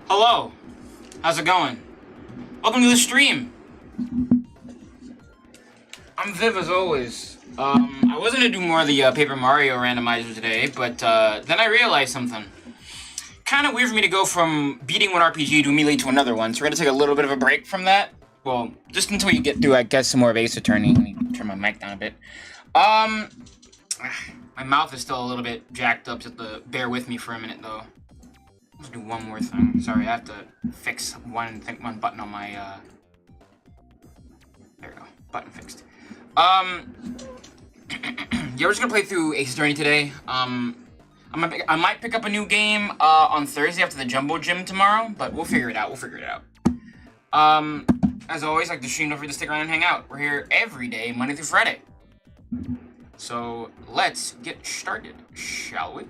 Hello, how's it going? Welcome to the stream. I'm Viv as always. I was gonna do more of the Paper Mario randomizer today, but then I realized something. Kind of weird for me to go from beating one RPG to immediately to another one, so we're gonna take a little bit of a break from that. Well, just until you get through, I guess, some more of Ace Attorney. Let me turn my mic down a bit. My mouth is still a little bit jacked up, so you have to bear with me for a minute, though. Let's do one more thing. Sorry, I have to fix one button on my, there we go. Button fixed. Yeah, we're just gonna play through Ace Attorney today. I might pick up a new game, on Thursday after the Jumbo Gym tomorrow, but we'll figure it out. As always, like the stream, don't forget to stick around and hang out. We're here every day, Monday through Friday. So, let's get started, shall we?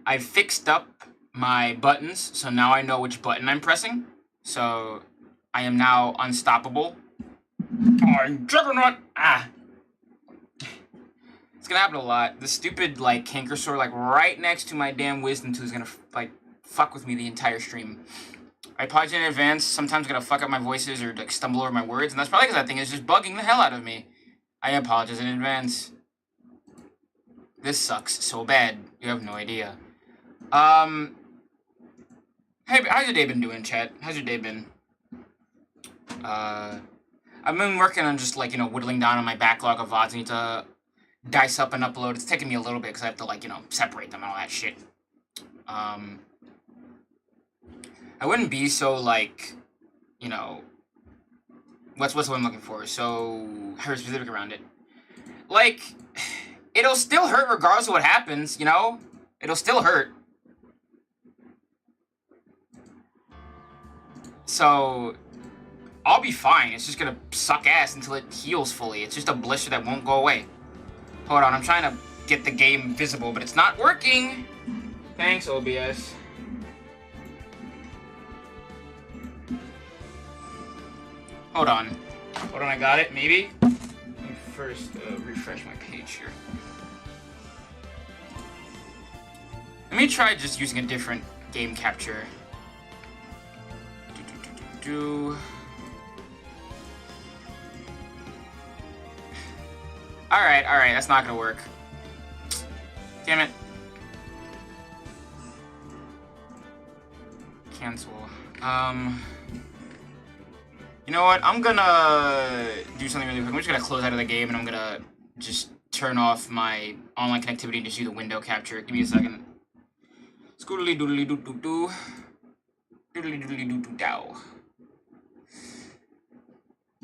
I fixed up my buttons, so now I know which button I'm pressing. So, I am now unstoppable. I'm Juggernaut! It's gonna happen a lot. The stupid, like, canker sore, like, right next to my damn wisdom tooth is gonna, like, fuck with me the entire stream. I apologize in advance. Sometimes I'm gonna fuck up my voices or, like, stumble over my words, and that's probably because that thing is just bugging the hell out of me. I apologize in advance. This sucks so bad. You have no idea. Hey, how's your day been doing, chat? How's your day been? I've been working on just, like, whittling down on my backlog of VODs. I need to dice up and upload. It's taking me a little bit because I have to, like, separate them and all that shit. I wouldn't be so, like, what's what I'm looking for? So, very specific around it. Like, it'll still hurt regardless of what happens, It'll still hurt. So, I'll be fine. It's just gonna suck ass until it heals fully. It's just a blister that won't go away. Hold on, I'm trying to get the game visible, but it's not working. Thanks, OBS. Hold on, I got it, maybe? Let me first refresh my page here. Let me try just using a different game capture. Alright, that's not gonna work. Damn it. Cancel. You know what? I'm gonna do something really quick. I'm just gonna close out of the game and I'm gonna just turn off my online connectivity and just do the window capture. Give me a second. Scoodly doodly doo doo doo. Doodly doodly doo doo dow.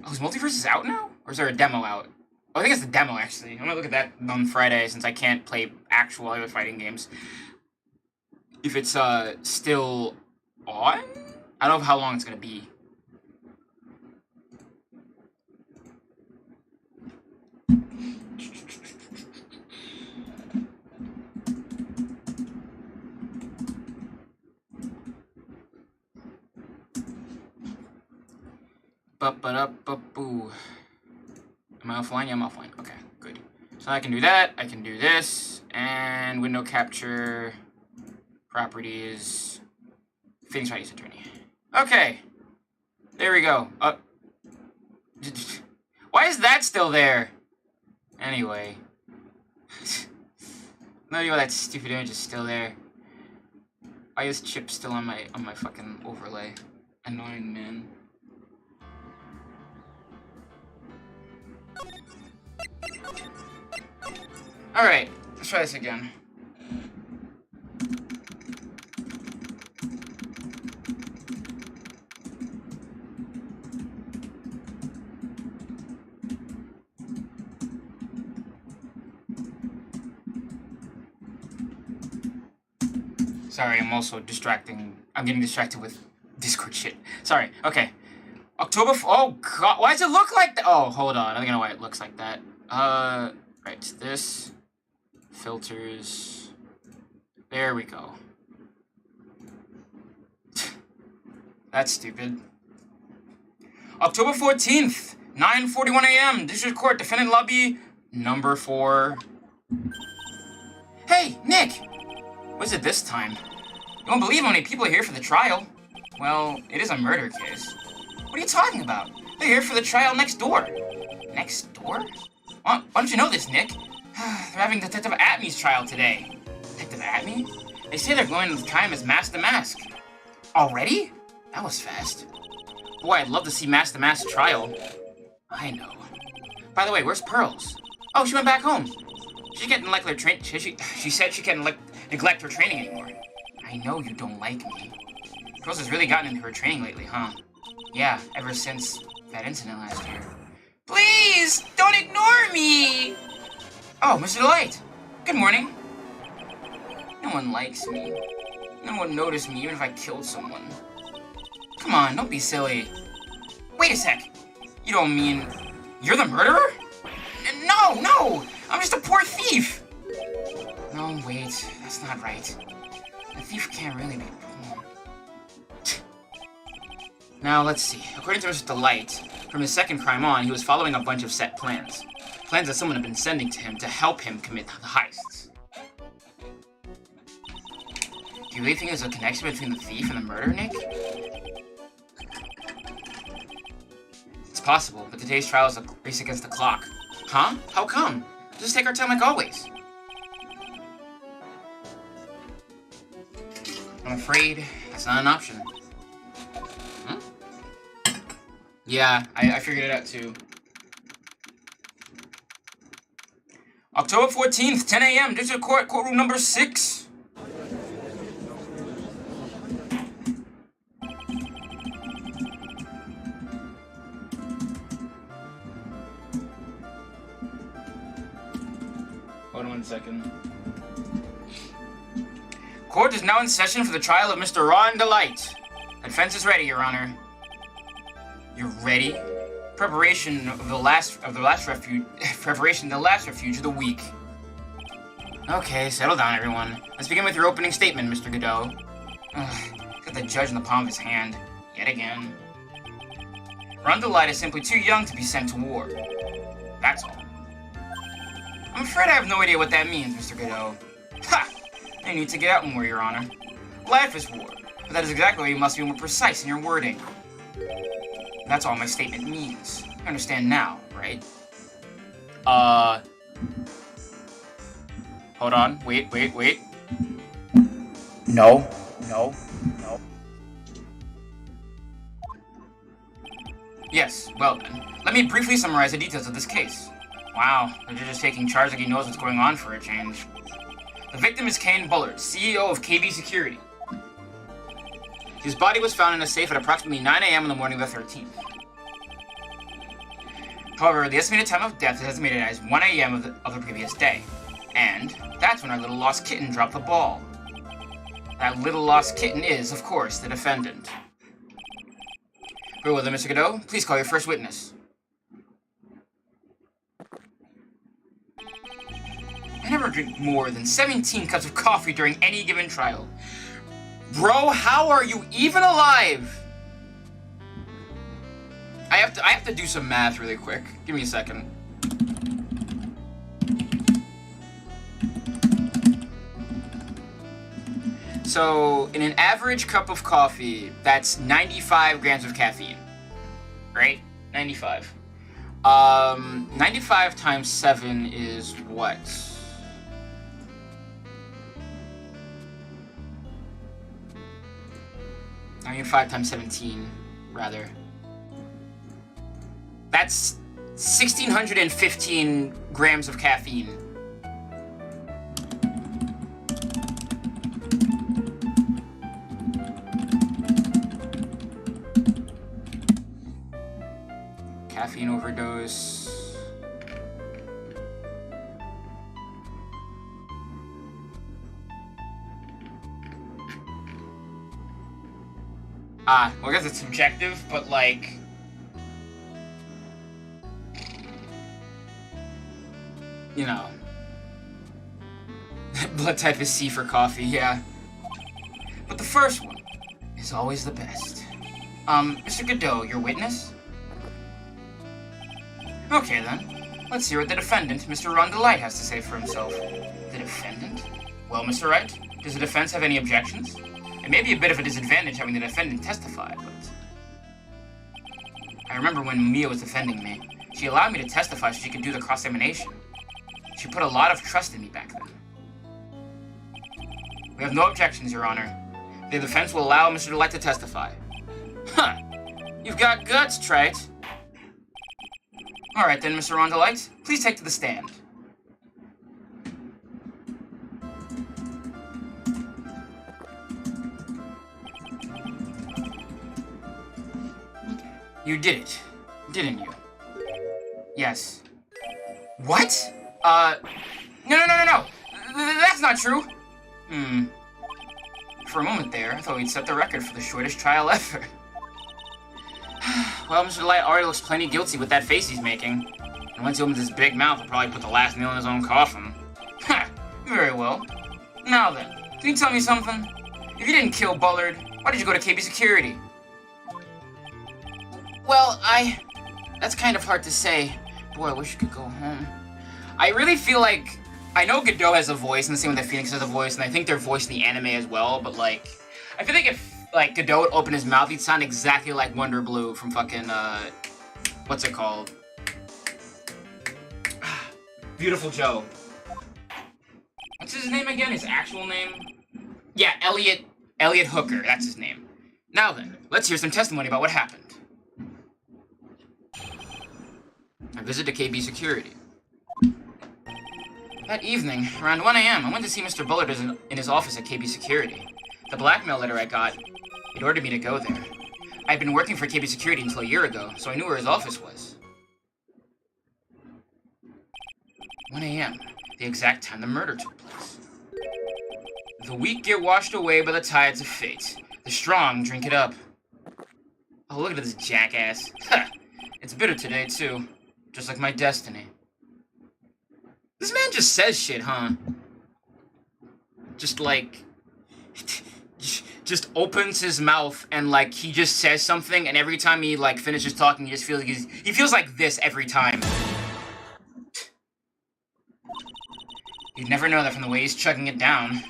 Oh, is Multiverse out now? Or is there a demo out? Oh, I think it's the demo, actually. I'm gonna look at that on Friday since I can't play actual other fighting games. If it's still on? I don't know how long it's gonna be. Boo. Am I offline? Yeah, I'm offline. Okay, good. So I can do that. I can do this. And window capture. Properties. Phoenix Wright Ace Attorney. Okay. There we go. Why is that still there? Anyway. No idea why that stupid image is still there. Why is Chip still on my fucking overlay? Annoying, man. Alright, let's try this again. Sorry, I'm also I'm getting distracted with Discord shit. Sorry, okay. Oh god, why does it look like that? Oh, hold on, I don't know why it looks like that. Right, this. Filters. There we go. That's stupid. October 14th, 9:41 a.m. District Court, Defendant Lobby, number 4. Hey, Nick! What is it this time? You won't believe how many people are here for the trial. Well, it is a murder case. What are you talking about? They're here for the trial next door. Next door? Why don't you know this, Nick? They're having Detective Atmy's trial today. Detective Atmy? They say they're going to the time as Mask the Mask. Already? That was fast. Boy, I'd love to see Mask the Mask's trial. I know. By the way, where's Pearls? Oh, she went back home. She can't neglect her she said she can't neglect her training anymore. I know you don't like me. Pearls has really gotten into her training lately, huh? Yeah, ever since that incident last year. Please, don't ignore me! Oh, Mr. Delight. Good morning. No one likes me. No one noticed me even if I killed someone. Come on, don't be silly. Wait a sec. You don't mean you're the murderer? No! I'm just a poor thief! No, wait. That's not right. A thief can't really be poor. Now, let's see. According to Mr. Delight, from his second crime on, he was following a bunch of set plans. Plans that someone had been sending to him to help him commit the heists. Do you really think there's a connection between the thief and the murder, Nick? It's possible, but today's trial is a race against the clock. Huh? How come? Just take our time like always. I'm afraid that's not an option. Huh? Yeah, I figured it out too. October 14th, 10 a.m., District Court, courtroom number 6. Hold on 1 second. Court is now in session for the trial of Mr. Ron Delight. The defense is ready, Your Honor. You're ready? Preparation of the last refuge of the week. Okay, settle down, everyone. Let's begin with your opening statement, Mr. Godot. Got the judge in the palm of his hand, yet again. Ron Delight is simply too young to be sent to war. That's all. I'm afraid I have no idea what that means, Mr. Godot. Ha! I need to get out more, Your Honor. Life is war, but that is exactly why you must be more precise in your wording. That's all my statement means. You understand now, right? Hold on. Wait. No. Yes, well then. Let me briefly summarize the details of this case. Wow, the judge is taking charge like he knows what's going on for a change. The victim is Kane Bullard, CEO of KB Security. His body was found in a safe at approximately 9 a.m. on the morning of the 13th. However, the estimated time of death is estimated as 1 a.m. of the previous day. And that's when our little lost kitten dropped the ball. That little lost kitten is, of course, the defendant. Very well then, Mr. Godot, please call your first witness. I never drink more than 17 cups of coffee during any given trial. Bro, how are you even alive? I have to do some math really quick. Give me a second. So, in an average cup of coffee, that's 95 grams of caffeine. Right? 95. 95 times 7 is what? I mean 5 times 17, rather. That's 1,615 grams of caffeine. Caffeine overdose. Well, I guess it's subjective, but like... You know. Blood type is C for coffee, yeah. But the first one is always the best. Mr. Godot, your witness? Okay then. Let's hear what the defendant, Mr. Ron Delight, has to say for himself. The defendant? Well, Mr. Wright, Does the defense have any objections? It may be a bit of a disadvantage having the defendant testify, but... I remember when Mia was defending me. She allowed me to testify so she could do the cross-examination. She put a lot of trust in me back then. We have no objections, Your Honor. The defense will allow Mr. Delight to testify. Huh. You've got guts, Trite. Alright then, Mr. Rondelite. Please take to the stand. You did it, didn't you? Yes. What? No. That's not true. For a moment there, I thought we'd set the record for the shortest trial ever. Well, Mr. Delight already looks plenty guilty with that face he's making. And once he opens his big mouth, he'll probably put the last nail in his own coffin. Ha! Very well. Now then, can you tell me something? If you didn't kill Bullard, why did you go to KB Security? Well, that's kind of hard to say. Boy, I wish you could go home. I really feel like... I know Godot has a voice, and the same with the Phoenix has a voice, and I think they're voiced in the anime as well, but, like... I feel like if, like, Godot would open his mouth, he'd sound exactly like Wonder Blue from fucking, what's it called? Beautiful Joe. What's his name again? His actual name? Yeah, Elliot Hooker, that's his name. Now then, let's hear some testimony about what happened. I visited KB Security. That evening, around 1 a.m., I went to see Mr. Bullard in his office at KB Security. The blackmail letter I got, it ordered me to go there. I'd been working for KB Security until a year ago, so I knew where his office was. 1 a.m., the exact time the murder took place. The weak get washed away by the tides of fate. The strong drink it up. Oh, look at this jackass. Ha! It's bitter today, too. Just like my destiny. This man just says shit, huh? Just, like... just opens his mouth and, like, he just says something, and every time he, like, finishes talking, he just feels like he feels like this every time. You'd never know that from the way he's chugging it down.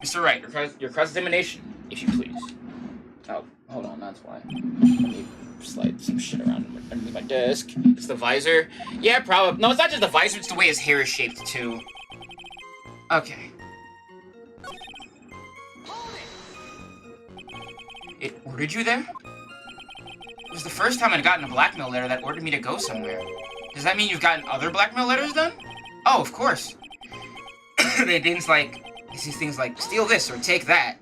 Mr. Wright, your cross-examination, if you please. Oh, hold on, that's why. Let me slide some shit around underneath my desk. It's the visor. Yeah, probably. No, it's not just the visor, it's the way his hair is shaped, too. Okay. It ordered you there? It was the first time I'd gotten a blackmail letter that ordered me to go somewhere. Does that mean you've gotten other blackmail letters then? Oh, of course. They see things like, steal this or take that.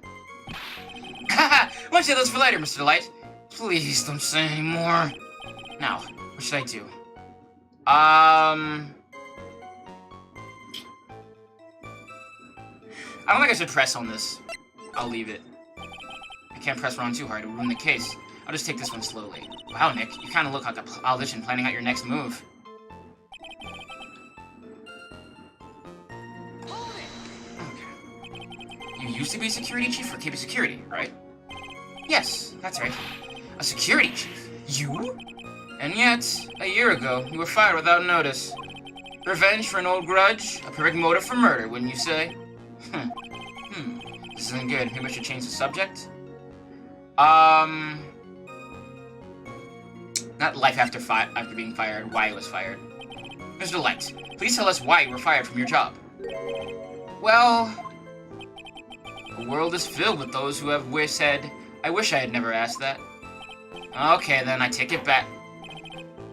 Haha! Why don't you save those for later, Mr. Delight? Please don't say any more. Now, what should I do? I don't think I should press on this. I'll leave it. I can't press around too hard, it'll ruin the case. I'll just take this one slowly. Wow, Nick, you kinda look like a politician planning out your next move. You used to be security chief for KB Security, right? Yes, that's right. A security chief? You? And yet, a year ago, you were fired without notice. Revenge for an old grudge? A perfect motive for murder, wouldn't you say? This isn't good. Maybe I should change the subject? Not life after being fired, why he was fired. Mr. Light, please tell us why you were fired from your job. Well... the world is filled with those who have said, I wish I had never asked that. Okay, then I take it back.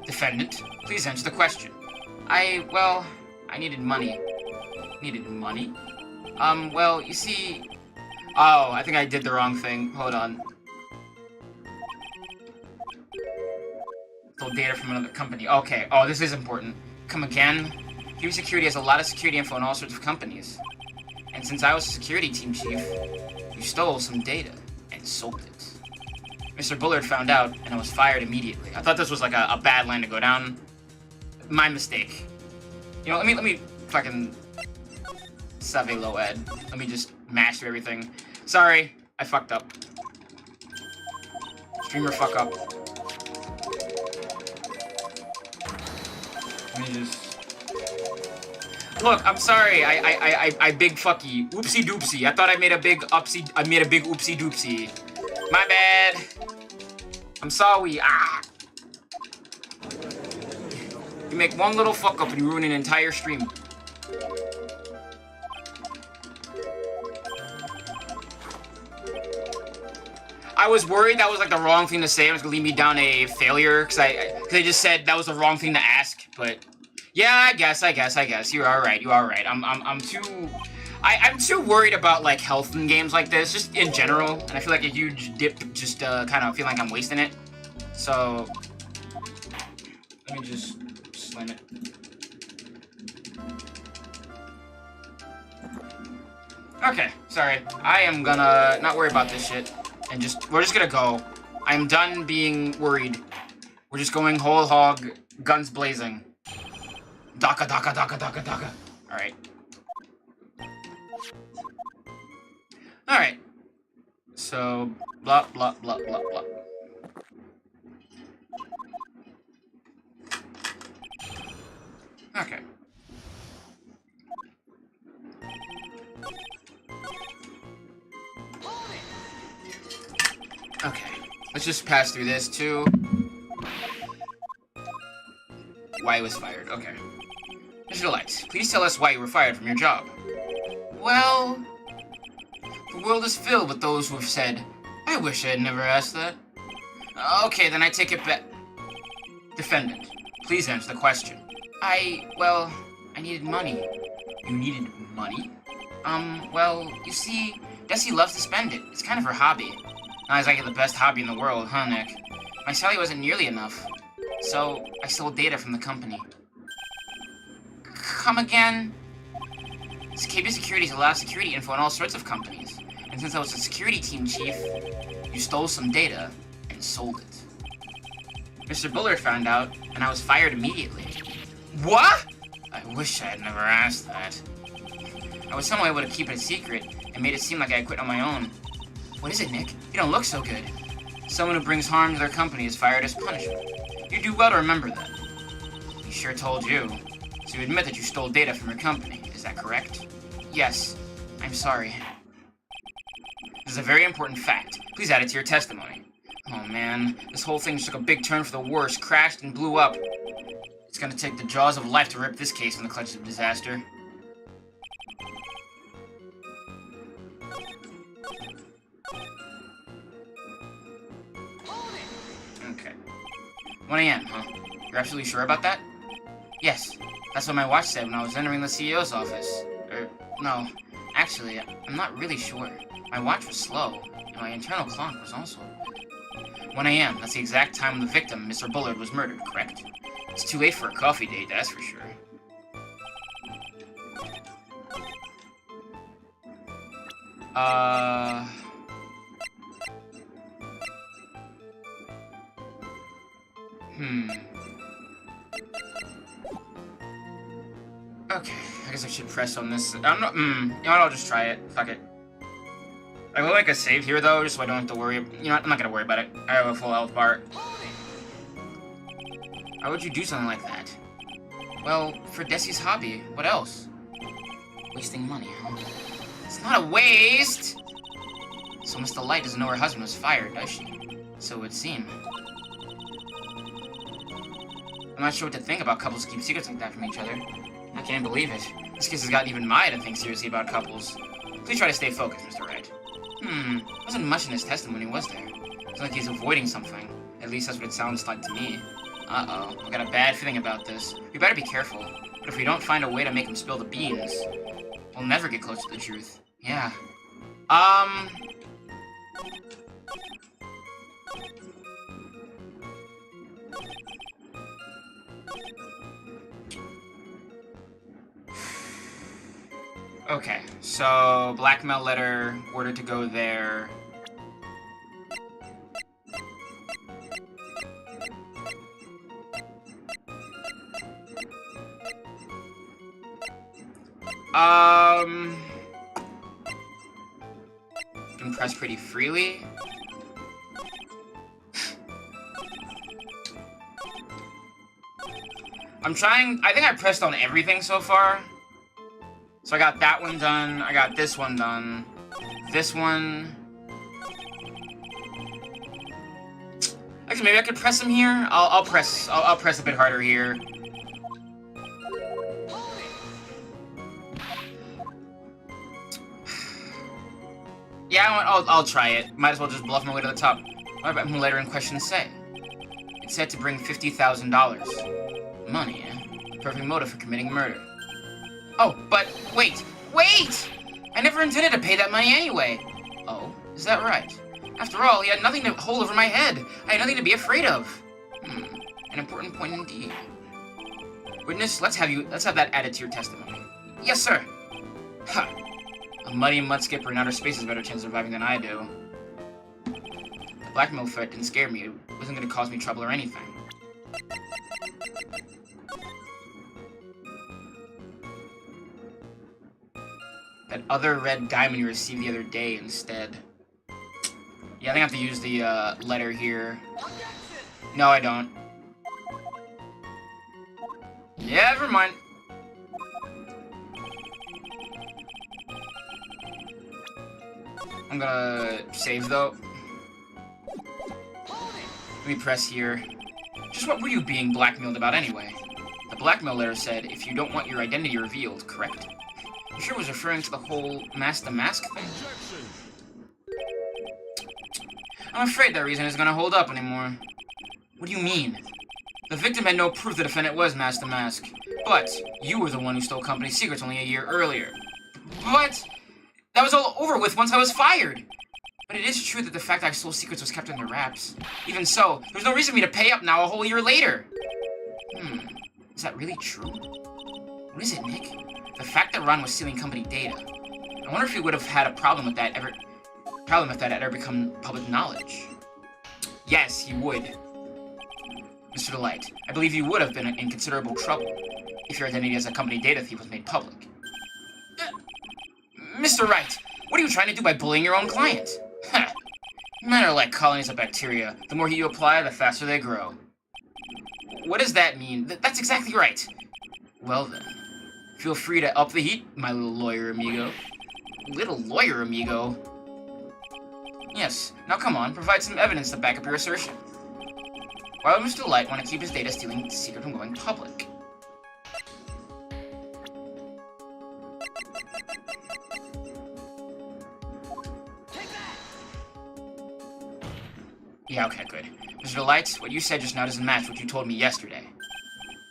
Defendant, please answer the question. I needed money. Needed money? Well, you see... Oh, I think I did the wrong thing. Hold on. Stole data from another company. Okay, oh, this is important. Come again? KB Security has a lot of security info in all sorts of companies. And since I was a security team chief, you stole some data and sold it. Mr. Bullard found out, and I was fired immediately. I thought this was like a bad line to go down. My mistake. You know, let me fucking... Save low ed. Let me just mash through everything. Sorry, I fucked up. Streamer fuck up. Let me just... Look, I'm sorry. I big fucky. Oopsie doopsie. I thought I made a big upsie. I made a big oopsie doopsie. My bad. I'm sorry. Ah. You make one little fuck up and you ruin an entire stream. I was worried that was like the wrong thing to say. It was gonna lead me down a failure because I just said that was the wrong thing to ask. But yeah, I guess you are right. You are right. I'm too worried about like health in games like this, just in general, and I feel like a huge dip just kind of feel like I'm wasting it. So let me just slam it. Okay, sorry. I am gonna not worry about this shit. And we're just gonna go. I'm done being worried. We're just going whole hog, guns blazing. Daka, daka, daka, daka, daka. Alright. Alright. So, blah, blah, blah, blah, blah. Okay. Okay, let's just pass through this, too. Why he was fired, okay. Mr. Light, please tell us why you were fired from your job. Well, the world is filled with those who have said, I wish I had never asked that. Okay, then I take it back. Defendant, please answer the question. Well, I needed money. You needed money? Well, you see, Desi loves to spend it. It's kind of her hobby. Not exactly the best hobby in the world, huh, Nick? My salary wasn't nearly enough, so I sold data from the company. Come again? KB Securities allows security info on all sorts of companies, and since I was a security team chief, you stole some data and sold it. Mr. Bullard found out, and I was fired immediately. What? I wish I had never asked that. I was somehow able to keep it a secret, and made it seem like I had quit on my own. What is it, Nick? You don't look so good. Someone who brings harm to their company is fired as punishment. You do well to remember that. He sure told you. So you admit that you stole data from your company, is that correct? Yes. I'm sorry. This is a very important fact. Please add it to your testimony. Oh man, this whole thing just took a big turn for the worse, crashed and blew up. It's gonna take the jaws of life to rip this case from the clutches of disaster. Okay. 1 a.m., huh? You're absolutely sure about that? Yes. That's what my watch said when I was entering the CEO's office. No. Actually, I'm not really sure. My watch was slow, and my internal clock was also... 1 a.m. That's the exact time when the victim, Mr. Bullard, was murdered, correct? It's too late for a coffee date, that's for sure. Okay, I guess I should press on this. I'm not, you know what, I'll just try it. Fuck it. I will make a save here, though, just so I don't have to worry. You know what, I'm not gonna worry about it. I have a full health bar. Why would you do something like that? Well, for Desi's hobby. What else? Wasting money, huh? It's not a waste! So Miss Delight doesn't know her husband was fired, does she? So it would seem. I'm not sure what to think about couples who keep secrets like that from each other. I can't believe it. This case has gotten even Maya to think seriously about couples. Please try to stay focused, Mr. Wright. Wasn't much in his testimony, was there? It's like he's avoiding something. At least that's what it sounds like to me. Uh-oh, I've got a bad feeling about this. We better be careful. But if we don't find a way to make him spill the beans, we'll never get close to the truth. Yeah. Okay, so blackmail letter, order to go there. Can press pretty freely. I'm trying, I think I pressed on everything so far. So I got that one done. I got this one done. This one. Actually, maybe I could press him here. I'll press a bit harder here. Yeah, I'll try it. Might as well just bluff my way to the top. What about the letter in question say? It said to bring $50,000. Money, eh? Perfect motive for committing murder. Oh, but wait! I never intended to pay that money anyway. Oh, is that right? After all, he had nothing to hold over my head. I had nothing to be afraid of. An important point indeed. Witness, let's have that added to your testimony. Yes, sir. Ha! A muddy mud skipper in outer space has a better chance of surviving than I do. The blackmail threat didn't scare me. It wasn't going to cause me trouble or anything. That other red diamond you received the other day instead. Yeah, I think I have to use the letter here. No, I don't. Yeah, never mind. I'm gonna save though. Let me press here. Just what were you being blackmailed about anyway? The blackmail letter said if you don't want your identity revealed, correct? You sure it was referring to the whole mask the mask thing? I'm afraid that reason isn't gonna hold up anymore. What do you mean? The victim had no proof the defendant was Mask the Mask. But you were the one who stole company secrets only a year earlier. What? That was all over with once I was fired. But it is true that the fact I stole secrets was kept under wraps. Even so, there's no reason for me to pay up now a whole year later. Is that really true? What is it, Nick? The fact that Ron was stealing company data. I wonder if he would have had a problem if that had ever become public knowledge. Yes, he would. Mr. Delight, I believe you would have been in considerable trouble if your identity as a company data thief was made public. Mr. Wright, what are you trying to do by bullying your own client? Men are like colonies of bacteria. The more heat you apply, the faster they grow. What does that mean? That's exactly right. Well then, feel free to up the heat, my little lawyer amigo. Little lawyer amigo? Yes, now come on, provide some evidence to back up your assertion. Why would Mr. Light want to keep his data stealing secret from going public? Yeah, okay, good. Mr. Light, what you said just now doesn't match what you told me yesterday.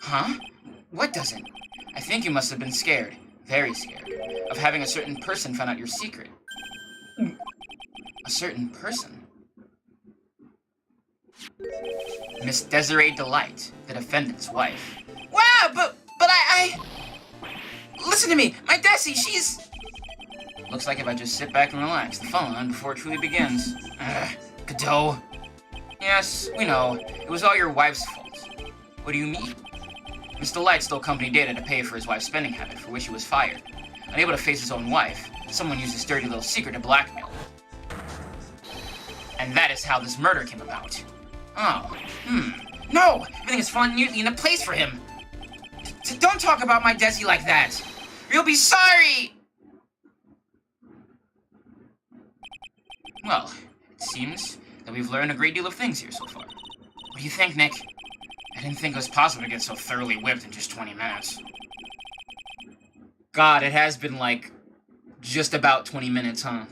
Huh? What doesn't? I think you must have been scared, very scared, of having a certain person find out your secret. A certain person? Miss Desiree Delight, the defendant's wife. Wow, but I... Listen to me, my Desi, she's... Looks like if I just sit back and relax, the phone on before it truly begins. Godot. Yes, we know. It was all your wife's fault. What do you mean? Mr. Light stole company data to pay for his wife's spending habit, for which he was fired. Unable to face his own wife, someone used his dirty little secret to blackmail him. And that is how this murder came about. Oh, No! Everything is falling neatly into place for him! Don't talk about my Desi like that! You'll be sorry! Well, it seems that we've learned a great deal of things here so far. What do you think, Nick? I didn't think it was possible to get so thoroughly whipped in just 20 minutes. God, it has been, like, just about 20 minutes, huh?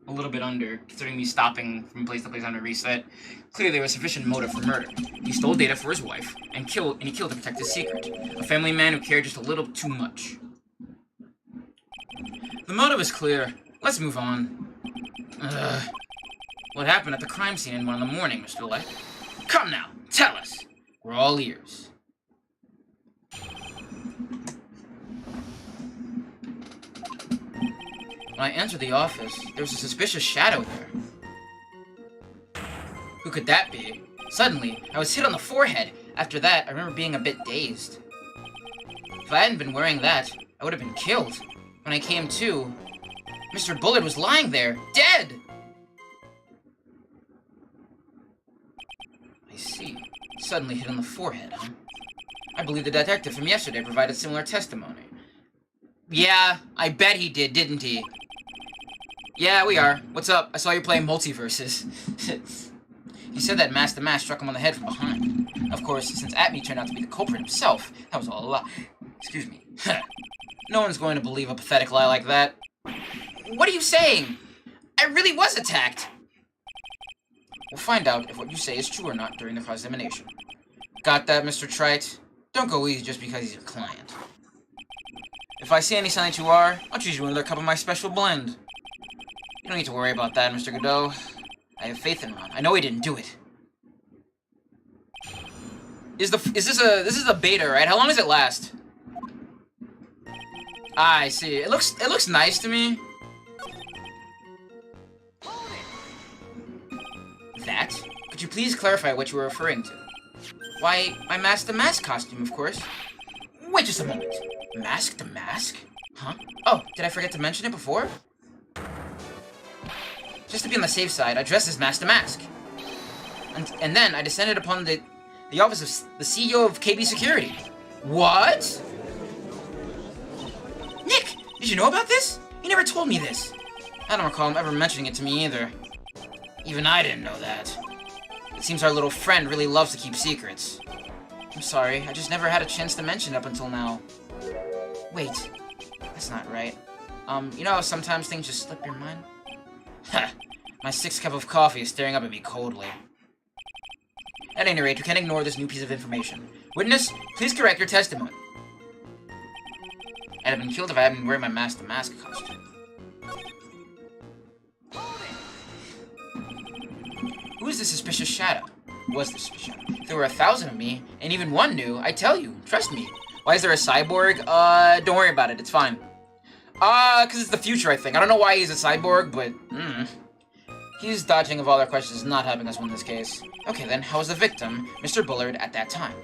A little bit under, considering me stopping from place to place on a reset. Clearly, there was sufficient motive for murder. He stole data for his wife, and he killed to protect his secret. A family man who cared just a little too much. The motive is clear. Let's move on. What happened at the crime scene in 1 in the morning, Mr. Light? Come now, tell us. We're all ears. When I entered the office, there was a suspicious shadow there. Who could that be? Suddenly, I was hit on the forehead. After that, I remember being a bit dazed. If I hadn't been wearing that, I would have been killed. When I came to, Mr. Bullard was lying there, dead! I see. Suddenly hit on the forehead, huh? I believe the detective from yesterday provided similar testimony. Yeah, I bet he did, didn't he? Yeah, we are. What's up? I saw you playing Multiverses. He said that Master Mask struck him on the head from behind. Of course, since Atme turned out to be the culprit himself, that was all a lie. Excuse me. No one's going to believe a pathetic lie like that. What are you saying? I really was attacked. We'll find out if what you say is true or not during the cross-examination. Got that, Mr. Trite? Don't go easy just because he's your client. If I see any sign that you are, I'll choose you another cup of my special blend. You don't need to worry about that, Mr. Godot. I have faith in Ron. I know he didn't do it. This is a beta, right? How long does it last? Ah, I see. It looks nice to me. That? Could you please clarify what you were referring to? Why, my Mask the Mask costume, of course. Wait just a moment. Mask the Mask? Huh? Oh, did I forget to mention it before? Just to be on the safe side, I dressed as Mask the Mask. And then I descended upon the office of the CEO of KB Security. What? Nick, did you know about this? You never told me this. I don't recall him ever mentioning it to me either. Even I didn't know that. It seems our little friend really loves to keep secrets. I'm sorry, I just never had a chance to mention it up until now. Wait, that's not right. You know how sometimes things just slip your mind? Ha! My 6th cup of coffee is staring up at me coldly. At any rate, you can't ignore this new piece of information. Witness, please correct your testimony. I'd have been killed if I hadn't been wearing my Mask the Mask costume. Who is this suspicious shadow? Was this suspicious shadow? If there were 1,000 of me, and even one knew, I tell you, trust me. Why is there a cyborg? Don't worry about it, it's fine. Cause it's the future, I think. I don't know why he's a cyborg, but, He's dodging of all our questions, not helping us win this case. Okay then, how was the victim, Mr. Bullard, at that time?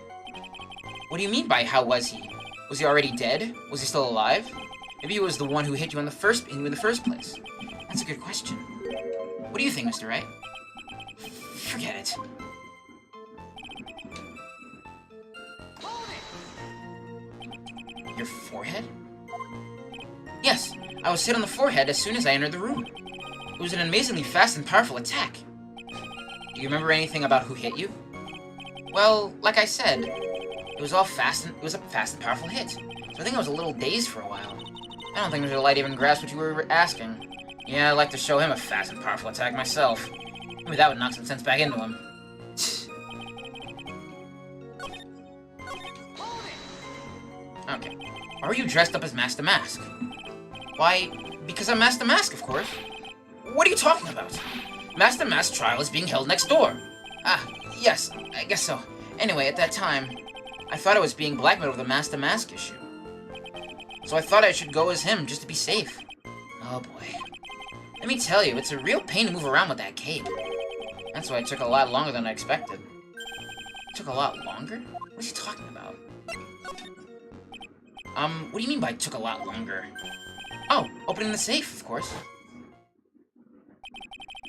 What do you mean by how was he? Was he already dead? Was he still alive? Maybe he was the one who hit you in the first place. That's a good question. What do you think, Mr. Wright? Forget it. Your forehead? Yes, I was hit on the forehead as soon as I entered the room. It was an amazingly fast and powerful attack. Do you remember anything about who hit you? Well, like I said, it was a fast and powerful hit. So I think I was a little dazed for a while. I don't think Mr. Light even grasped what you were asking. Yeah, I'd like to show him a fast and powerful attack myself. Maybe that would knock some sense back into him. Okay. Why were you dressed up as Mask the Mask? Why, because I'm Mask the Mask, of course. What are you talking about? Mask the Mask trial is being held next door. Ah, yes, I guess so. Anyway, at that time, I thought I was being blackmailed over the Mask the Mask issue. So I thought I should go as him, just to be safe. Oh boy. Let me tell you, it's a real pain to move around with that cape. That's why it took a lot longer than I expected. It took a lot longer? What's he talking about? What do you mean by took a lot longer? Oh, opening the safe, of course.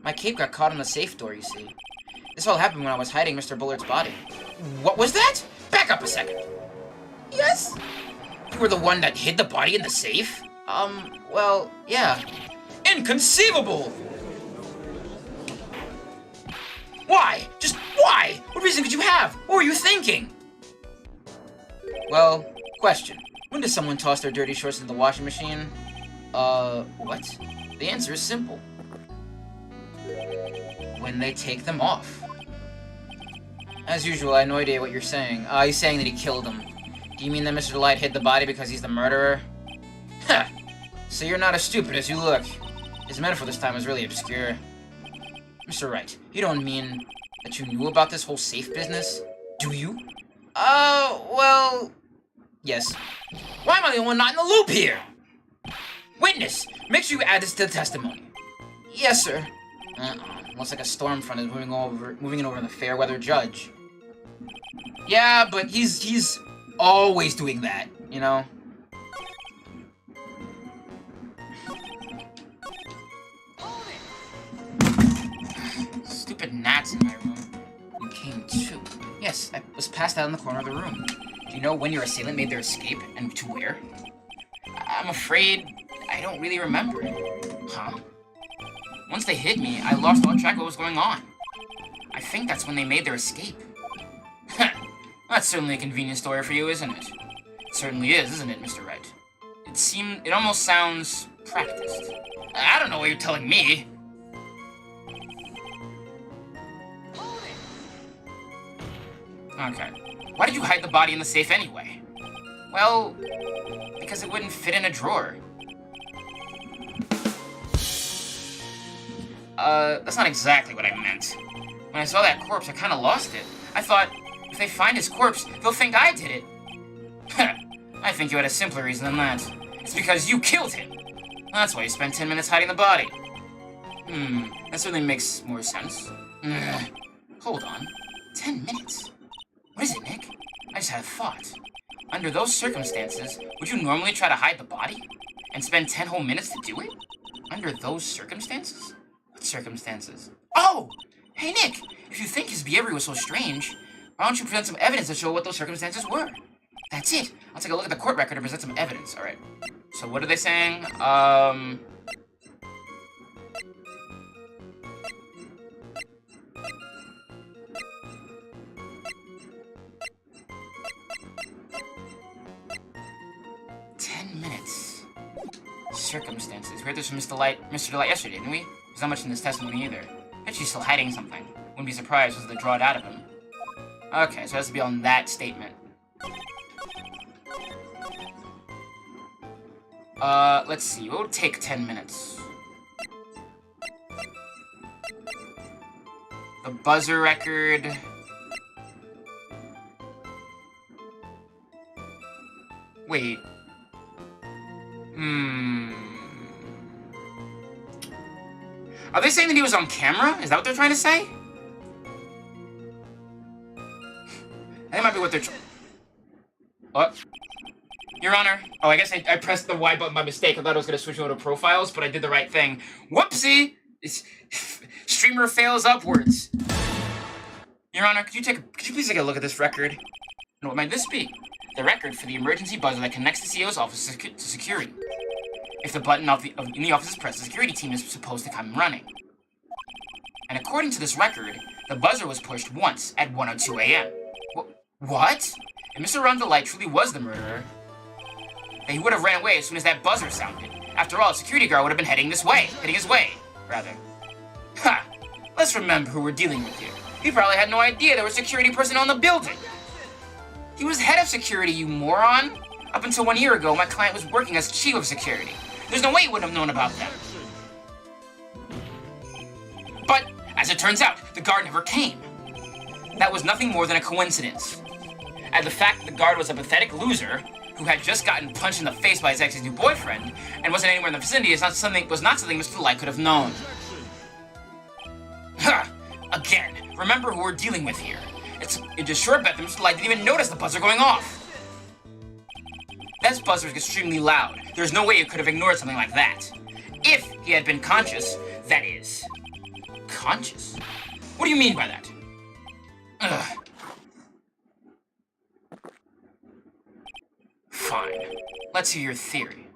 My cape got caught on the safe door, you see. This all happened when I was hiding Mr. Bullard's body. What was that? Back up a second. Yes? You were the one that hid the body in the safe? Well, yeah. Inconceivable! Why? Just why? What reason could you have? What were you thinking? Well, question. When does someone toss their dirty shorts into the washing machine? What? The answer is simple. When they take them off. As usual, I have no idea what you're saying. He's saying that he killed him. Do you mean that Mr. Light hid the body because he's the murderer? Ha! So you're not as stupid as you look. His metaphor this time was really obscure. Mr. Wright, you don't mean that you knew about this whole safe business? Do you? Well... Yes. Why am I the only one not in the loop here? Witness, make sure you add this to the testimony. Yes, sir. Looks like a storm front is moving it over the fair weather judge. Yeah, but he's always doing that, you know? Stupid gnats in my room. You came too. Yes, I was passed out in the corner of the room. Do you know when your assailant made their escape and to where? I'm afraid I don't really remember. Huh? Once they hid me, I lost all track of what was going on. I think that's when they made their escape. That's certainly a convenient story for you, isn't it? It certainly is, isn't it, Mr. Wright? It almost sounds practiced. I don't know what you're telling me. Okay. Why did you hide the body in the safe anyway? Well, because it wouldn't fit in a drawer. That's not exactly what I meant. When I saw that corpse, I kinda lost it. I thought, if they find his corpse, they'll think I did it. I think you had a simpler reason than that. It's because you killed him. That's why you spent 10 minutes hiding the body. That certainly makes more sense. Hold on. 10 minutes? What is it, Nick? I just had a thought. Under those circumstances, would you normally try to hide the body? And spend 10 whole minutes to do it? Under those circumstances? What circumstances? Oh! Hey, Nick! If you think his behavior was so strange, why don't you present some evidence to show what those circumstances were? That's it! I'll take a look at the court record and present some evidence. Alright. So what are they saying? 10 minutes. Circumstances. We heard this from Mr. Delight yesterday, didn't we? There's not much in this testimony either. I bet she's still hiding something. Wouldn't be surprised if they draw it out of him. Okay, so it has to be on that statement. Let's see. What would take 10 minutes? The buzzer record. Wait. Are they saying that he was on camera? Is that what they're trying to say? That might be what they're What? Your Honor. Oh, I guess I pressed the Y button by mistake. I thought I was going to switch over to profiles, but I did the right thing. Whoopsie! Streamer fails upwards. Your Honor, could you please take a look at this record? And what might this be? The record for the emergency buzzer that connects the CEO's office to security. If the button in the office is pressed, the security team is supposed to come running. And according to this record, the buzzer was pushed once at 1:02 a.m. What? If Mr. Rondelite truly was the murderer, then he would have ran away as soon as that buzzer sounded. After all, a security guard would have been heading his way. Ha! Let's remember who we're dealing with here. He probably had no idea there was security personnel in the building. He was head of security, you moron! Up until 1 year ago, my client was working as chief of security. There's no way he wouldn't have known about them. But, as it turns out, the guard never came. That was nothing more than a coincidence. And the fact that the guard was a pathetic loser who had just gotten punched in the face by his ex's new boyfriend and wasn't anywhere in the vicinity was not something Mr. Light could have known. Ha! Again, remember who we're dealing with here. It's a sure bet that Mr. Light didn't even notice the buzzer going off. That buzzer is extremely loud. There's no way he could have ignored something like that. If he had been conscious, that is. Conscious? What do you mean by that? Ugh. Fine. Let's hear your theory.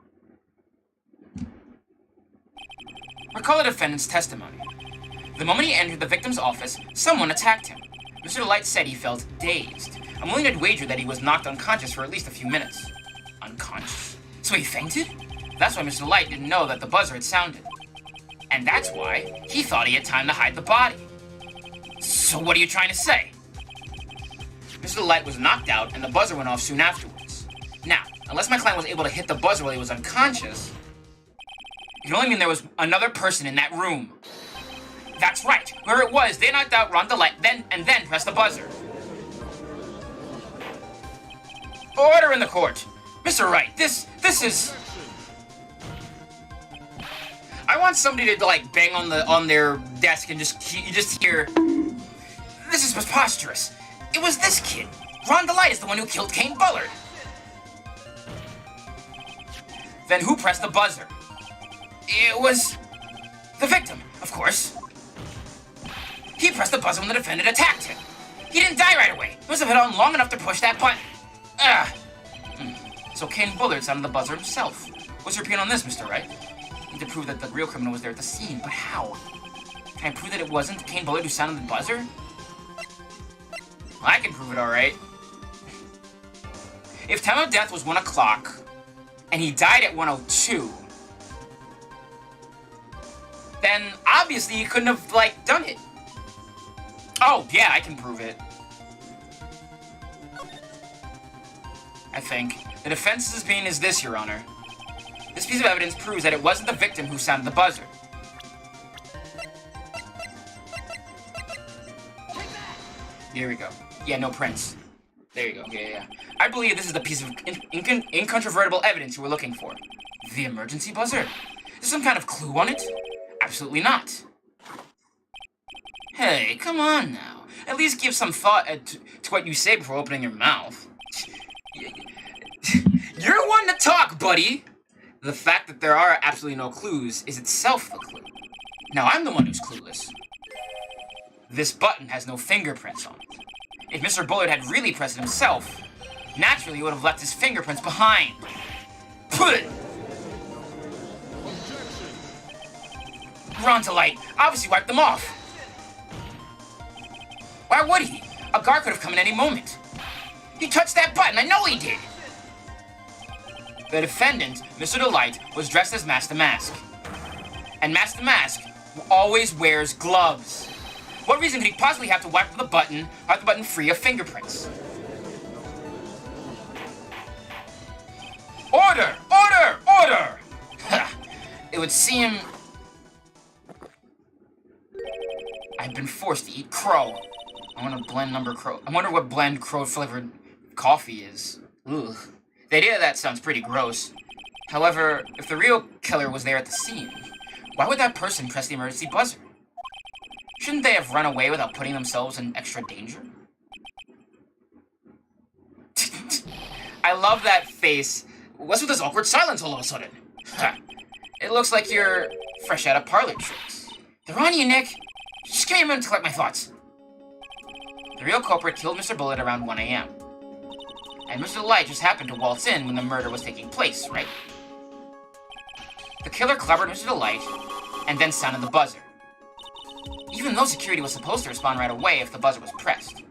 Recall the defendant's testimony. The moment he entered the victim's office, someone attacked him. Mr. Light said he felt dazed. I'm willing to wager that he was knocked unconscious for at least a few minutes. Unconscious? So he fainted? That's why Mr. Light didn't know that the buzzer had sounded. And that's why he thought he had time to hide the body. So what are you trying to say? Mr. Light was knocked out and the buzzer went off soon afterwards. Now, unless my client was able to hit the buzzer while he was unconscious, it can only mean there was another person in that room. That's right. Whoever it was, they knocked out Rondelite, then pressed the buzzer. Order in the court. Mr. Wright, this is... I want somebody to, like, bang on their desk and you just hear... This is preposterous. It was this kid. Rondelite is the one who killed Kane Bullard. Then who pressed the buzzer? It was... the victim, of course. He pressed the buzzer when the defendant attacked him. He didn't die right away. He must have held on long enough to push that button. So Kane Bullard sounded the buzzer himself. What's your opinion on this, Mr. Wright? You need to prove that the real criminal was there at the scene, but how? Can I prove that it wasn't Kane Bullard who sounded the buzzer? Well, I can prove it, alright. If time of death was 1 o'clock, and he died at 1:02, then obviously he couldn't have, like, done it. Oh, yeah, I can prove it. I think. The defense's opinion is this, Your Honor. This piece of evidence proves that it wasn't the victim who sounded the buzzer. Here we go. Yeah, no prints. There you go. Yeah. I believe this is the piece of incontrovertible evidence you were looking for. The emergency buzzer? Is there some kind of clue on it? Absolutely not. Hey, come on now. At least give some thought to what you say before opening your mouth. You're one to talk, buddy! The fact that there are absolutely no clues is itself the clue. Now I'm the one who's clueless. This button has no fingerprints on it. If Mr. Bullard had really pressed it himself, naturally he would have left his fingerprints behind. Put it! Ron to light obviously wiped them off. Why would he? A guard could have come in any moment. He touched that button, I know he did! The defendant, Mr. Delight, was dressed as Master Mask. And Master Mask always wears gloves. What reason could he possibly have to wipe the button free of fingerprints? Order! Order! Order! It would seem I've been forced to eat crow. I wonder what blend crow-flavored coffee is. Ugh. The idea of that sounds pretty gross. However, if the real killer was there at the scene, why would that person press the emergency buzzer? Shouldn't they have run away without putting themselves in extra danger? I love that face. What's with this awkward silence all of a sudden? It looks like you're fresh out of parlor tricks. They're on you, Nick. Just give me a minute to collect my thoughts. The real culprit killed Mr. Bullet around 1 a.m. And Mr. Light just happened to waltz in when the murder was taking place, right? The killer clobbered Mr. Delight and then sounded the buzzer. Even though security was supposed to respond right away if the buzzer was pressed,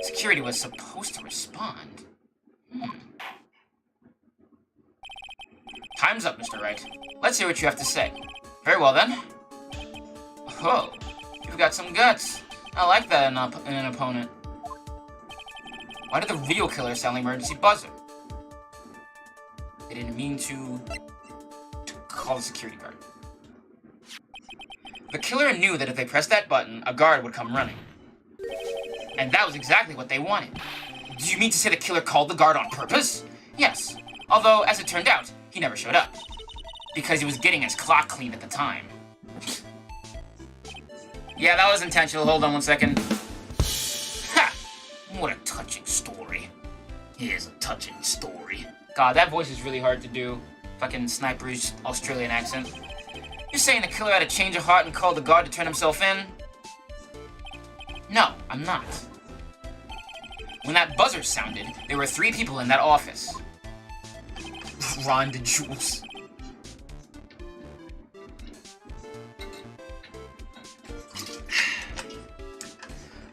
security was supposed to respond. Time's up, Mr. Wright. Let's hear what you have to say. Very well, then. Oh, you've got some guts. I like that in an opponent. Why did the real killer sound the emergency buzzer? They didn't mean to call the security guard. The killer knew that if they pressed that button, a guard would come running. And that was exactly what they wanted. Do you mean to say the killer called the guard on purpose? Yes. Although, as it turned out, he never showed up. Because he was getting his clock cleaned at the time. Yeah, that was intentional. Hold on one second. Ha! What a touching story. Here's a touching story. God, that voice is really hard to do. Fucking sniper's Australian accent. You're saying the killer had a change of heart and called the guard to turn himself in? No, I'm not. When that buzzer sounded, there were 3 people in that office. Ron DeJules.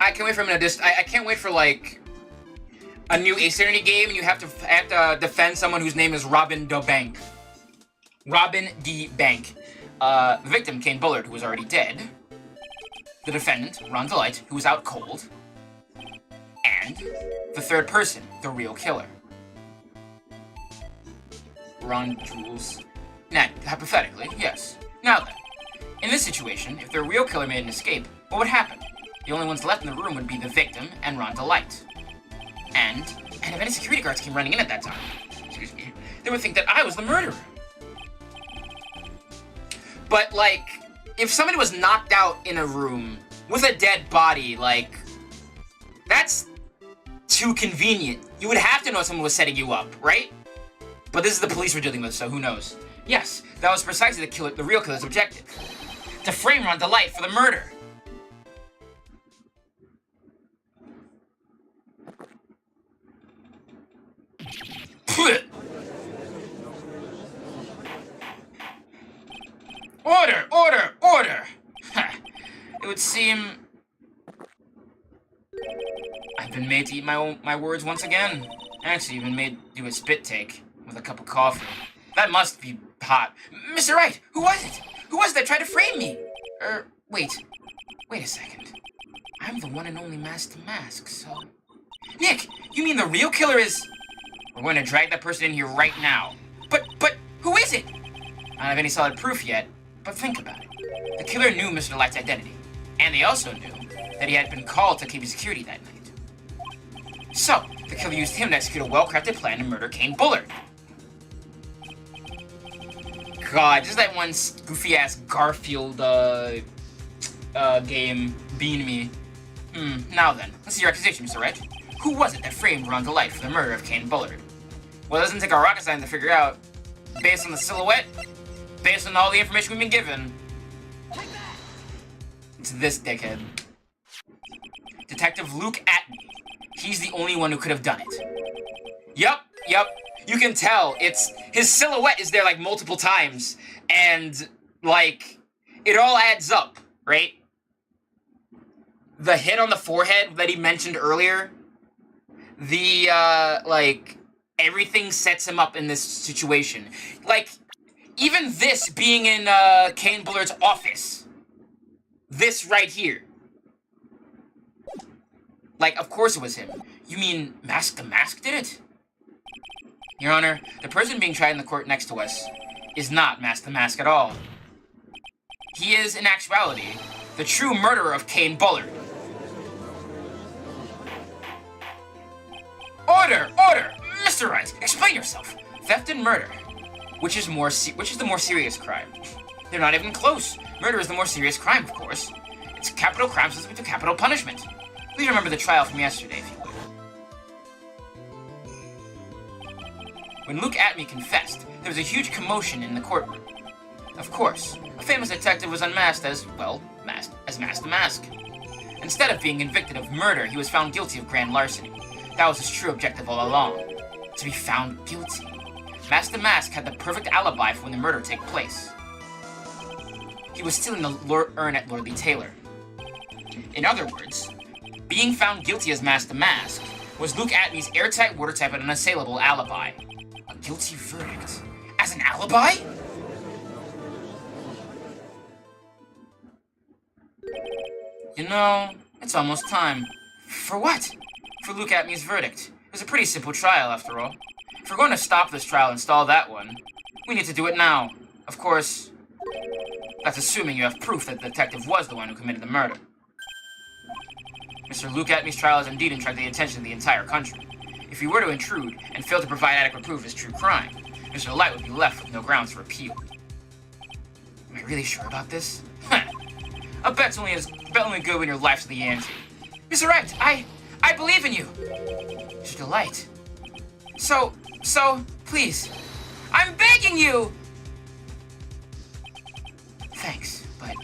I can't wait for him to I can't wait for, like, a new Ace Attorney game and you have to defend someone whose name is Robin DeBank. Robin D. Bank. The victim, Kane Bullard, who was already dead. The defendant, Ron Delight, who was out cold. And the third person, the real killer. Ron Jules. Now, hypothetically, yes. Now then, in this situation, if the real killer made an escape, what would happen? The only ones left in the room would be the victim and Ron Delight. And if any security guards came running in at that time, excuse me, they would think that I was the murderer. But, like, if somebody was knocked out in a room with a dead body, like, that's too convenient. You would have to know someone was setting you up, right? But this is the police we're dealing with, so who knows? Yes, that was precisely the real killer's objective. To frame Ron Delight for the murder. Order! Order! Order! It would seem I've been made to eat my words once again. Actually, even made to do a spit take with a cup of coffee. That must be hot. Mr. Wright, who was it? Who was it that tried to frame me? Wait a second. I'm the one and only Master Mask, so... Nick, you mean the real killer is... We're going to drag that person in here right now. But, who is it? I don't have any solid proof yet, but think about it. The killer knew Mr. Light's identity, and they also knew that he had been called to keep his security that night. So, the killer used him to execute a well-crafted plan to murder Kane Bullard. God, just that one goofy-ass Garfield, game being me. Now then, let's see your accusation, Mr. Wright. Who was it that framed Ron to life for the murder of Kane Bullard? Well, it doesn't take a rocket science to figure out. Based on the silhouette, based on all the information we've been given, it's this dickhead. Detective Luke Atney. He's the only one who could have done it. Yup. You can tell, his silhouette is there like multiple times, and like, it all adds up, right? The hit on the forehead that he mentioned earlier, like, everything sets him up in this situation. Like, even this being in, Kane Bullard's office. This right here. Like, of course it was him. You mean Mask the Mask did it? Your Honor, the person being tried in the court next to us is not Mask the Mask at all. He is, in actuality, the true murderer of Kane Bullard. Order! Order! Mr. Wright, explain yourself. Theft and murder. Which is the more serious crime? They're not even close. Murder is the more serious crime, of course. It's a capital crime subject to capital punishment. Please remember the trial from yesterday, if you would. When Luke Atney confessed, there was a huge commotion in the courtroom. Of course, a famous detective was unmasked as Mask the Mask. Instead of being convicted of murder, he was found guilty of grand larceny. That was his true objective all along. To be found guilty. Mask the Mask had the perfect alibi for when the murder took place. He was stealing the urn at Lordly Taylor. In other words, being found guilty as Mask the Mask was Luke Atney's airtight, watertight, and unassailable alibi. A guilty verdict. As an alibi? You know, it's almost time. For what? For Luke Atney's verdict. It was a pretty simple trial, after all. If we're going to stop this trial and stall that one, we need to do it now. Of course, that's assuming you have proof that the detective was the one who committed the murder. Mr. Luke Atney's trial has indeed attracted the attention of the entire country. If he were to intrude and fail to provide adequate proof of his true crime, Mr. Light would be left with no grounds for appeal. Am I really sure about this? A bet's only good when your life's the ante. Mr. Wright, I believe in you. Mr. Light. So, please, I'm begging you! Thanks, but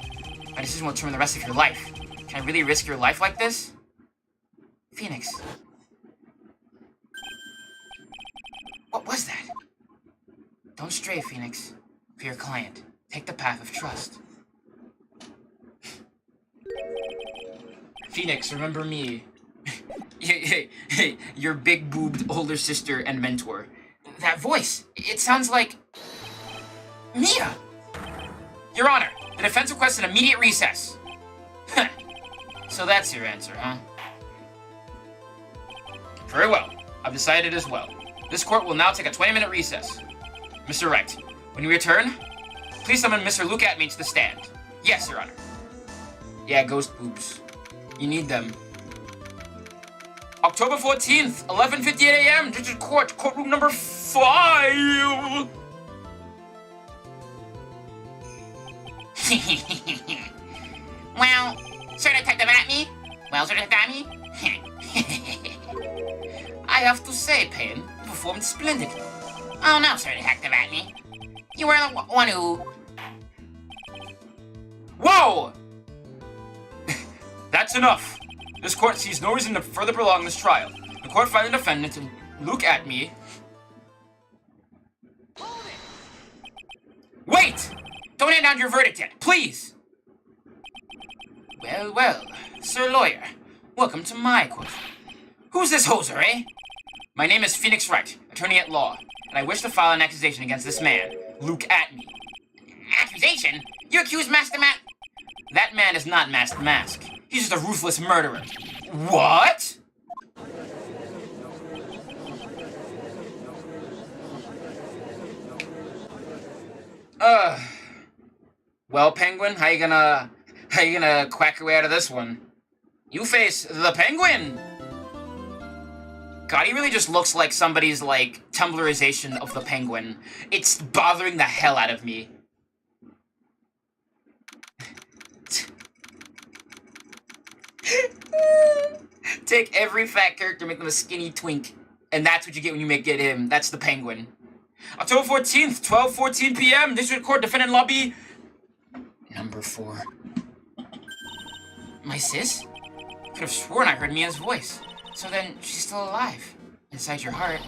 my decision will determine the rest of your life. Can I really risk your life like this? Phoenix. What was that? Don't stray, Phoenix. For your client, take the path of trust. Phoenix, remember me. Your big-boobed older sister and mentor. That voice, it sounds like... Mia! Your Honor, the defense requests an immediate recess. So that's your answer, huh? Very well. I've decided as well. This court will now take a 20-minute recess. Mr. Wright, when you return, please summon Mr. Luke Atney to the stand. Yes, Your Honor. Yeah, ghost boobs. You need them. October 14th, 11:58 a.m., District Court, courtroom number 5. Well, Sir Detective Atney? Well, Sir Detective Atney? I have to say, Payne, you performed splendidly. Oh, no, Sir Detective Atney. You were the one who... Whoa! That's enough. This court sees no reason to further prolong this trial. The court finds the defendant to look at me. Wait! don't hand down your verdict yet, please! Well, well, Sir Lawyer, welcome to my court. Who's this hoser, eh? My name is Phoenix Wright, attorney at law, and I wish to file an accusation against this man, Luke Atney. Accusation? You accuse Master Mask? That man is not Master Mask. He's just a ruthless murderer. What? Well, Penguin, how you gonna quack your way out of this one? You face the Penguin! God, he really just looks like somebody's, like, Tumblrization of the Penguin. It's bothering the hell out of me. Take every fat character, make them a skinny twink. And that's what you get when you get him. That's the Penguin. October 14th, 12:14 p.m. District Court, Defendant Lobby... Number 4. My sis? Could have sworn I heard Mia's voice. So then, she's still alive. Inside your heart.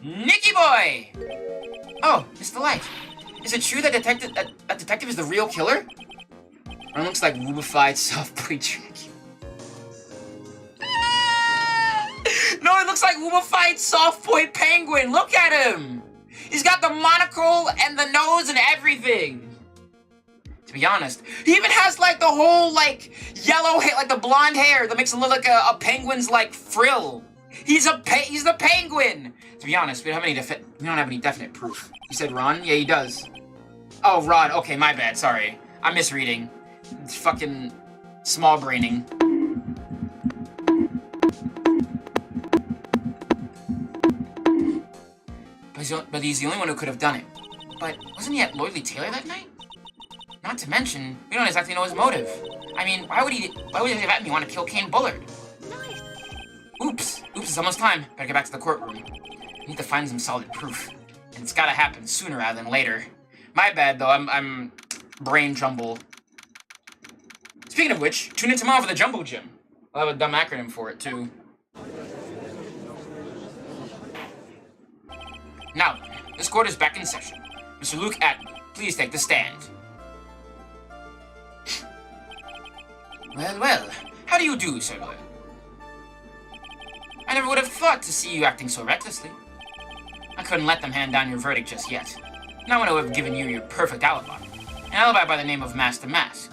Nicky Boy! Oh, it's the light. Is it true that detective is the real killer? Or it looks like rubified soft-boy Dracula. No, it looks like rubified soft-boy Penguin! Look at him! He's got the monocle and the nose and everything! To be honest, he even has, like, the whole, like, yellow hair, like, the blonde hair that makes him look like a penguin's, like, frill. He's the Penguin! To be honest, we don't have any definite proof. You said Ron? Yeah, he does. Oh, Ron. Okay, my bad. Sorry. I'm misreading. It's fucking small braining. But he's the only one who could have done it. But wasn't he at Lloydly Taylor that night? Not to mention, we don't exactly know his motive. I mean, why would have Atney want to kill Kane Bullard? Oops, it's almost time. Better get back to the courtroom. We need to find some solid proof. And it's gotta happen sooner rather than later. My bad, though, I'm brain jumble. Speaking of which, tune in tomorrow for the Jumbo Gym. I'll have a dumb acronym for it, too. Now, this court is back in session. Mr. Luke Atney, please take the stand. Well, how do you do, Sir Lawyer? I never would have thought to see you acting so recklessly. I couldn't let them hand down your verdict just yet. Not when I would have given you your perfect alibi. An alibi by the name of Master Mask.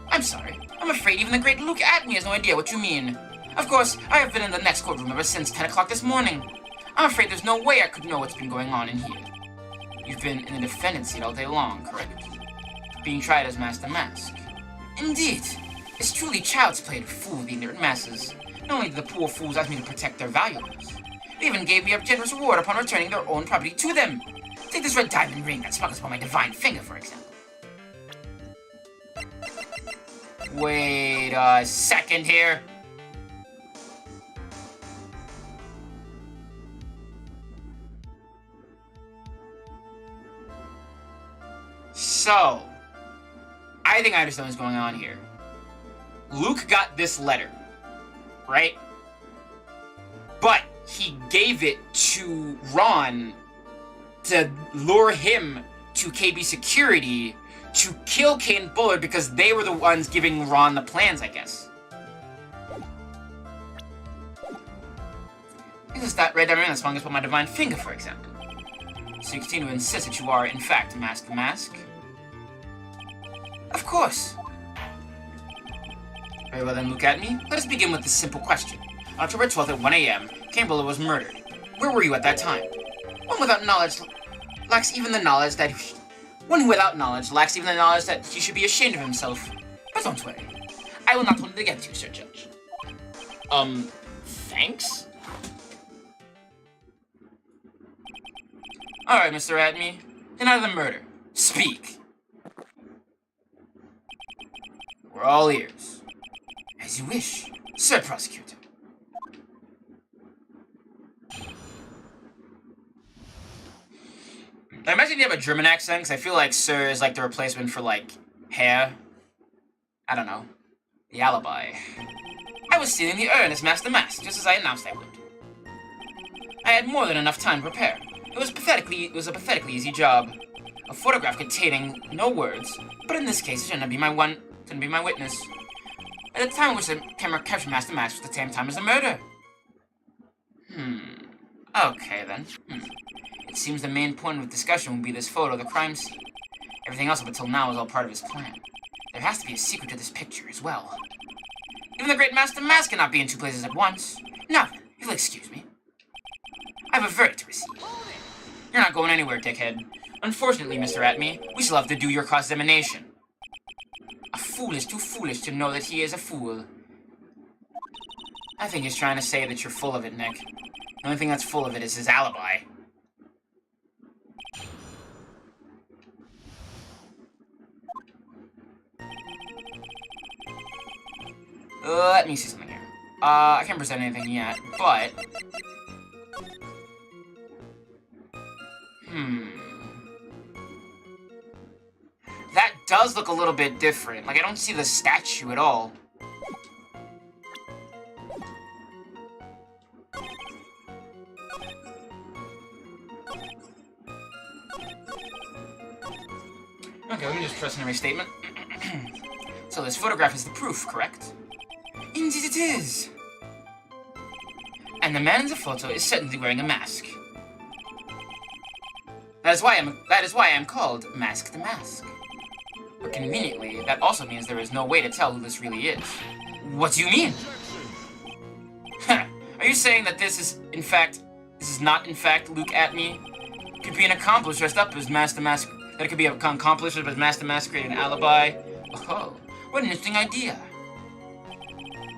I'm sorry. I'm afraid even the great Luke Atney has no idea what you mean. Of course, I have been in the next courtroom ever since 10 o'clock this morning. I'm afraid there's no way I could know what's been going on in here. You've been in the defendant's seat all day long, correct? Being tried as Master Mask. Indeed. It's truly child's play to fool the ignorant masses. Not only did the poor fools ask me to protect their valuables, they even gave me a generous reward upon returning their own property to them. Take this red diamond ring that sparkles upon my divine finger, for example. Wait a second here. So, I think I understand what's going on here. Luke got this letter, right? But he gave it to Ron to lure him to KB Security to kill Kane Bullard because they were the ones giving Ron the plans, I guess. This is that red diamond ring that swung upon my divine finger, for example. So you continue to insist that you are, in fact, Master Mask? Of course. Very well then, look at me. Let us begin with this simple question. On October 12th at 1 a.m., Kane Bullard was murdered. Where were you at that time? One who without knowledge lacks even the knowledge that he should be ashamed of himself. But don't worry. I will not hold it against you, Sir Judge. Thanks? Alright, Mr. Atney. Deny the murder. Speak. We're all ears. As you wish, Sir Prosecutor. I imagine you have a German accent, because I feel like Sir is like the replacement for, like, Herr. I don't know. The alibi. I was stealing the urn as Master Mask, just as I announced I would. I had more than enough time to prepare. It was a pathetically easy job. A photograph containing no words, but in this case, it shouldn't be my witness. At the time in which the camera captured Master Mask was the same time as the murder. Okay, then. It seems the main point of discussion will be this photo of the crime scene. Everything else up until now is all part of his plan. There has to be a secret to this picture as well. Even the great Master Mask cannot be in two places at once. Now then, if you'll excuse me. I have a verdict to receive. You're not going anywhere, dickhead. Unfortunately, Mr. Atme, we still have to do your cross-examination. A fool is too foolish to know that he is a fool. I think he's trying to say that you're full of it, Nick. The only thing that's full of it is his alibi. Let me see something here. I can't present anything yet, but... That does look a little bit different. Like, I don't see the statue at all. Okay, let me just press in my statement. So this photograph is the proof, correct? Indeed it is! And the man in the photo is certainly wearing a mask. That is why I am called Mask the Mask. But conveniently, that also means there is no way to tell who this really is. What do you mean? Are you saying that this is not in fact Luke Atme? It could be an accomplice dressed up as Master Mask. That it could be an accomplice as Master Mask creating an alibi. Oh, what an interesting idea.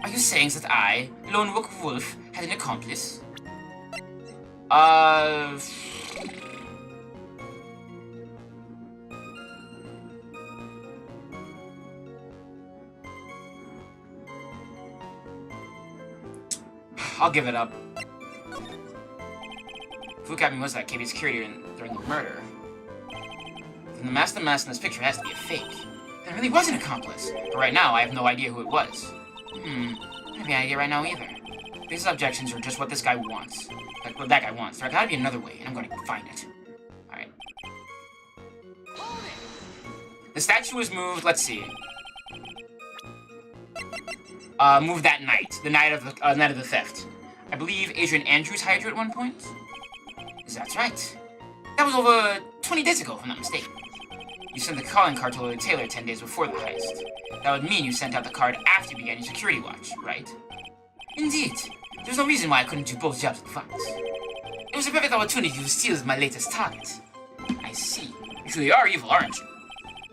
Are you saying that I, Lone Wolf, had an accomplice? I'll give it up. Luke Atme was that KB security during the murder. Then the Master Mask in this picture has to be a fake. Then it really was an accomplice. But right now, I have no idea who it was. I don't have any idea right now either. These objections are just what this guy wants. Like what that guy wants. There gotta be another way, and I'm gonna find it. Alright. The statue was moved, let's see. Moved that night. The night of the theft. I believe Adrian Andrews hired you at one point? That's right. That was over 20 days ago, if I'm not mistaken. You sent the calling card to Lily Taylor 10 days before the heist. That would mean you sent out the card after you began your security watch, right? Indeed. There's no reason why I couldn't do both jobs at once. It was a perfect opportunity to steal my latest target. I see. You truly are evil, aren't you?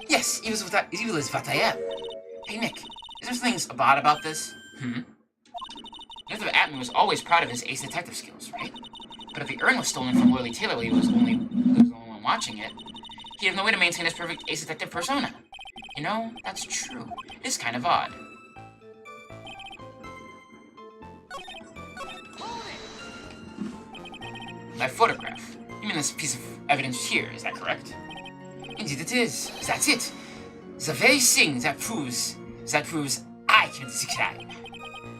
Yes, evil is what I am. Hey, Nick, is there something odd about this? Mr. Atme was always proud of his ace detective skills, right? But if the urn was stolen from Lily Taylor while he was the only one watching it, he had no way to maintain his perfect ace detective persona. You know, that's true. It is kind of odd. My photograph. You mean this piece of evidence here, is that correct? Indeed it is. That's it. The very thing that proves I committed the crime.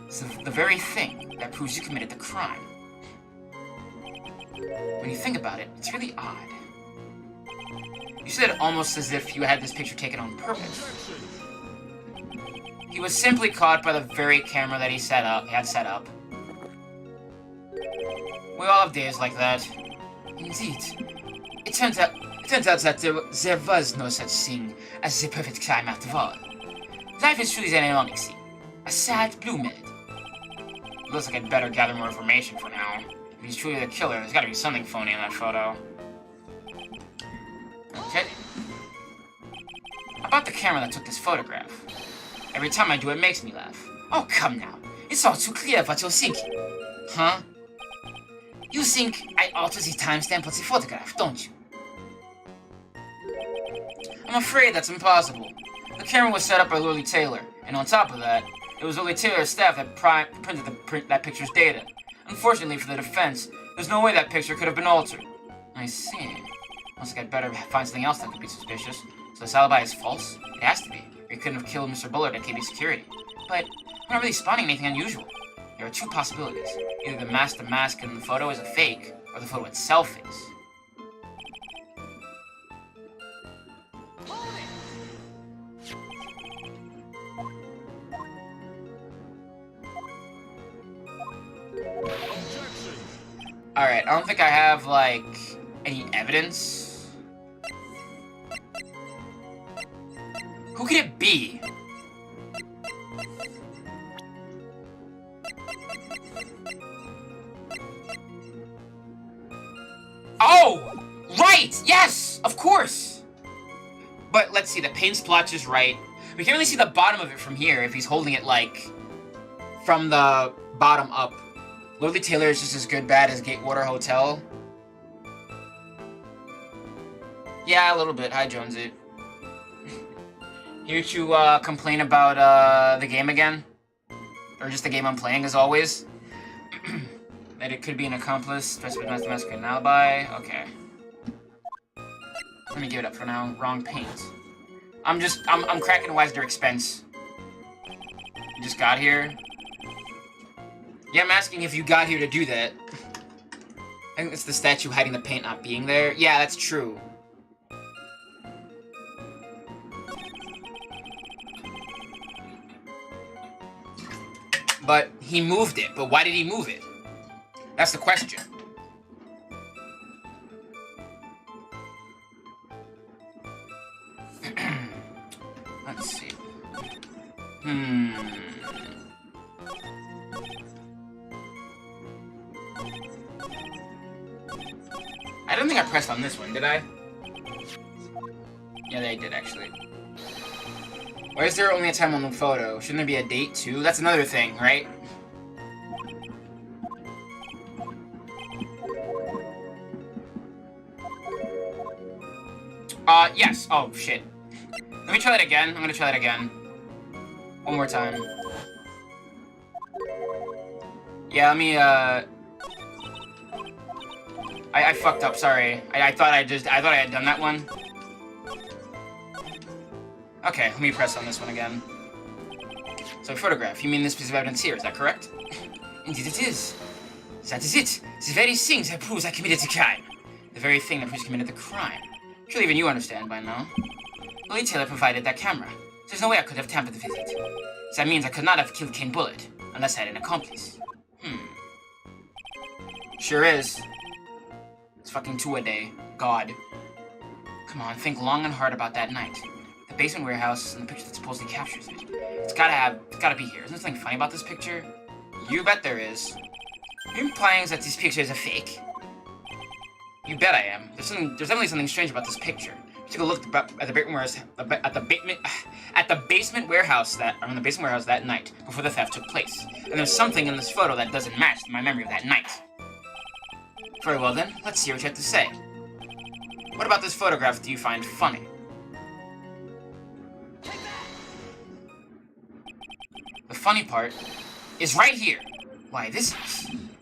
It's the very thing that proves you committed the crime. When you think about it, it's really odd. You said almost as if you had this picture taken on purpose. He was simply caught by the very camera that he had set up. We all have days like that. Indeed. It turns out that there was no such thing as the perfect crime after all. Life is truly an ironic scene. A sad blue minute. It looks like I'd better gather more information for now. If he's truly the killer, there's gotta be something phony in that photo. Okay. About the camera that took this photograph. Every time I do it makes me laugh. Oh, come now. It's all too clear what you're thinking. Huh? You think I altered the timestamp of the photograph, don't you? I'm afraid that's impossible. The camera was set up by Lily Taylor, and on top of that, it was Lily Taylor's staff that printed that picture's data. Unfortunately for the defense, there's no way that picture could have been altered. I see. Looks like I'd better find something else that could be suspicious. So this alibi is false? It has to be, or he couldn't have killed Mr. Bullard at KB Security. But I'm not really spotting anything unusual. There are two possibilities. Either the Master Mask in the photo is a fake, or the photo itself is. Alright, I don't think I have, like, any evidence. Who could it be? Oh! Right! Yes! Of course! But let's see, the paint splotch is right. We can't really see the bottom of it from here if he's holding it, like, from the bottom up. Lily Taylor is just as good bad as Gatewater Hotel. Yeah, a little bit. Hi, Jonesy. Here to complain about the game again? Or just the game I'm playing, as always? That it could be an accomplice, dressed with a mask and alibi. Okay. Let me give it up for now. Wrong paint. I'm cracking wise at their expense. You just got here? Yeah, I'm asking if you got here to do that. I think it's the statue hiding the paint not being there. Yeah, that's true. But he moved it. But why did he move it? That's the question. Let's see. I don't think I pressed on this one, did I? Yeah, I did, actually. Why is there only a time on the photo? Shouldn't there be a date, too? That's another thing, right? Yes. Oh, shit. Let me try that again. I'm gonna try that again. One more time. Yeah, let me, I fucked up, sorry. I thought I had done that one. Okay, let me press on this one again. So, photograph. You mean this piece of evidence here, is that correct? Indeed it is. That is it. The very thing that proves I committed the crime. The very thing that proves I committed the crime. Surely even you understand by now. Lily Taylor provided that camera. There's no way I could have tampered with it. So that means I could not have killed Kane Bullitt, unless I had an accomplice. Sure is. It's fucking 2 a day. God. Come on, think long and hard about that night. The basement warehouse and the picture that supposedly captures it. It's gotta be here. Isn't there something funny about this picture? You bet there is. Are you implying that this picture is a fake? You bet I am. There's definitely something strange about this picture. You took a look at the basement warehouse that night before the theft took place, and there's something in this photo that doesn't match my memory of that night. Very well then, let's see what you have to say. What about this photograph do you find funny? The funny part is right here. Why, this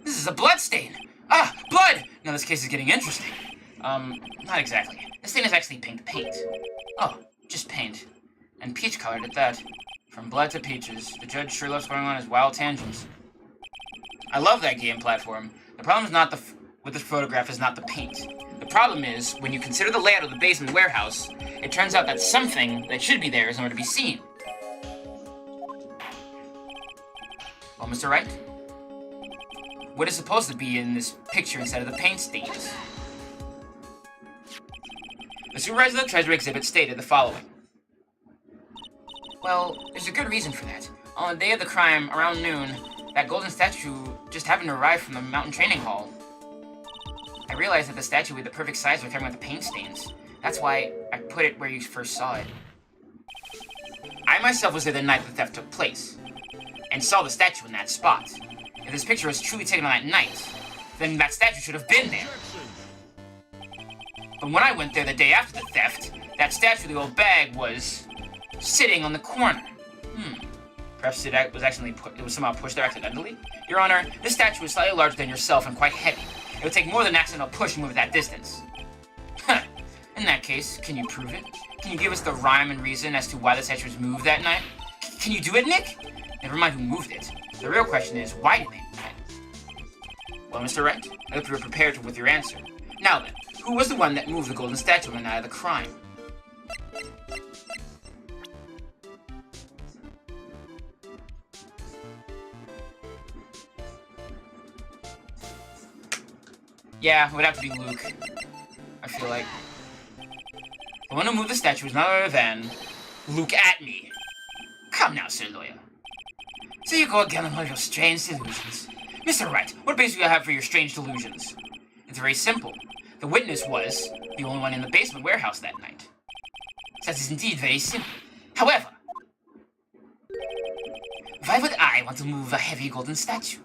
is a blood stain. Ah, blood! Now this case is getting interesting. Not exactly. This stain is actually pink paint. Oh, just paint. And peach-colored at that. From blood to peaches, the judge sure loves going on his wild tangents. I love that game platform. The problem is not with this photograph is not the paint. The problem is, when you consider the layout of the basement warehouse, it turns out that something that should be there is nowhere to be seen. Well, Mr. Wright? What is supposed to be in this picture instead of the paint stains? The supervisor of the treasure exhibit stated the following. Well, there's a good reason for that. On the day of the crime, around noon, that golden statue just happened to arrive from the mountain training hall. I realized that the statue would be the perfect size for covering up the paint stains. That's why I put it where you first saw it. I myself was there the night the theft took place, and saw the statue in that spot. If this picture was truly taken on that night, then that statue should have been there. But when I went there the day after the theft, that statue of the old bag was sitting on the corner. Perhaps it was somehow pushed there accidentally? Your Honor, this statue is slightly larger than yourself and quite heavy. It would take more than an accidental push to move it that distance. In that case, can you prove it? Can you give us the rhyme and reason as to why the statue was moved that night? Can you do it, Nick? Never mind who moved it. The real question is, why did they move it? Well, Mr. Wright, I hope you were prepared with your answer. Now then, who was the one that moved the golden statue on the night of the crime? Yeah, it would have to be Luke. I feel like. The one who moved the statue was none other than Luke Atney. Come now, Sir Lawyer. So you go again on one of your strange delusions. Mr. Wright, what basis do you have for your strange delusions? It's very simple. The witness was the only one in the basement warehouse that night. That is indeed very simple. However, why would I want to move a heavy golden statue?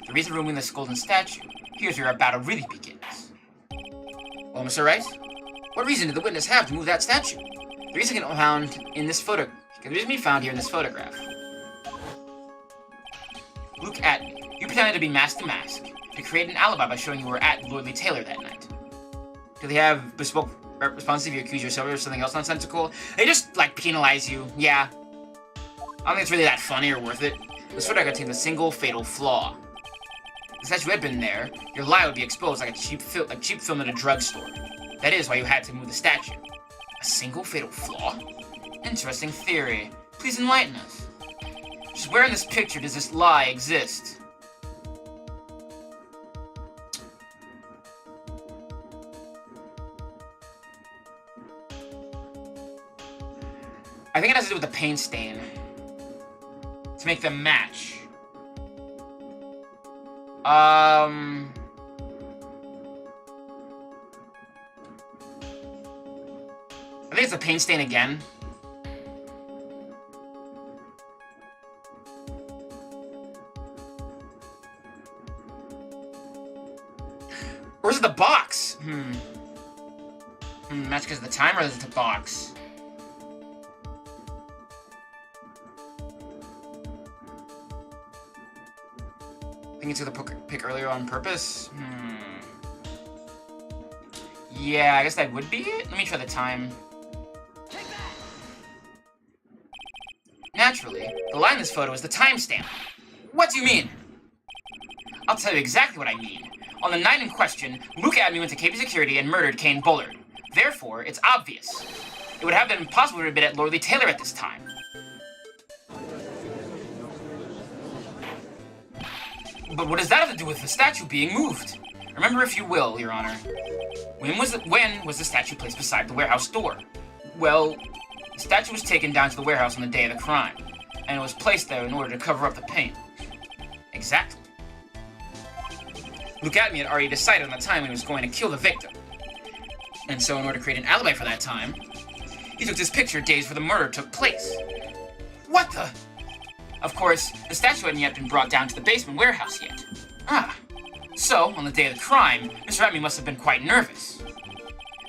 The reason for moving this golden statue, here's where our battle really begins. Well, Mr. Wright, what reason did the witness have to move that statue? The reason can be found in this photo. The reason can be found here in this photograph. Luke Atney, you pretended to be mask to mask to create an alibi by showing you were at Lordly Taylor that night. Do they have bespoke responses if you accuse yourself or something else nonsensical? They just, like, penalize you. Yeah. I don't think it's really that funny or worth it. This photograph contains a single fatal flaw. If the statue had been there, your lie would be exposed like a cheap film at a drugstore. That is why you had to move the statue. A single fatal flaw? Interesting theory. Please enlighten us. Just where in this picture does this lie exist? I think it has to do with the paint stain. To make them match. I think it's a paint stain again. Or is it the box? Match because of the time, or is it the box? I think it's the pick earlier on purpose. Yeah, I guess that would be it. Let me try the time. Naturally, the line in this photo is the timestamp. What do you mean? I'll tell you exactly what I mean. On the night in question, Luke Atney went to KP Security and murdered Kane Bullard. Therefore, it's obvious. It would have been impossible to have been at Lordly Taylor at this time. But what does that have to do with the statue being moved? Remember, if you will, Your Honor. When was the statue placed beside the warehouse door? Well, the statue was taken down to the warehouse on the day of the crime, and it was placed there in order to cover up the paint. Exactly. Luke Atney had already decided on the time when he was going to kill the victim. And so in order to create an alibi for that time, he took this picture days before the murder took place. What the? Of course, the statue hadn't yet been brought down to the basement warehouse yet. So, on the day of the crime, Mr. Atney must have been quite nervous.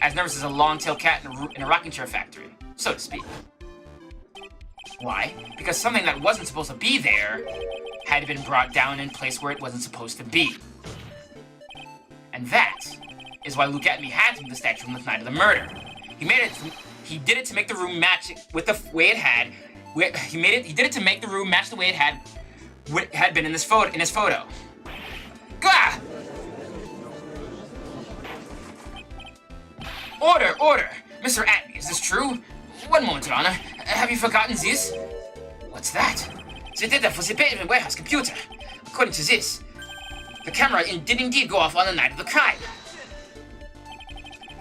As nervous as a long-tailed cat in a rocking chair factory, so to speak. Why? Because something that wasn't supposed to be there had been brought down in a place where it wasn't supposed to be. And that is why Luke Atney had to move the statue on the night of the murder. He did it to make the room match with the way it had. He did it to make the room match the way it had been in his photo. Gah! Order! Mr. Atney, is this true? One moment, Your Honor. Have you forgotten this? What's that? The data for the basement warehouse computer. According to this, the camera did indeed go off on the night of the crime.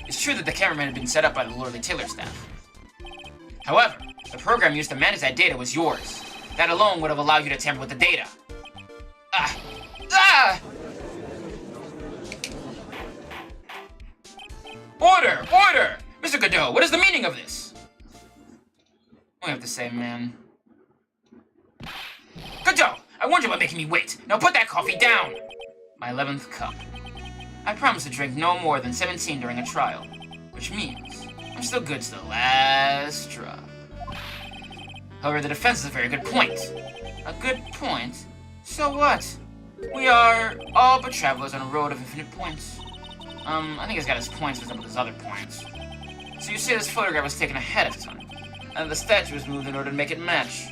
It's true that the cameraman had been set up by the Lordly Taylor staff. However, the program used to manage that data was yours. That alone would have allowed you to tamper with the data. Order! Mr. Godot, what is the meaning of this? What do you have to say, man? Godot, I warned you about making me wait. Now put that coffee down! My 11th cup. I promised to drink no more than 17 during a trial, which means I'm still good to the last drop. However, the defense is a very good point. A good point? So what? We are all but travelers on a road of infinite points. I think he's got his points mixed up with his other points. So you say this photograph was taken ahead of time, and the statue was moved in order to make it match.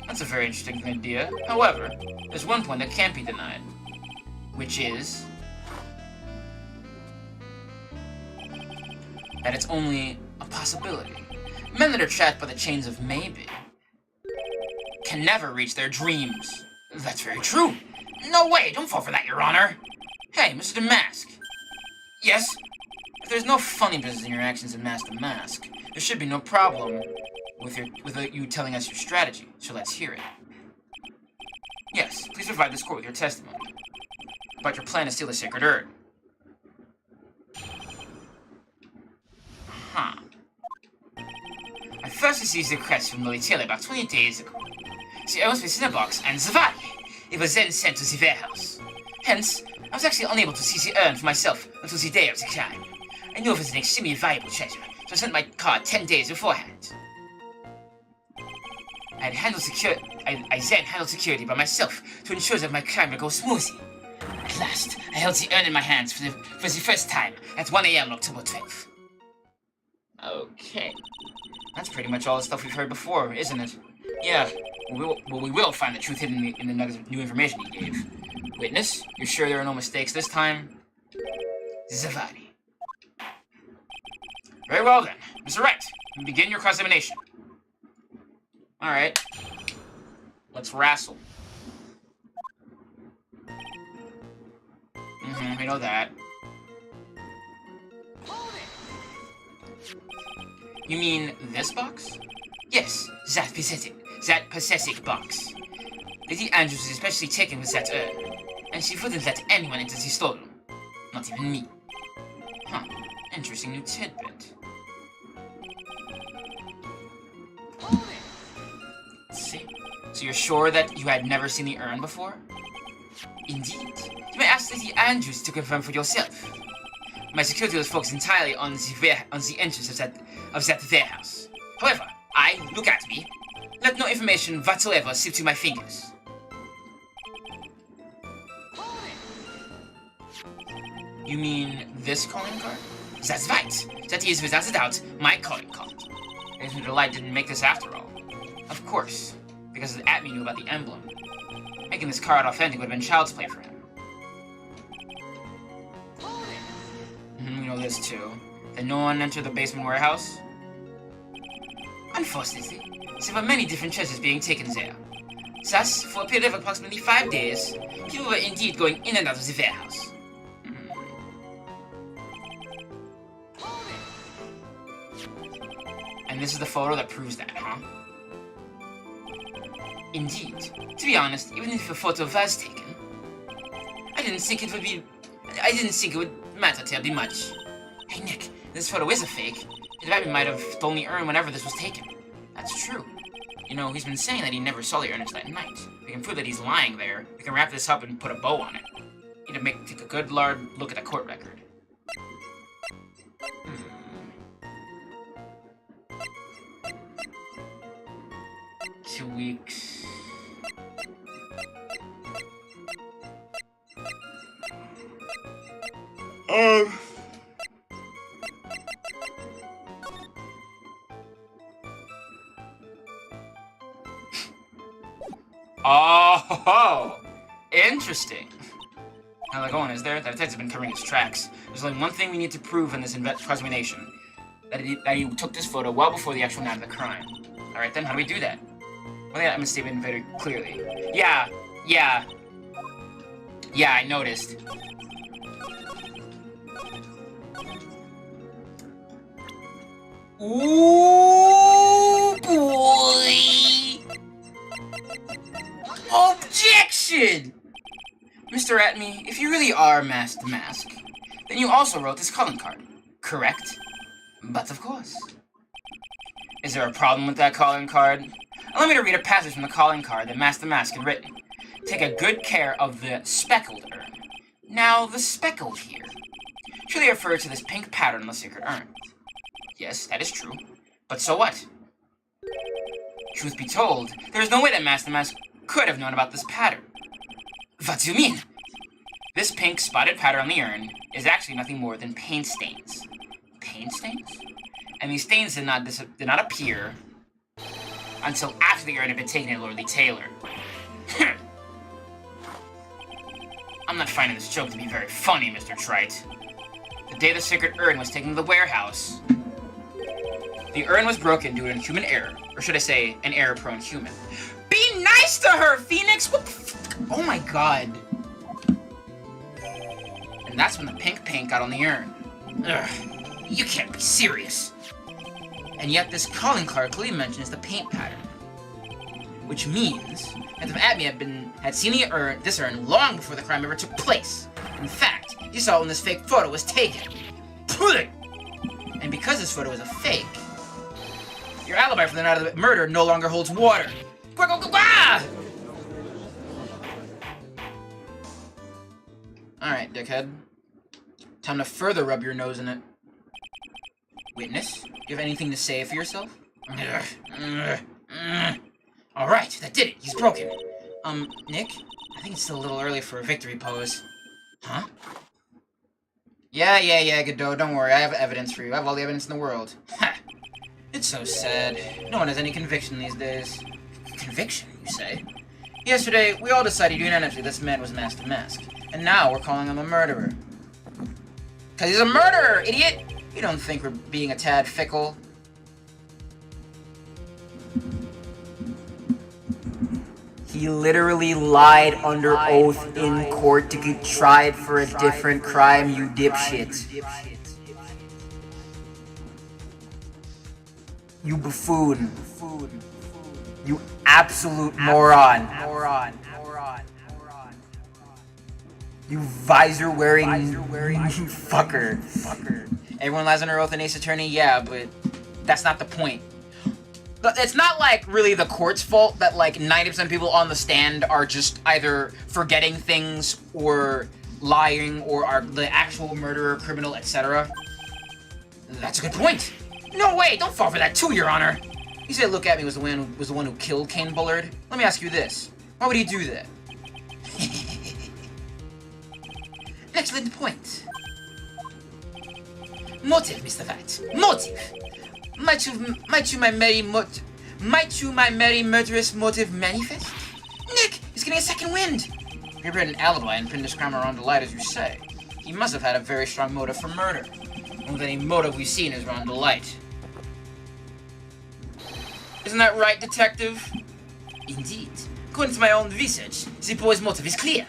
That's a very interesting idea. However, there's one point that can't be denied, which is that it's only a possibility. Men that are trapped by the chains of maybe can never reach their dreams. That's very true. No way, don't fall for that, Your Honor. Hey, Mr. Mask. Yes? If there's no funny business in your actions in Mask the Mask, there should be no problem with you telling us your strategy, so let's hear it. Yes, please provide this court with your testimony about your plan to steal the sacred urn. Huh. I first received the request from Lily Taylor about 20 days ago. The urn was placed in a box and Zavadi. It was then sent to the warehouse. Hence, I was actually unable to see the urn for myself until the day of the crime. I knew it was an extremely valuable treasure, so I sent my card 10 days beforehand. I then handled security by myself to ensure that my crime would go smoothly. At last, I held the urn in my hands for the first time at 1 a.m. on October 12th. Okay. That's pretty much all the stuff we've heard before, isn't it? Yeah. We will find the truth hidden in the nuggets of new information he gave. Witness, you're sure there are no mistakes this time? Zavadi. Very well then. Mr. Wright, begin your cross-examination. Alright. Let's wrestle. I know that. You mean this box? Yes, that pathetic box. Lady Andrews is especially taken with that urn, and she wouldn't let anyone into the storeroom. Not even me. Huh. Interesting new tidbit. Let's see. So you're sure that you had never seen the urn before? Indeed. You may ask Lady Andrews to confirm for yourself. My security was focused entirely on the entrance of that warehouse. However, look at me. Let no information whatsoever slip through my fingers. You mean this calling card? That's right. That is, without a doubt, my calling card. Agent Delight didn't make this after all. Of course, because the admin knew about the emblem. Making this card authentic would have been child's play for him. You know this too. That no one entered the basement warehouse? Unfortunately, there were many different treasures being taken there. Thus, for a period of approximately 5 days, people were indeed going in and out of the warehouse. And this is the photo that proves that, huh? Indeed. To be honest, even if a photo was taken, I didn't think it would matter terribly much. Hey Nick, this photo is a fake. His rabbit might have stolen the urn whenever this was taken. That's true. You know, he's been saying that he never saw the urn until that night. We can prove that he's lying there. We can wrap this up and put a bow on it. Need to take a good large look at the court record. 2 weeks. Oh, interesting. How's it going, is there? That detective's been covering his tracks. There's only one thing we need to prove in this cross-examination. That he took this photo well before the actual night of the crime. Alright then, how do we do that? Well, yeah, I'm stating very clearly. Yeah, I noticed. Ooh, boy! Objection! Mr. Atme, if you really are Mask the Mask, then you also wrote this calling card, correct? But of course. Is there a problem with that calling card? Allow me to read a passage from the calling card that Mask the Mask had written. Take a good care of the speckled urn. Now, the speckled here truly refers to this pink pattern on the sacred urn. Yes, that is true. But so what? Truth be told, there is no way that Mask the Mask could have known about this pattern. What do you mean? This pink spotted pattern on the urn is actually nothing more than paint stains. Paint stains? And these stains did not appear until after the urn had been taken to Lordly Taylor. I'm not finding this joke to be very funny, Mr. Trite. The day the sacred urn was taken to the warehouse, the urn was broken due to a human error, or should I say, an error-prone human. Be nice to her, Phoenix! What the f— Oh my god. And that's when the pink paint got on the urn. Ugh, you can't be serious. And yet this calling card clearly mentions the paint pattern. Which means that the admin had seen this urn long before the crime ever took place. In fact, he saw it when this fake photo was taken. And because this photo is a fake, your alibi for the night of the murder no longer holds water. Alright, dickhead. Time to further rub your nose in it. Witness, do you have anything to say for yourself? Alright, that did it. He's broken. Nick? I think it's still a little early for a victory pose. Huh? Yeah, Godot, don't worry. I have evidence for you. I have all the evidence in the world. Ha! It's so sad. No one has any conviction these days. Conviction, you say? Yesterday, we all decided unanimously this man was Master Mask. And now we're calling him a murderer. 'Cause he's a murderer, idiot! You don't think we're being a tad fickle? He literally lied under oath in court to get tried for a different crime, you dipshit. You buffoon. You absolute moron. You visor-wearing fucker. Everyone lies under oath in Ace Attorney? Yeah, but that's not the point. It's not, like, really the court's fault that, like, 90% of people on the stand are just either forgetting things or lying or are the actual murderer, criminal, etc. That's a good point. No way! Don't fall for that too, Your Honor! You said Look At Me was the one who killed Kane Bullard. Let me ask you this. Why would he do that? Excellent point. Motive, Mr. Vat. Motive! Might you my merry murderous motive manifest? Nick! He's getting a second wind! He prepared an alibi and pinned this crime around the light, as you say. He must have had a very strong motive for murder. More than any motive we've seen is around the light. Isn't that right, Detective? Indeed. According to my own research, the boy's motive is clear.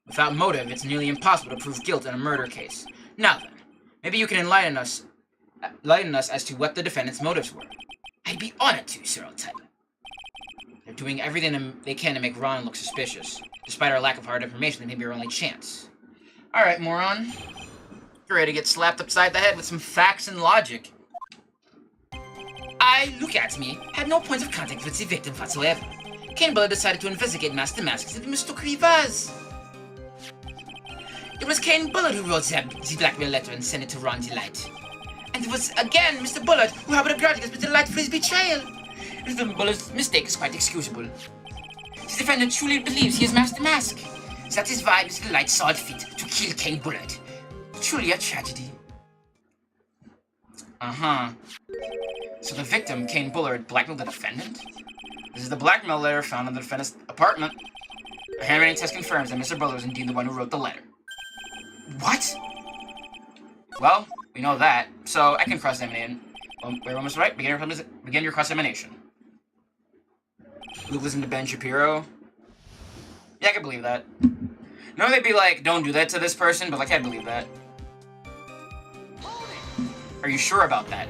Without motive, it's nearly impossible to prove guilt in a murder case. Now then, maybe you can enlighten us as to what the defendant's motives were. I'd be honored to, Sir Tyler. They're doing everything they can to make Ron look suspicious. Despite our lack of hard information, they may be our only chance. Alright, moron. You're ready to get slapped upside the head with some facts and logic. Look At Me, had no points of contact with the victim whatsoever. Kane Bullard decided to investigate Master Mask as he mistook who he was. It was Kane Bullard who wrote the blackmail letter and sent it to Ron Delight. And it was, again, Mr. Bullard who harbored a grudge against Mr. Delight for his betrayal. Mr. Bullard's mistake is quite excusable. The defendant truly believes he is Master Mask. That is why Mr. Delight saw it fit to kill Kane Bullard. Truly a tragedy. Uh-huh. So the victim, Kane Bullard, blackmailed the defendant? This is the blackmail letter found in the defendant's apartment. A handwriting test confirms that Mr. Bullard was indeed the one who wrote the letter. What? Well, we know that, so I can cross-examine. Everyone was right. Begin your cross-examination. Luke listened to Ben Shapiro. Yeah, I can believe that. No, they'd be like, don't do that to this person, but like, I believe that. Are you sure about that?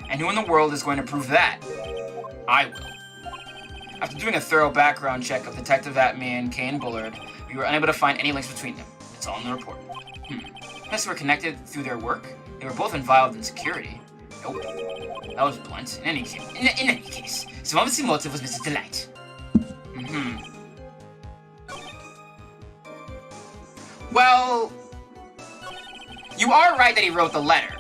And who in the world is going to prove that? I will. After doing a thorough background check of Detective Atme and Kane Bullard, we were unable to find any links between them. It's all in the report. Unless they were connected through their work, they were both involved in security. Nope. That was blunt. In any case, so obviously motive was Mr. Delight. Well, you are right that he wrote the letter.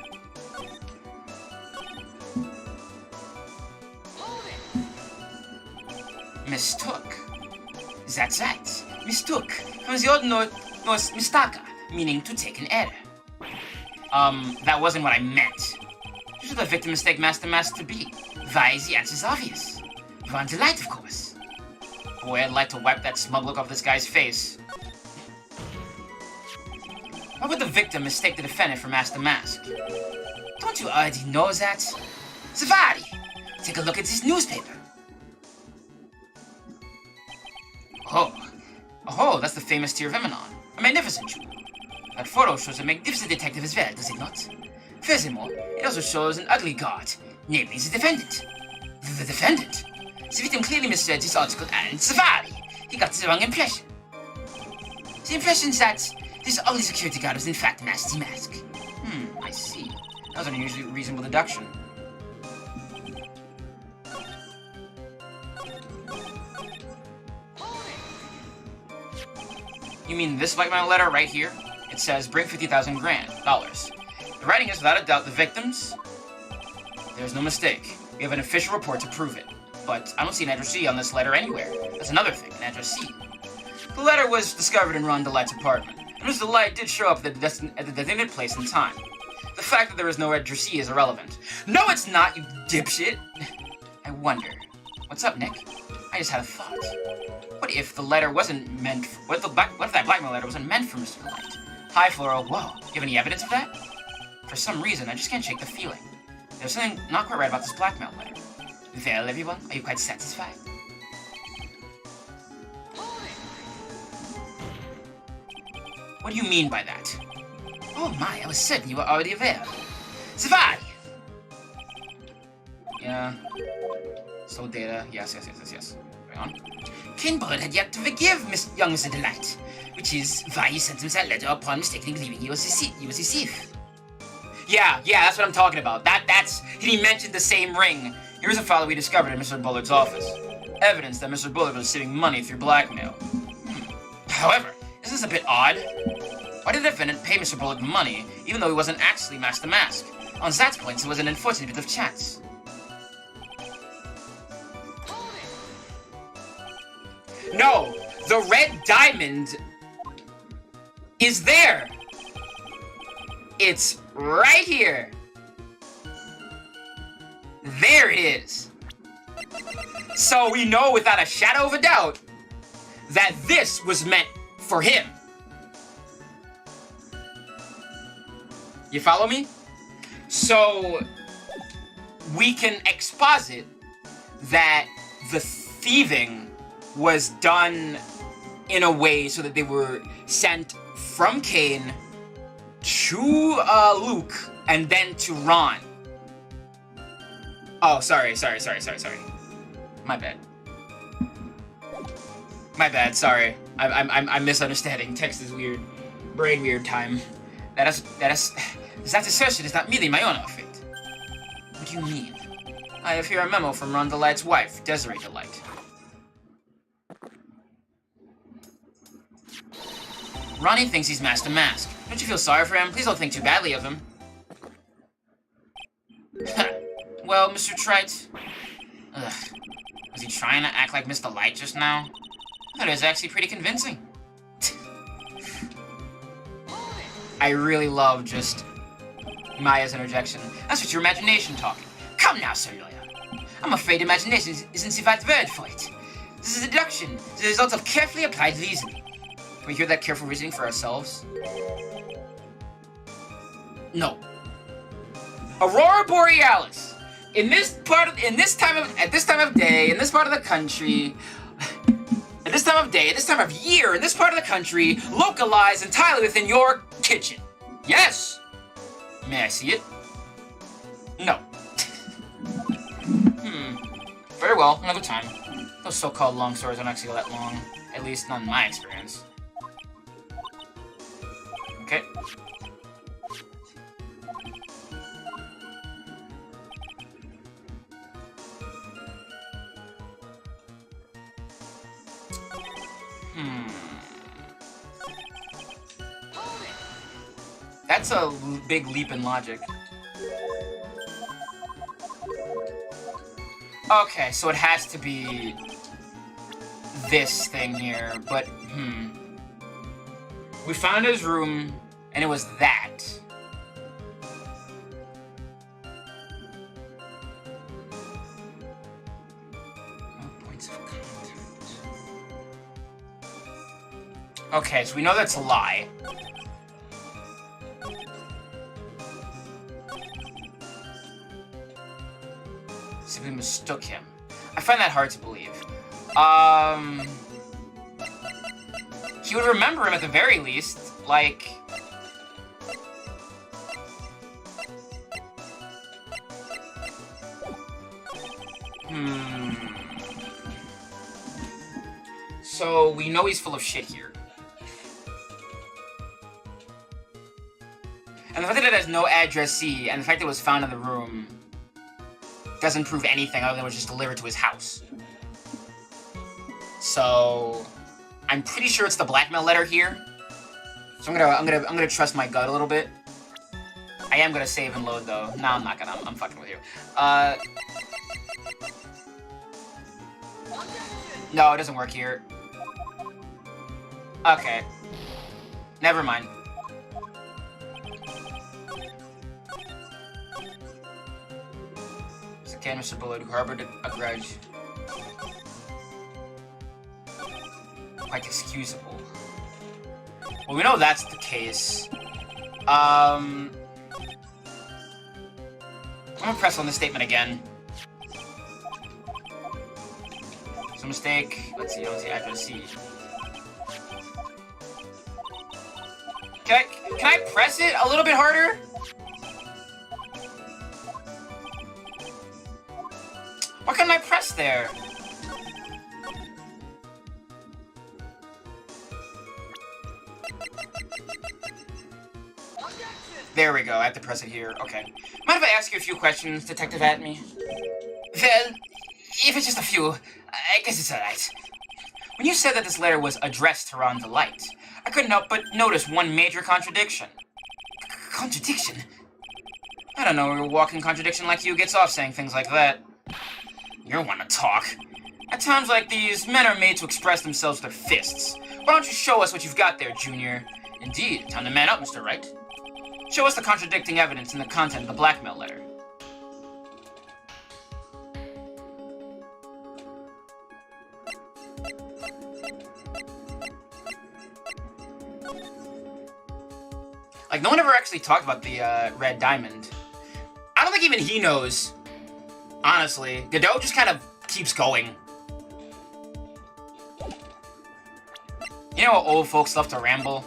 Mistook. That's right. Mistook. From the old Norse mistaka, meaning to take an error. That wasn't what I meant. Who should the victim mistake Master Mask to be? Why, the answer's obvious. Ron Delight, of course. Boy, I'd like to wipe that smug look off this guy's face. Why would the victim mistake the defendant for Master Mask? Don't you already know that? Savari, take a look at this newspaper. Oh, that's the famous Tear of Emanon. A magnificent jewel. That photo shows a magnificent detective as well, does it not? Furthermore, it also shows an ugly guard, namely the defendant. The defendant? The victim clearly misread this article and Safari. He got the wrong impression. The impression that this ugly security guard was in fact Nasty Mask. I see. That was an unusually reasonable deduction. You mean this blackmail letter right here? It says, bring $50,000 dollars. The writing is without a doubt the victim's. There's no mistake. We have an official report to prove it. But I don't see an address C on this letter anywhere. That's another thing, an address C. The letter was discovered in Ron DeLight's apartment, and Mr. DeLight did show up at the designated place and time. The fact that there is no address C is irrelevant. No, it's not, you dipshit! I wonder. What's up, Nick? I just had a thought. What if the letter wasn't meant for, what if that blackmail letter wasn't meant for Mr. DeLight? Hi, Floral. Whoa. You have any evidence of that? For some reason, I just can't shake the feeling. There's something not quite right about this blackmail letter. Well, everyone, are you quite satisfied? What do you mean by that? Oh my, I was certain you were already aware. Safari! Yeah. So data. Yes. Hang on. Kinbird had yet to forgive young Mr. DeLight, which is why he sent him that letter upon mistakenly believing he was his thief. Yeah, that's what I'm talking about. He mentioned the same ring. Here's a file we discovered in Mr. Bullard's office. Evidence that Mr. Bullard was receiving money through blackmail. However, isn't this a bit odd? Why did the defendant pay Mr. Bullard money, even though he wasn't actually Master Mask? On that point, it was an unfortunate bit of chance. No! The red diamond is there! It's right here! There it is! So we know without a shadow of a doubt that this was meant for him. You follow me? So we can exposit that the thieving was done in a way so that they were sent from Kane to Luke and then to Ron. Oh, sorry. My bad, sorry. I'm misunderstanding. Text is weird. Brain weird time. That assertion is not merely my own outfit. What do you mean? I have here a memo from Ron DeLight's wife, Desiree DeLight. Ronnie thinks he's Master Mask. Don't you feel sorry for him? Please don't think too badly of him. Well, Mr. Trite. Was he trying to act like Mr. Light just now? I thought it was actually pretty convincing. I really love just Maya's interjection. That's what your imagination talking. Come now, Sir Lawyer. I'm afraid imagination isn't the right word for it. This is a deduction, the result of carefully applied reasoning. Can we hear that careful reasoning for ourselves? No. Aurora Borealis. At this time of day, in this part of the country, at this time of day, at this time of year, in this part of the country, localized entirely within your kitchen. Yes. May I see it? No. Very well, another time. Those so-called long stories don't actually go that long. At least not in my experience. Okay. That's a big leap in logic. Okay, so it has to be this thing here, but, We found his room, and it was that. No points of contact. Okay, so we know that's a lie. Simply mistook him. I find that hard to believe. He would remember him at the very least. Like... So, we know he's full of shit here. And the fact that it has no addressee, and the fact that it was found in the room, doesn't prove anything other than it was just delivered to his house. So, I'm pretty sure it's the blackmail letter here. So I'm gonna trust my gut a little bit. I am gonna save and load though. No, I'm not gonna. I'm fucking with you. No, it doesn't work here. Okay. Never mind. It's a canister bullet who harbored a grudge. Quite excusable. Well, we know that's the case. I'm gonna press on this statement again. It's a mistake. Let's see, I don't see address C. Can I press it a little bit harder? Why couldn't I press there? There we go, I have to press it here. Okay. Mind if I ask you a few questions, Detective Atme? Well, if it's just a few, I guess it's alright. When you said that this letter was addressed to Ron Delight, I couldn't help but notice one major contradiction. Contradiction? I don't know, a walking contradiction like you gets off saying things like that. You want to talk. At times like these, men are made to express themselves with their fists. Why don't you show us what you've got there, Junior? Indeed, time to man up, Mr. Wright. Show us the contradicting evidence in the content of the blackmail letter. Like, no one ever actually talked about the red diamond. I don't think even he knows. Honestly, Godot just kind of keeps going. You know how old folks love to ramble?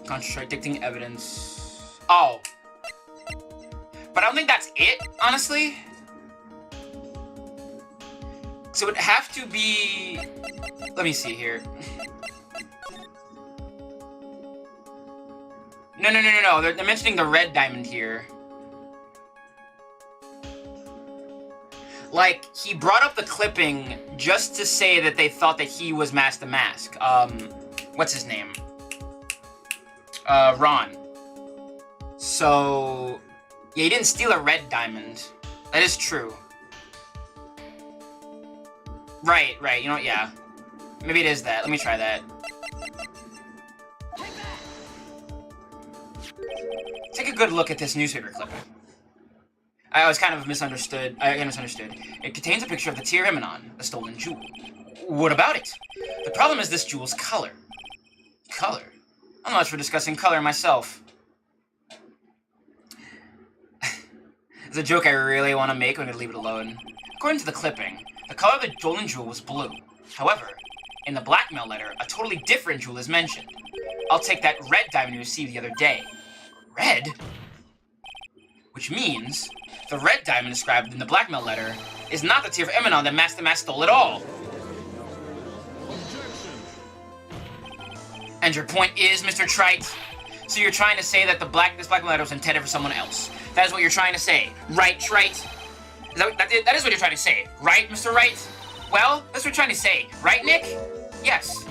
Contradicting evidence. Oh. But I don't think that's it, honestly. So it would have to be... Let me see here. No. They're mentioning the red diamond here. Like, he brought up the clipping just to say that they thought that he was Master Mask. What's his name? Ron. So, yeah, he didn't steal a red diamond. That is true. Right, you know what, yeah. Maybe it is that. Let me try that. Take a good look at this newspaper clipping. I was kind of misunderstood. I misunderstood. It contains a picture of the Tear Eminon, a stolen jewel. What about it? The problem is this jewel's color. Color? I'm not for discussing color myself. It's a joke I really want to make. I'm going to leave it alone. According to the clipping, the color of the stolen jewel was blue. However, in the blackmail letter, a totally different jewel is mentioned. I'll take that red diamond you received the other day. Red? Which means, the red diamond described in the blackmail letter is not the Tear of Eminon that Master Mask stole at all. And your point is, Mr. Trite? So you're trying to say that this blackmail letter was intended for someone else. That is what you're trying to say, right, Trite? That is what you're trying to say, right, Mr. Wright? Well, that's what you're trying to say, right, Nick? Yes.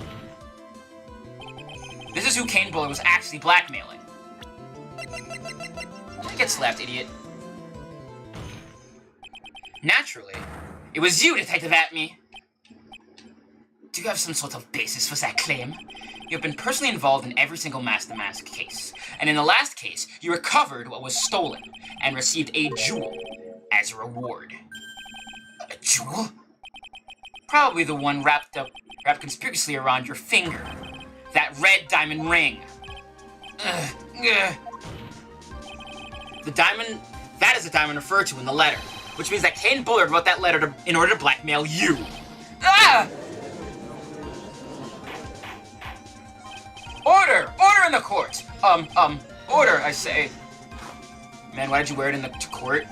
This is who Kane Buller was actually blackmailing. Get slapped, idiot. Naturally. It was you, Detective Atme. Do you have some sort of basis for that claim? You have been personally involved in every single Master Mask case. And in the last case, you recovered what was stolen and received a jewel as a reward. A jewel? Probably the one wrapped conspicuously around your finger. That red diamond ring. The That is the diamond referred to in the letter, which means that Kane Bullard wrote that letter in order to blackmail you. Ah! Order! Order in the court! Order, I say. Man, why did you wear it in the court?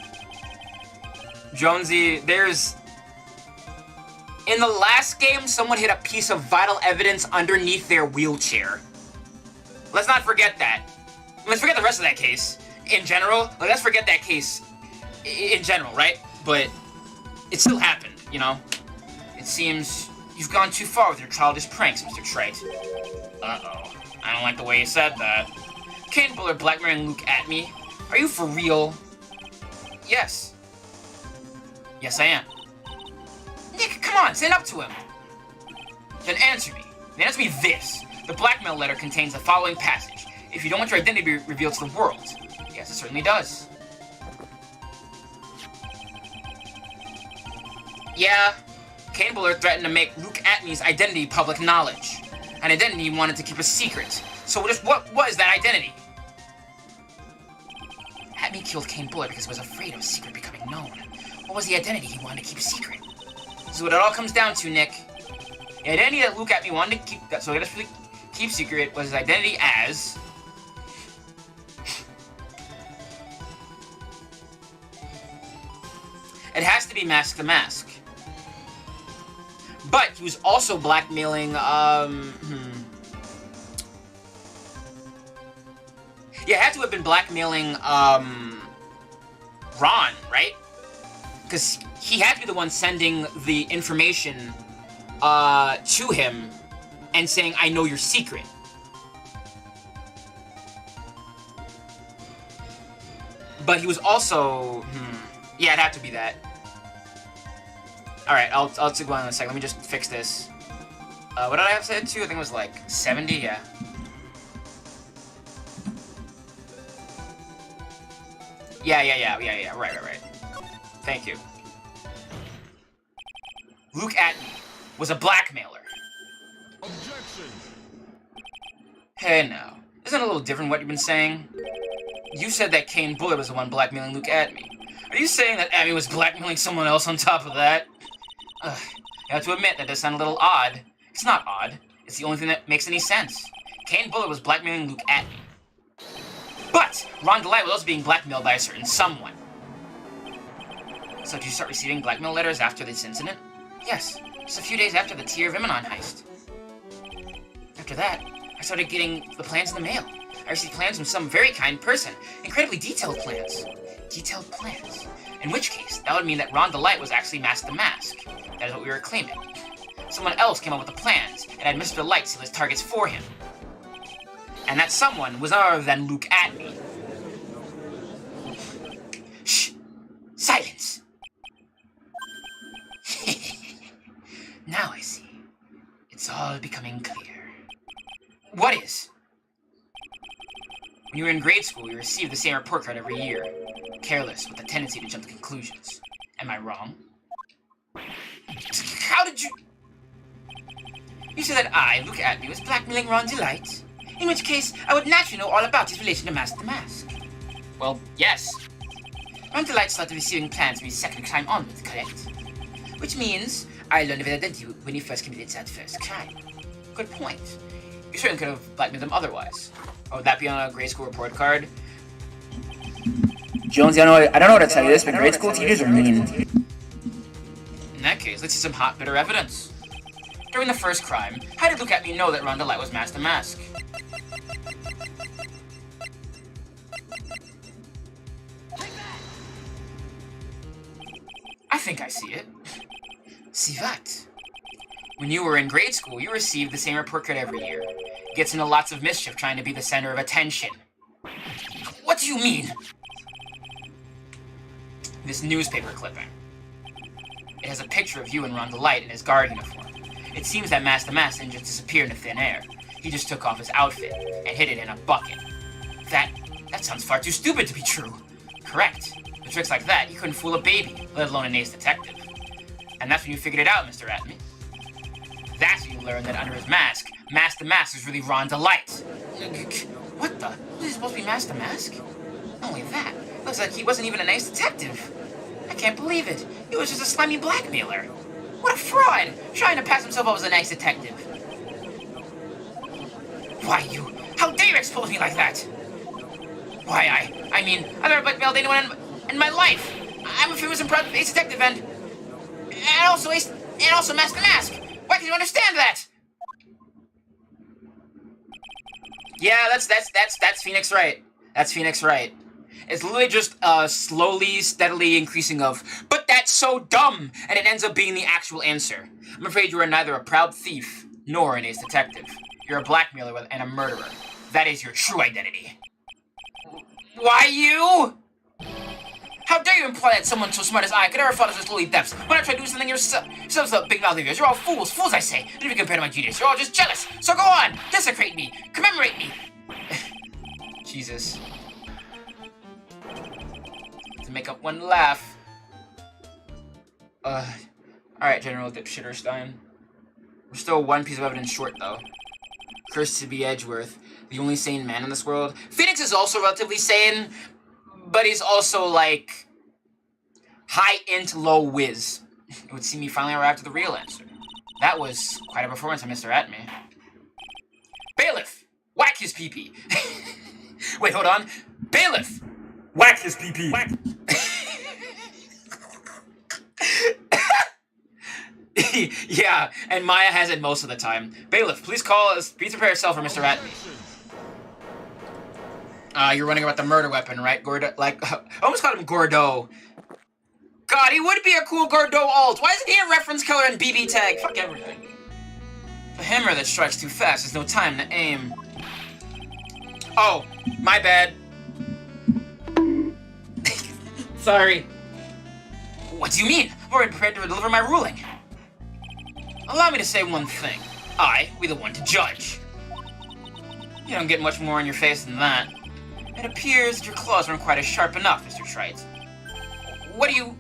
Jonesy, there's... In the last game, someone hid a piece of vital evidence underneath their wheelchair. Let's not forget that. Let's forget the rest of that case. In general, like, let's forget that case in general, right? But it still happened, you know? It seems you've gone too far with your childish pranks, Mr. Trite. Uh-oh. I don't like the way you said that. Kane Bullard blackmailing Luke at me? Are you for real? Yes. Yes, I am. Nick, come on, stand up to him. Then answer me. Then answer me this. The blackmail letter contains the following passage. If you don't want your identity to be revealed to the world. Yes, it certainly does. Yeah, Kane Bullard threatened to make Luke Atney's identity public knowledge. An identity he wanted to keep a secret. So just what was that identity? Atney killed Kane Bullard because he was afraid of his secret becoming known. What was the identity he wanted to keep secret? This is what it all comes down to, Nick. The identity that Luke Atney wanted to keep secret was his identity as... It has to be Mask the Mask. But he was also blackmailing, Yeah, it had to have been blackmailing, Ron, right? Because he had to be the one sending the information, to him and saying, I know your secret. But he was also, yeah, it had to be that. Alright, I'll go on in a second. Let me just fix this. What did I have said to? I think it was like 70, yeah. Yeah, right. Thank you. Luke Atney was a blackmailer. Objection! Hey now, isn't it a little different what you've been saying? You said that Kane Bullard was the one blackmailing Luke Atney. Are you saying that Atney was blackmailing someone else on top of that? You have to admit that does sound a little odd. It's not odd. It's the only thing that makes any sense. Kane Bullard was blackmailing Luke Atney. But Ron DeLite was also being blackmailed by a certain someone. So did you start receiving blackmail letters after this incident? Yes, just a few days after the Tier of Immanon heist. After that, I started getting the plans in the mail. I received plans from some very kind person. Incredibly detailed plans. Detailed plans. In which case, that would mean that Ron DeLite was actually Mask the Mask. That is what we were claiming. Someone else came up with the plans, and had Mr. DeLite seal his targets for him. And that someone was none other than Luke Atney. Shh! Silence! Now I see. It's all becoming clear. What is? When you were in grade school, you received the same report card every year. Careless, with a tendency to jump to conclusions. Am I wrong? How did you... You said that I, Luke Atney, was blackmailing Ron DeLite? In which case, I would naturally know all about his relation to Mask the Mask. Well, yes. Ron DeLite started receiving plans from his second crime onwards, correct? Which means I learned of it identity when he first committed that first crime. Good point. You certainly could have blackmailed him otherwise. Or would that be on a grade school report card? Jonesy, I don't know what to tell you this, but grade school teachers are mean. In that case, let's see some hot, bitter evidence. During the first crime, how did Luke Atney know that Ron DeLite was Mask the Mask? I think I see it. See that? When you were in grade school, you received the same report card every year. Gets into lots of mischief trying to be the center of attention. What do you mean? This newspaper clipping. It has a picture of you and Ron DeLite in his guard uniform. It seems that Mask the Mask didn't just disappear into thin air. He just took off his outfit and hid it in a bucket. That sounds far too stupid to be true. Correct. With tricks like that, you couldn't fool a baby, let alone an ace detective. And that's when you figured it out, Mr. Atney. That's when you learned that under his mask, Mask the Mask is really Ron DeLite. What the? Was he supposed to be Mask the Mask? Not only that, Looks like he wasn't even a nice detective. I can't believe it. He was just a slimy blackmailer. What a fraud! Trying to pass himself off as a nice detective. Why, you... How dare you expose me like that? Why, I mean, I've never blackmailed anyone in my life. I'm a famous and proud ace detective and also Mask to Mask. Why can't you understand that? Yeah, that's Phoenix Wright. That's Phoenix Wright. It's literally just slowly, steadily increasing of, but that's so dumb, and it ends up being the actual answer. I'm afraid you are neither a proud thief nor an ace detective. You're a blackmailer and a murderer. That is your true identity. Why you? How dare you imply that someone so smart as I could ever fall into such lowly depths when I try to do something yourself? Yourselves a big mouth of yours. You're all fools, I say. And if you compare to my genius, you're all just jealous. So go on, desecrate me, commemorate me. Jesus. To make up one laugh. Alright, General Dipshitterstein. We're still one piece of evidence short, though. Cursed to be Edgeworth, the only sane man in this world. Phoenix is also relatively sane, but he's also, like, high int, low whiz. It would seem he finally arrived at the real answer. That was quite a performance on Mr. Atme. Bailiff! Whack his pee-pee! Wait, hold on. Bailiff! Whack his pee-pee! Whack. Yeah, and Maya has it most of the time. Bailiff, please prepare yourself for Mr. Atme. You're wondering about the murder weapon, right? Gordo, like, I almost called him Gordo. God, he would be a cool Gordo alt. Why isn't he a reference color and BB tag? Fuck everything. The hammer that strikes too fast, there's no time to aim. Oh, my bad. Sorry. What do you mean? I'm already prepared to deliver my ruling. Allow me to say one thing. I will be the one to judge. You don't get much more on your face than that. It appears that your claws weren't quite as sharp enough, Mr. Trite. What do you...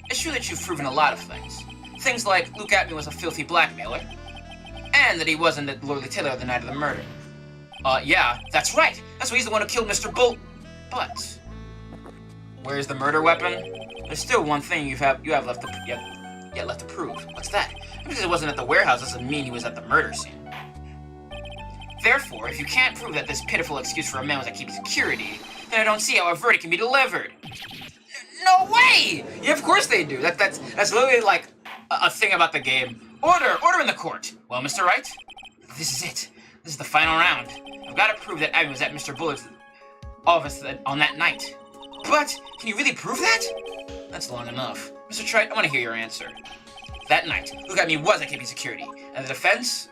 It's true that you've proven a lot of things. Things like Luke Atme was a filthy blackmailer, and that he wasn't the Lordly Tailor the night of the murder. Yeah, that's right. That's why he's the one who killed Mr. Bull... But... Where's the murder weapon? There's still one thing you have left to prove. What's that? Because it wasn't at the warehouse doesn't mean he was at the murder scene. Therefore, if you can't prove that this pitiful excuse for a man was at keeping security, then I don't see how a verdict can be delivered. No way! Yeah, of course they do. That's literally like a thing about the game. Order in the court. Well, Mr. Wright, this is it. This is the final round. I've got to prove that Abby was at Mr. Bullard's office on that night. But can you really prove that? That's long enough. Mr. Trite, I want to hear your answer. That night, Luke Atme was at keeping security, and the defense.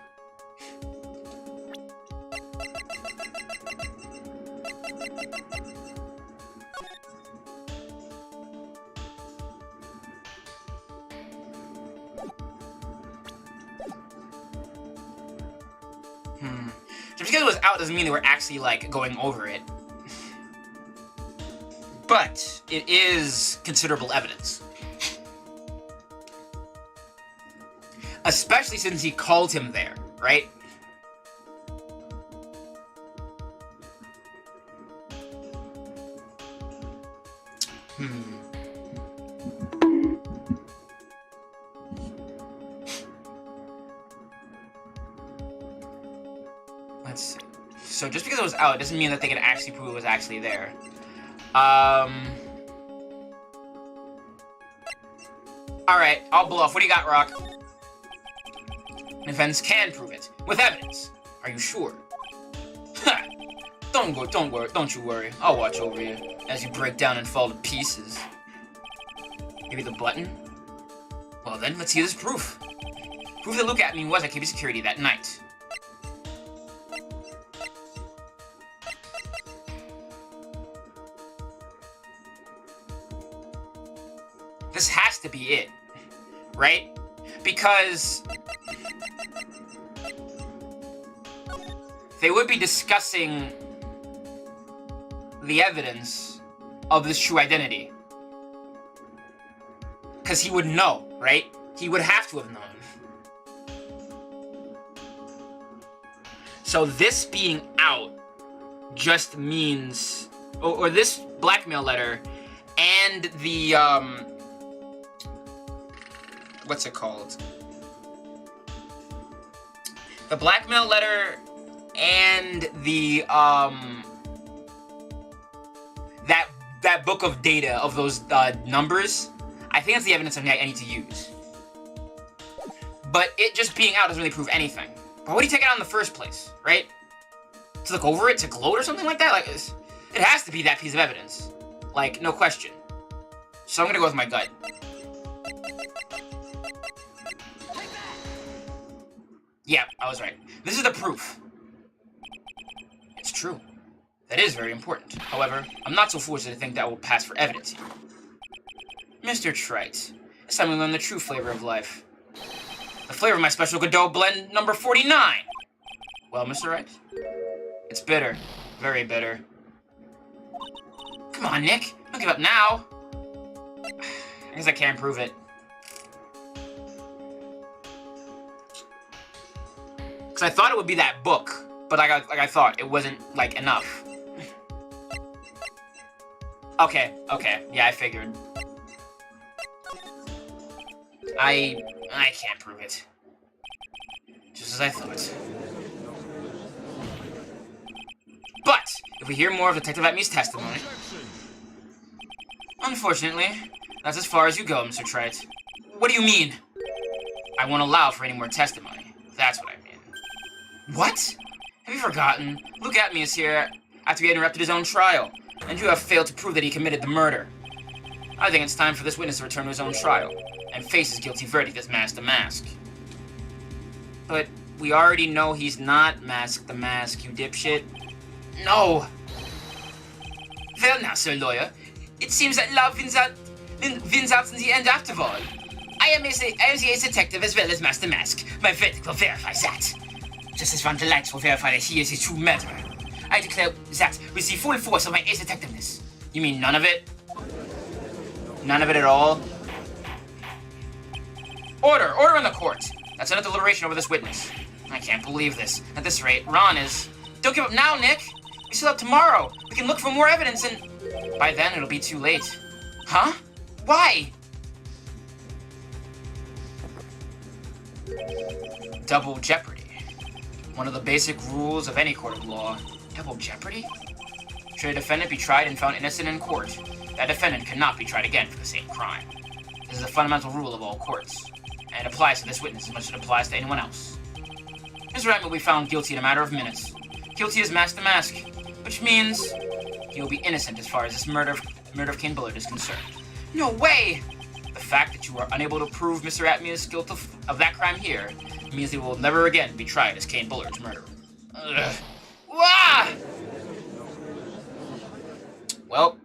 Just because it was out doesn't mean they were actually, like, going over it. But it is considerable evidence. Especially since he called him there, right? Let's see. So just because it was out, it doesn't mean that they can actually prove it was actually there. Alright, I'll bluff. What do you got, Rock? Defense can prove it. With evidence. Are you sure? Ha! Don't you worry. I'll watch over you as you break down and fall to pieces. Maybe the button? Well then, let's see this proof. Proof that Luke Atme was at keeping security that night. This has to be it, right? Because they would be discussing the evidence of this true identity. Because he would know, right? He would have to have known. So this being out just means or this blackmail letter, and the what's it called? The blackmail letter and the that book of data of those numbers. I think that's the evidence I need to use. But it just being out doesn't really prove anything. But what do you take it out in the first place, right? To look over it, to gloat or something like that? Like, it has to be that piece of evidence. Like, no question. So I'm gonna go with my gut. Yeah, I was right. This is the proof. It's true. That is very important. However, I'm not so foolish to think that will pass for evidence here. Mr. Trite, it's time we learn the true flavor of life. The flavor of my special Godot blend number 49! Well, Mr. Wright? It's bitter. Very bitter. Come on, Nick. Don't give up now. I guess I can't prove it. Because I thought it would be that book, but I thought it wasn't, like, enough. Okay, yeah, I figured. I can't prove it. Just as I thought. But, if we hear more of Detective Atme's testimony... Unfortunately, that's as far as you go, Mr. Trite. What do you mean? I won't allow for any more testimony. That's what I mean. What? Have you forgotten? Luke Atme is here after he interrupted his own trial, and you have failed to prove that he committed the murder. I think it's time for this witness to return to his own trial, and face his guilty verdict as Mask the Mask. But we already know he's not Mask the Mask, you dipshit. No! Well now, Sir Lawyer, it seems that love wins out in the end after all. I am the ace detective as well as Master Mask. My verdict will verify that. Just as Van der Lights will verify that he is his true murderer. I declare that with the full force of my ace detectiveness. You mean none of it? None of it at all? Order! Order in the court! That's another deliberation over this witness. I can't believe this. At this rate, Ron is... Don't give up now, Nick! We still have tomorrow! We can look for more evidence and... By then, it'll be too late. Huh? Why? Double jeopardy. One of the basic rules of any court of law. Double jeopardy? Should a defendant be tried and found innocent in court, that defendant cannot be tried again for the same crime. This is a fundamental rule of all courts, and it applies to this witness as much as it applies to anyone else. Mr. Wright will be found guilty in a matter of minutes. Guilty as Mask the Mask, which means he will be innocent as far as this murder of Kane Bullard is concerned. No way! The fact that you are unable to prove Mr. Atme's guilt of that crime here means he will never again be tried as Kane Bullard's murderer. Ugh. Wah! Well.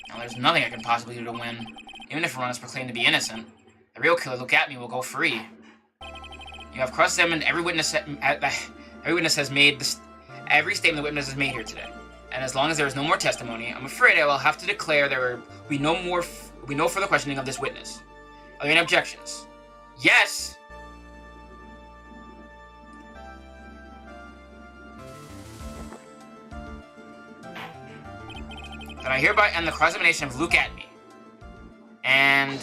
Now there's nothing I can possibly do to win. Even if Ron is proclaimed to be innocent, the real killer, Look At Me, will go free. You have cross-examined every witness has made this, every statement the witness has made here today. And as long as there is no more testimony, I'm afraid I will have to declare there will be no further questioning of this witness. Are there any objections? Yes! Then I hereby end the cross-examination of Luke Atme. And...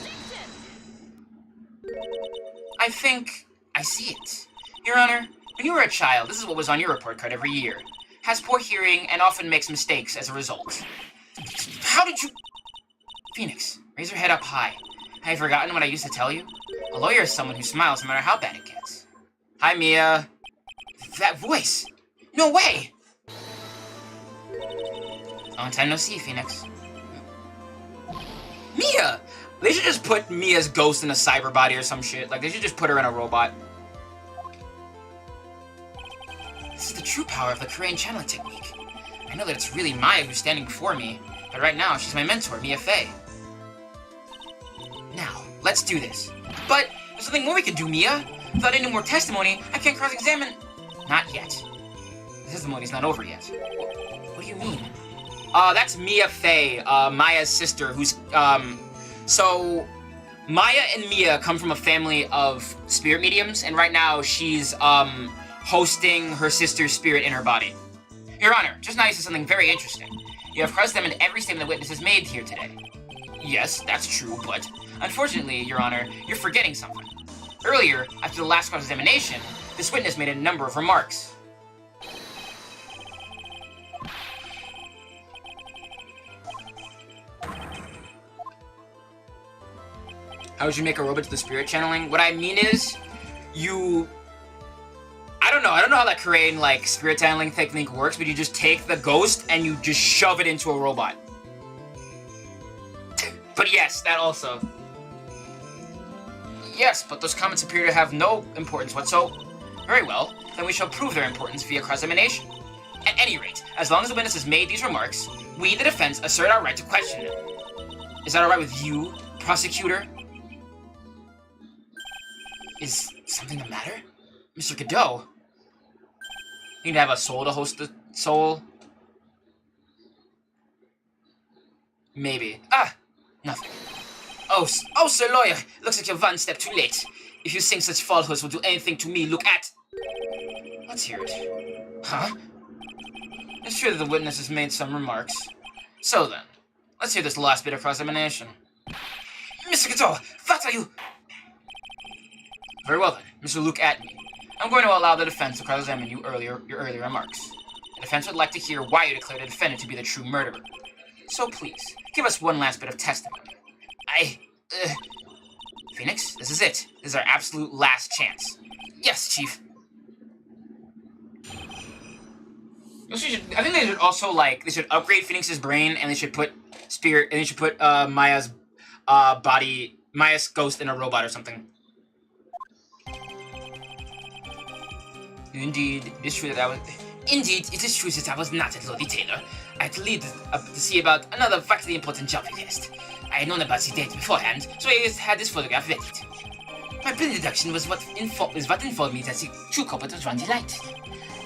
I think I see it. Your Honor, when you were a child, this is what was on your report card every year. Has poor hearing and often makes mistakes as a result. How did you... Phoenix, raise your head up high. Have you forgotten what I used to tell you? A lawyer is someone who smiles no matter how bad it gets. Hi, Mia. That voice! No way! Long time no see, Phoenix. Mia! They should just put Mia's ghost in a cyber body or some shit. Like, they should just put her in a robot. This is the true power of the Korean channeling technique. I know that it's really Maya who's standing before me, but right now she's my mentor, Mia Fey. Now, let's do this. But there's something more we can do, Mia. Without any more testimony, I can't cross-examine... Not yet. The testimony's not over yet. What do you mean? That's Mia Fey, Maya's sister, who's, So, Maya and Mia come from a family of spirit mediums, and right now she's, hosting her sister's spirit in her body. Your Honor, just now you said something very interesting. You have cross-examined every statement the witness has made here today. Yes, that's true, but unfortunately, Your Honor, you're forgetting something. Earlier, after the last cross-examination, this witness made a number of remarks. How would you make a robot to the spirit channeling? What I mean is, I don't know how that Korean, like, spirit channeling technique works, but you just take the ghost and you just shove it into a robot. But yes, that also. Yes, but those comments appear to have no importance whatsoever. Very well, then we shall prove their importance via cross-examination. At any rate, as long as the witness has made these remarks, we, the defense, assert our right to question them. Is that alright with you, prosecutor? Is something the matter? Mr. Godot? You need to have a soul to host the soul? Maybe. Ah! Nothing. Oh, sir lawyer, looks like you're one step too late. If you think such falsehoods will do anything to me, look at... Let's hear it. Huh? It's true that the witness has made some remarks. So then, let's hear this last bit of cross-examination. Mr. Godot, what are you... Very well then, Mr. Look at me. I'm going to allow the defense to cross-examine your earlier remarks. The defense would like to hear why you declared the defendant to be the true murderer. So please, give us one last bit of testimony. Phoenix, this is it. This is our absolute last chance. Yes, Chief. I think they should also, like, they should upgrade Phoenix's brain, and they should put Maya's Maya's ghost in a robot or something. Indeed, it is true that I was... Indeed, it is true that I was not a Lodi Taylor. I had to leave to see about another vitally important job request. I had known about the date beforehand, so I had this photograph readied. My brain deduction was what informed me that the true culprit was Randy Light.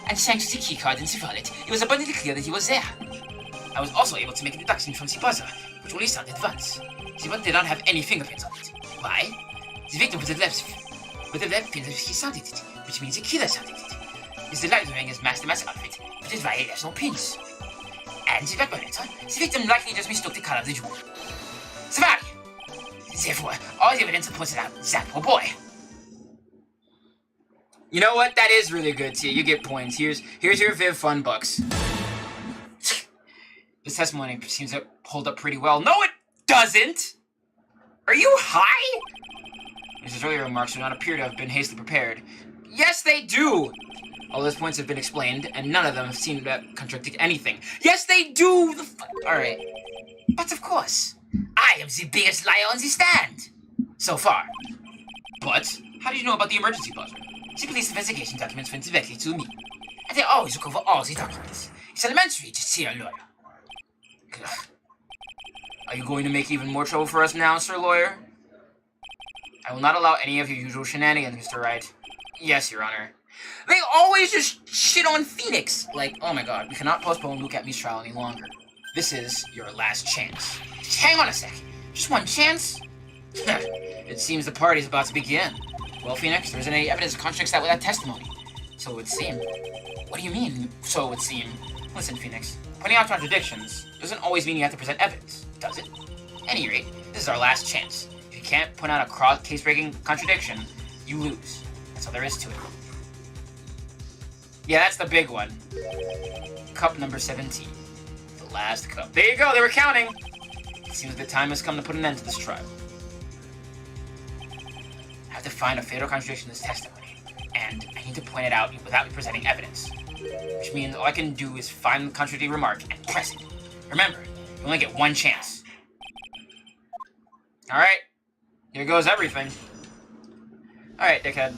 And thanks to the keycard in the wallet, it was abundantly clear that he was there. I was also able to make a deduction from the buzzer, which only sounded once. The button did not have any fingerprints on it. Why? The victim would have left fingerprints if he sounded it, which means the killer sounded it. Is the light wearing his mask outfit, but his why he left no pins. And the vibrator, the victim likely just mistook the color of the jewel. Savary! Therefore, all the evidence pointed out that poor boy. You know what? That is really good, Tia. You get points. Here's your Viv Fun bucks. This testimony seems to hold up pretty well. No, it doesn't! Are you high? Mrs. earlier remarks do not appear to have been hastily prepared. Yes, they do! All those points have been explained, and none of them have seemed to contradict anything. Yes, they do! Alright. But of course, I am the biggest liar on the stand. So far. But, how did you know about the emergency buzzer? The police investigation documents went directly to me. And they always look over all the documents. It's elementary to see a lawyer. Ugh. Are you going to make even more trouble for us now, Sir Lawyer? I will not allow any of your usual shenanigans, Mr. Wright. Yes, Your Honor. They always just shit on Phoenix! Like, oh my god, we cannot postpone Look At Me's trial any longer. This is your last chance. Just hang on a sec. Just one chance? It seems the party's about to begin. Well, Phoenix, there isn't any evidence that contradicts that with that testimony. So it would seem. What do you mean, so it would seem? Listen, Phoenix, pointing out contradictions doesn't always mean you have to present evidence, does it? At any rate, this is our last chance. If you can't point out a case-breaking contradiction, you lose. That's all there is to it. Yeah, that's the big one. Cup number 17. The last cup. There you go, they were counting! It seems the time has come to put an end to this trial. I have to find a fatal contradiction in this testimony, and I need to point it out without presenting evidence. Which means all I can do is find the contradictory remark and press it. Remember, you only get one chance. Alright, here goes everything. Alright, dickhead.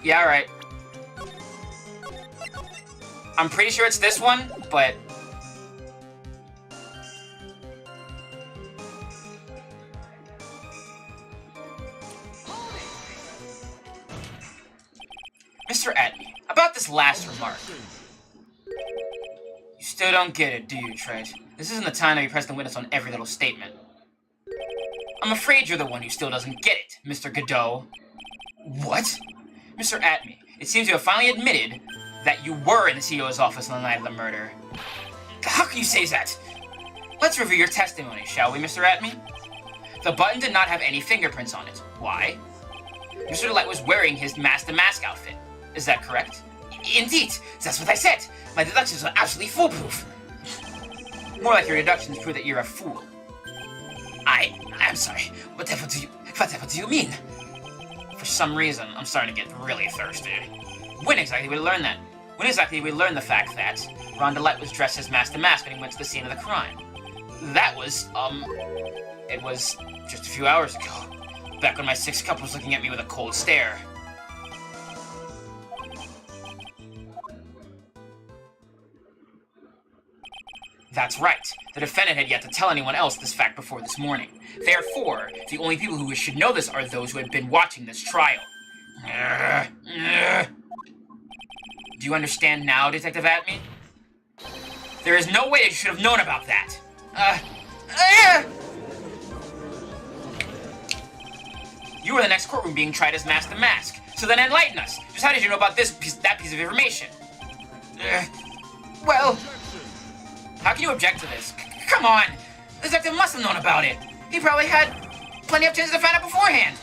Yeah, alright. I'm pretty sure it's this one, but... Mr. Atney, about this last remark. You still don't get it, do you, Trent? This isn't the time to be present witness on every little statement. I'm afraid you're the one who still doesn't get it, Mr. Godot. What? Mr. Atney, it seems you have finally admitted that you were in the CEO's office on the night of the murder. How can you say that? Let's review your testimony, shall we, Mr. Atney? The button did not have any fingerprints on it. Why? Mr. Delight was wearing his mask-to-mask outfit. Is that correct? Indeed, that's what I said. My deductions are absolutely foolproof. More like your deductions prove that you're a fool. I'm sorry. Whatever do you mean? For some reason, I'm starting to get really thirsty. When exactly did we learn that? When exactly did we learn the fact that Ron Delight was dressed as mask-to-mask when he went to the scene of the crime? That was, it was just a few hours ago. Back when my sixth cup was looking at me with a cold stare. That's right. The defendant had yet to tell anyone else this fact before this morning. Therefore, the only people who should know this are those who had been watching this trial. Do you understand now, Detective Atney? There is no way you should have known about that. You were in the next courtroom being tried as mask-to-mask. So then enlighten us. Just how did you know about that piece of information? Well... How can you object to this? Come on! The detective must have known about it. He probably had plenty of chances to find out beforehand.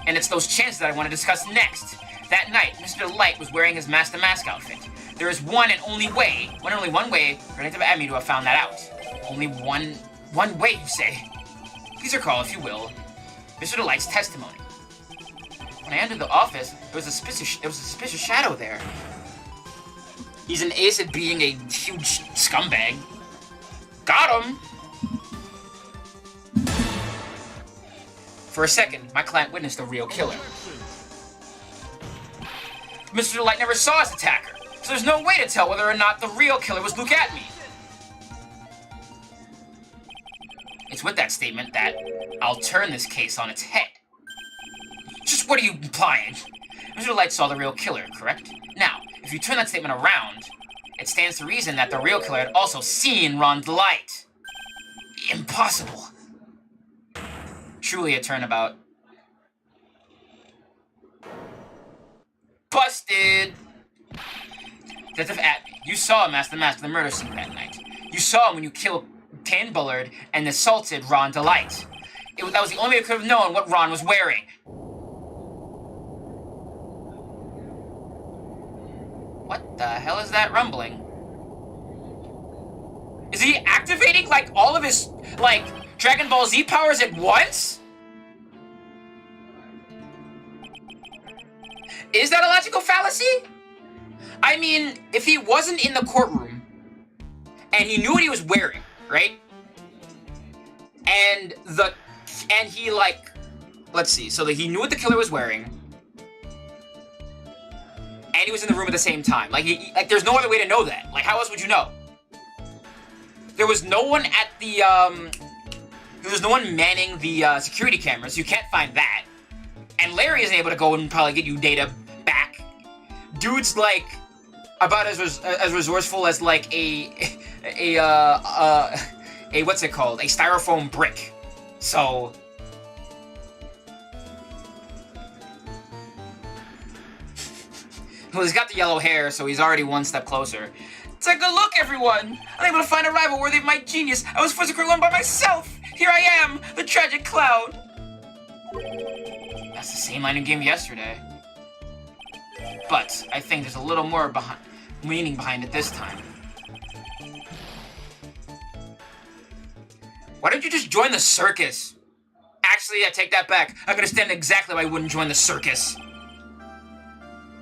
And it's those chances that I want to discuss next. That night, Mr. Delight was wearing his mask-to-mask outfit. There is one and only way for Detective Atney to have found that out. Only one way, you say? Please recall, if you will, Mr. Delight's testimony. When I entered the office, there was a suspicious shadow there. He's an ace at being a huge scumbag. Got him! For a second, my client witnessed the real killer. Mr. Delight never saw his attacker, so there's no way to tell whether or not the real killer was Luke Atney. It's with that statement that I'll turn this case on its head. Just what are you implying? Mr. Delight saw the real killer, correct? Now, if you turn that statement around, it stands to reason that the real killer had also seen Ron Delight. Impossible. Truly a turnabout. Busted! Detective Atney, you saw him as the mask of the murder scene that night. You saw him when you killed Tan Bullard and assaulted Ron Delight. That was the only way you could have known what Ron was wearing. What the hell is that rumbling? Is he activating, like, all of his, like, Dragon Ball Z powers at once? Is that a logical fallacy? I mean, if he wasn't in the courtroom, and he knew what he was wearing, right? And he, like, let's see, so that he knew what the killer was wearing, and he was in the room at the same time. Like, there's no other way to know that. Like, how else would you know? There was no one at the, there was no one manning the, security cameras. You can't find that. And Larry isn't able to go and probably get you data back. Dude's, like, about as resourceful as, like, a what's it called? A styrofoam brick. So... Well, he's got the yellow hair, so he's already one step closer. Take a look, everyone! Unable to find a rival worthy of my genius, I was forced to create one by myself! Here I am, the tragic clown! That's the same line you gave yesterday. But I think there's a little more meaning behind it this time. Why don't you just join the circus? Actually, I take that back. I can understand exactly why you wouldn't join the circus.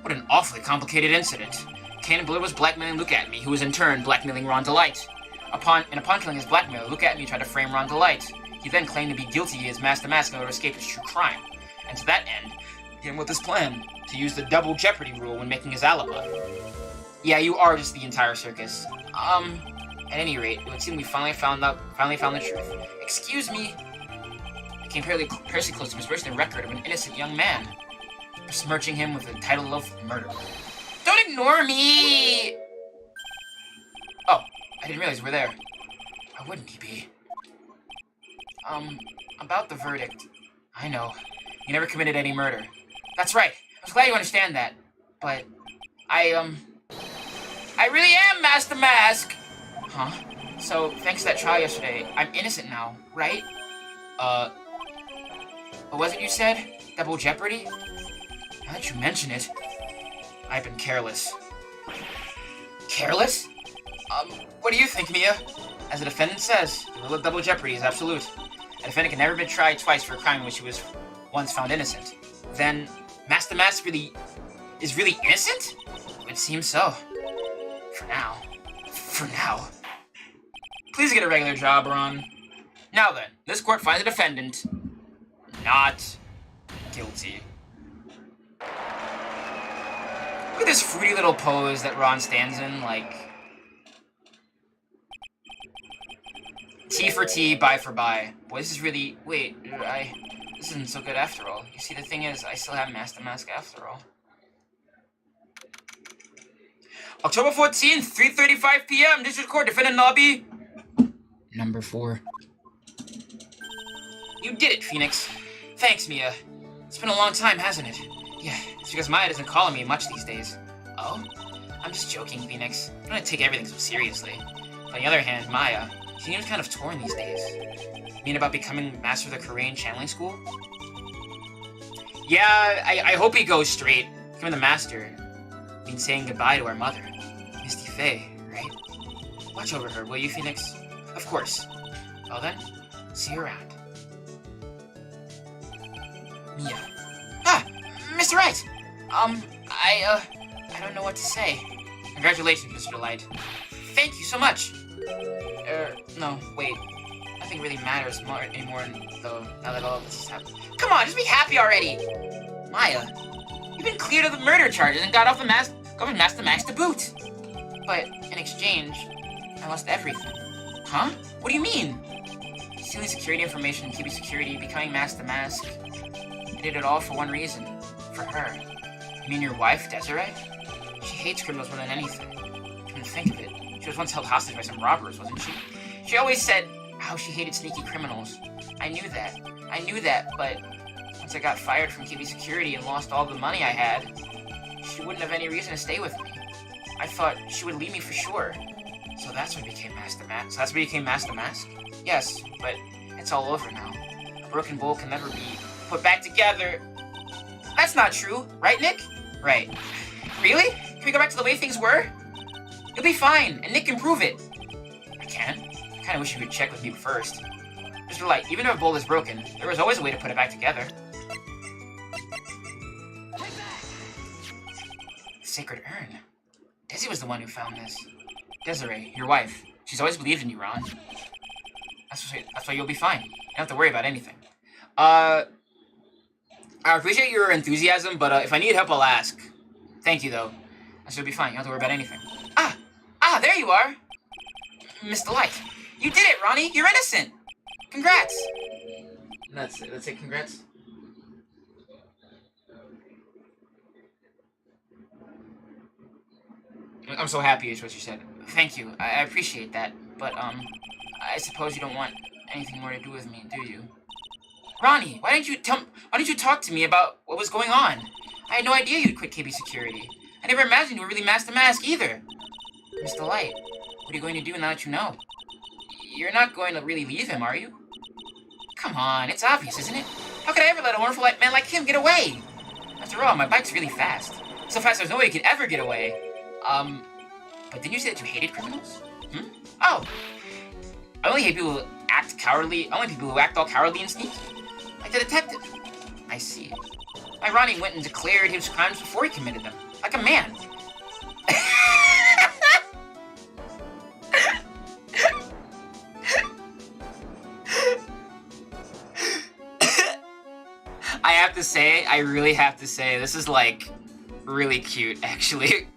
What an awfully complicated incident. Cannon Bullard was blackmailing Luke Atney, who was in turn blackmailing Ron Delight. Upon killing his blackmailer, Luke Atney tried to frame Ron Delight. He then claimed to be guilty as mask-to-mask in order to escape his true crime. And to that end, he came with this plan, to use the double jeopardy rule when making his alibi. Yeah, you are just the entire circus. At any rate, it would seem we finally found the truth. Excuse me. I came perilously close to misrepresenting the record of an innocent young man. besmirching him with the title of murderer. Don't ignore me! Oh, I didn't realize you were there. Why wouldn't he be? About the verdict. I know. You never committed any murder. That's right. I was glad you understand that. But, I really am Master Mask! Huh? So, thanks to that trial yesterday, I'm innocent now, right? What was it you said? Double jeopardy? Now that you mention it, I've been careless. Careless? What do you think, Mia? As the defendant says, the rule of double jeopardy is absolute. A defendant can never be tried twice for a crime in which he was once found innocent. Then, Master Mask is really innocent? It seems so. For now. For now. Please get a regular job, Ron. Now then, this court finds the defendant not guilty. Look at this fruity little pose that Ron stands in, like... T for T, buy for buy. Boy, this is really... Wait, this isn't so good after all. You see, the thing is, I still have Master Mask after all. October 14th, 3:35 p.m. District Court, defendant lobby. Number 4. You did it, Phoenix. Thanks, Mia. It's been a long time, hasn't it? Yeah, it's because Maya doesn't call on me much these days. Oh? I'm just joking, Phoenix. I don't take everything so seriously. On the other hand, Maya, she seems kind of torn these days. You mean about becoming Master of the Korean Channeling School? Yeah, I hope he goes straight. Becoming the Master means saying goodbye to our mother, Misty Faye, right? Watch over her, will you, Phoenix? Of course. Well then, see you around. Mia. Ah! Mr. Wright! I don't know what to say. Congratulations, Mr. Delight. Thank you so much! No, wait. Nothing really matters anymore, though, now that all of this has happened. Come on, just be happy already! Maya, you've been cleared of the murder charges and got off the Master Max to boot! But, in exchange, I lost everything. Huh? What do you mean? Stealing security information, keeping security, becoming Master Mask. I did it all for one reason. For her. You mean your wife, Desiree? She hates criminals more than anything. Come to think of it, she was once held hostage by some robbers, wasn't she? She always said how she hated sneaky criminals. I knew that, but once I got fired from KB Security and lost all the money I had, she wouldn't have any reason to stay with me. I thought she would leave me for sure. So that's when I became Master Mask. So that's when you became Master Mask? Yes, but it's all over now. A broken bowl can never be put back together. That's not true, right, Nick? Right. Really? Can we go back to the way things were? You'll be fine, and Nick can prove it. I can? I kinda wish you would check with me first. Mr. Light, even if a bowl is broken, there was always a way to put it back together. Sacred urn. Desi was the one who found this. Desiree, your wife. She's always believed in you, Ron. That's why you'll be fine. You don't have to worry about anything. I appreciate your enthusiasm, but if I need help, I'll ask. Thank you, though. I should be fine. You don't have to worry about anything. Ah, there you are! Mr. Light. You did it, Ronnie! You're innocent! Congrats! That's it. Let's say congrats. I'm so happy is what you said. Thank you. I appreciate that. But, I suppose you don't want anything more to do with me, do you? Ronnie, why didn't you talk to me about what was going on? I had no idea you'd quit KB Security. I never imagined you were really Master Mask either. Mr. Light, what are you going to do now that you know? You're not going to really leave him, are you? Come on, it's obvious, isn't it? How could I ever let a wonderful man like him get away? After all, my bike's really fast. So fast there's no way you could ever get away. But didn't you say that you hated criminals? Oh. I only hate people who act cowardly. Only people who act all cowardly and sneaky. Like the detective. I see. My Ronnie went and declared his crimes before he committed them. Like a man. I really have to say, this is, like, really cute, actually.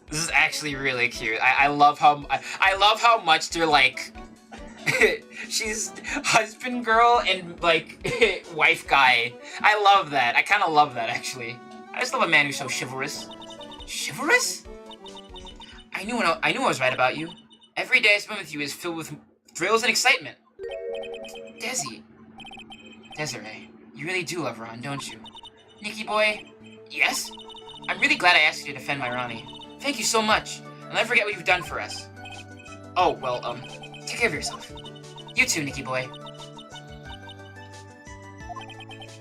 This is actually really cute. I love how much they're, like, she's husband girl and, like, wife guy. I love that. I kind of love that, actually. I just love a man who's so chivalrous. Chivalrous? I knew I was right about you. Every day I spend with you is filled with thrills and excitement. Desiree, you really do love Ron, don't you? Nicky boy? Yes? I'm really glad I asked you to defend my Ronnie. Thank you so much. I'll never forget what you've done for us. Oh, well, take care of yourself. You too, Nicky boy.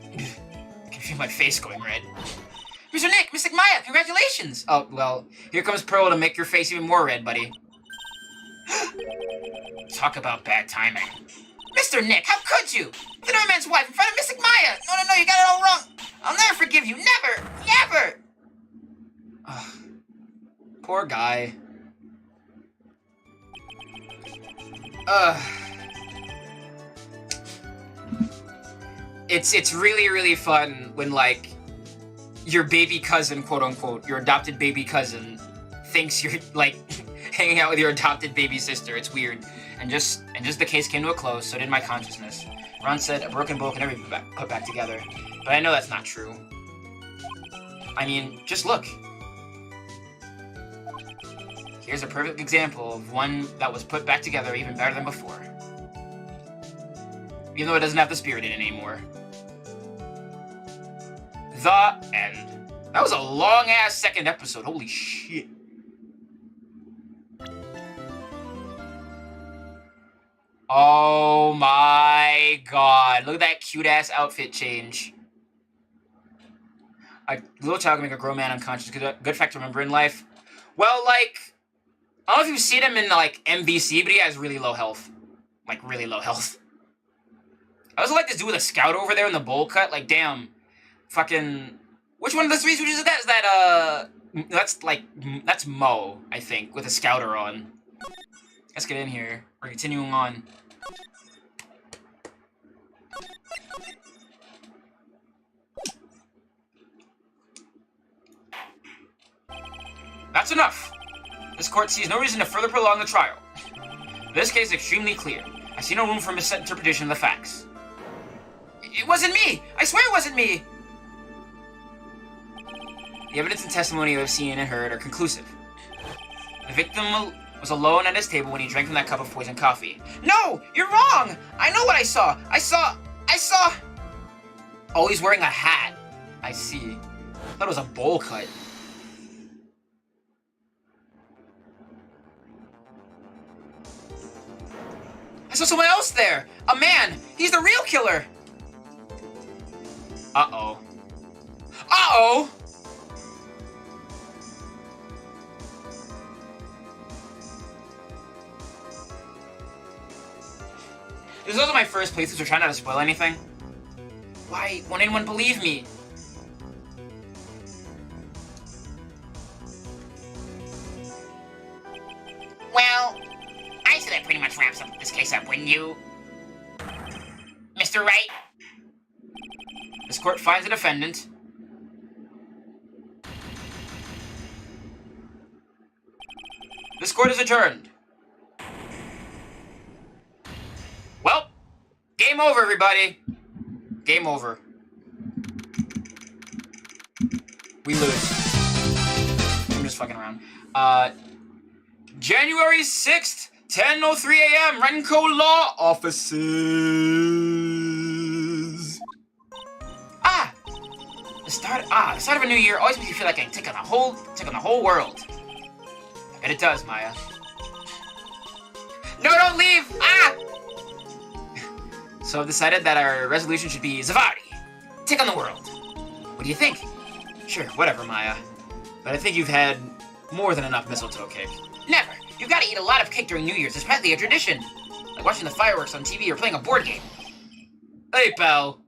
I can feel my face going red. Mr. Nick, Mystic Maya, congratulations! Oh, well, here comes Pearl to make your face even more red, buddy. Talk about bad timing. Mr. Nick, how could you? The man's wife in front of Mystic Maya! No, you got it all wrong! I'll never forgive you, never! Ugh. Poor guy. It's really fun when, like, your baby cousin, quote unquote, your adopted baby cousin, thinks you're, like, hanging out with your adopted baby sister. It's weird. And just the case came to a close, so did my consciousness. Ron said a broken bowl can never be put back together. But I know that's not true. I mean, just look. Here's a perfect example of one that was put back together even better than before. Even though it doesn't have the spirit in it anymore. The end. That was a long-ass second episode. Holy shit. Oh my god. Look at that cute-ass outfit change. A little child can make a grown man unconscious. Good fact to remember in life. Well, like, I don't know if you've seen him in, like, MVC, but he has really low health. Like, really low health. I also like this dude with a scout over there in the bowl cut. Like, damn. Fucking... Which one of the three switches is that? Is that, that's Mo, I think, with a scouter on. Let's get in here. We're continuing on. That's enough! This court sees no reason to further prolong the trial. This case is extremely clear. I see no room for misinterpretation of the facts. It wasn't me! I swear it wasn't me! The evidence and testimony you have seen and heard are conclusive. The victim was alone at his table when he drank from that cup of poisoned coffee. No! You're wrong! I know what I saw! I saw... Oh, he's wearing a hat. I see. I thought it was a bowl cut. I saw someone else there! A man! He's the real killer! Uh-oh. Uh-oh! This is also my first playthrough, so try not to spoil anything. Why won't anyone believe me? Well, I say that pretty much wraps up this case up, wouldn't you? Mr. Wright? This court finds the defendant. This court is adjourned. Well, game over, everybody. Game over. We lose. I'm just fucking around. January 6th, 10:03 a.m. Renko Law Offices. The start of a new year always makes you feel like I can take on the whole world. I bet it does, Maya. No, don't leave! So I've decided that our resolution should be Zavari. Take on the world. What do you think? Sure, whatever, Maya. But I think you've had more than enough mistletoe cake. Never. You've got to eat a lot of cake during New Year's. It's practically a tradition. Like watching the fireworks on TV or playing a board game. Hey, pal.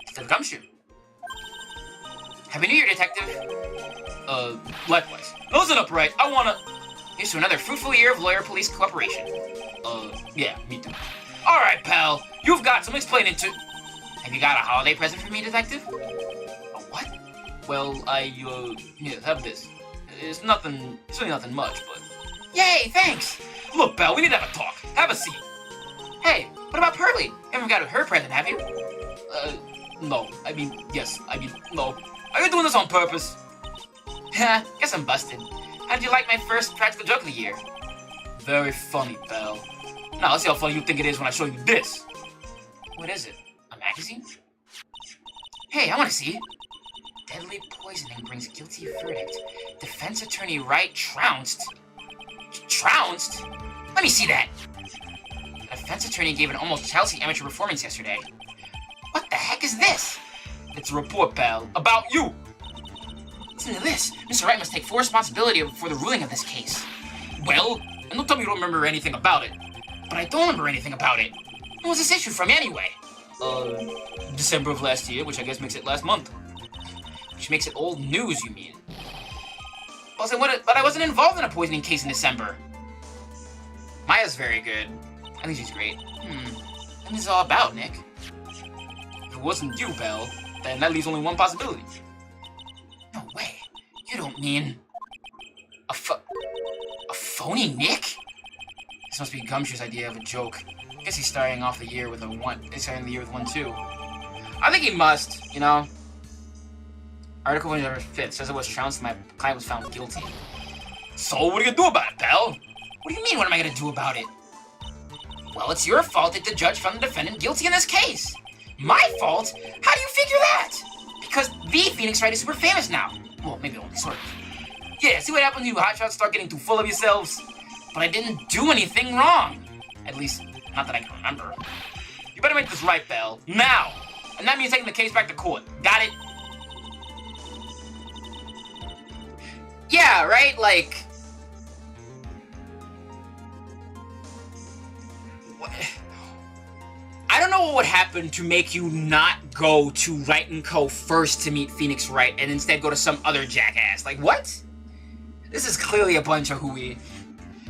It's the gumshoe. Happy New Year, detective. Likewise. Listen up, right? I wanna... Here's to another fruitful year of lawyer-police cooperation. Yeah, me too. Alright, pal. You've got some explaining to... Have you got a holiday present for me, detective? A what? Well, yeah, have this. It's really nothing much, but... Yay, thanks! Look, pal, we need to have a talk. Have a seat. Hey, what about Pearly? You haven't got her present, have you? no. I mean, yes. I mean, no. Are you doing this on purpose? Heh, guess I'm busted. How'd you like my first practical joke of the year? Very funny, pal. Now, let's see how funny you think it is when I show you this. What is it? A magazine? Hey, I want to see. Deadly poisoning brings guilty verdict. Defense attorney Wright trounced. Trounced? Let me see that. A defense attorney gave an almost Chelsea amateur performance yesterday. What the heck is this? It's a report, pal. About you! Listen to this. Mr. Wright must take full responsibility for the ruling of this case. Well, and don't tell me you don't remember anything about it. But I don't remember anything about it. When was this issue from anyway? December of last year, which I guess makes it last month. Which makes it old news, you mean? Well, but I wasn't involved in a poisoning case in December. Maya's very good. I think she's great. What is it all about, Nick? If it wasn't you, Belle, then that leaves only one possibility. No way. You don't mean... A phony Nick? This must be Gumshoe's idea of a joke. I guess he's starting off the year with a 1. He's starting the year with 1, too. I think he must, you know? Article from November 5th says it was trounced and my client was found guilty. So, what are you gonna do about it, pal? What do you mean, what am I gonna do about it? Well, it's your fault that the judge found the defendant guilty in this case. My fault? How do you figure that? Because the Phoenix Wright is super famous now. Well, maybe only sort of. Yeah, see what happens when you hotshots start getting too full of yourselves? But I didn't do anything wrong. At least, not that I can remember. You better make this right, Belle. Now! And that means taking the case back to court. Got it? Yeah, right? Like... What? I don't know what would happen to make you not go to Wright & Co. first to meet Phoenix Wright and instead go to some other jackass. Like, what? This is clearly a bunch of hooey.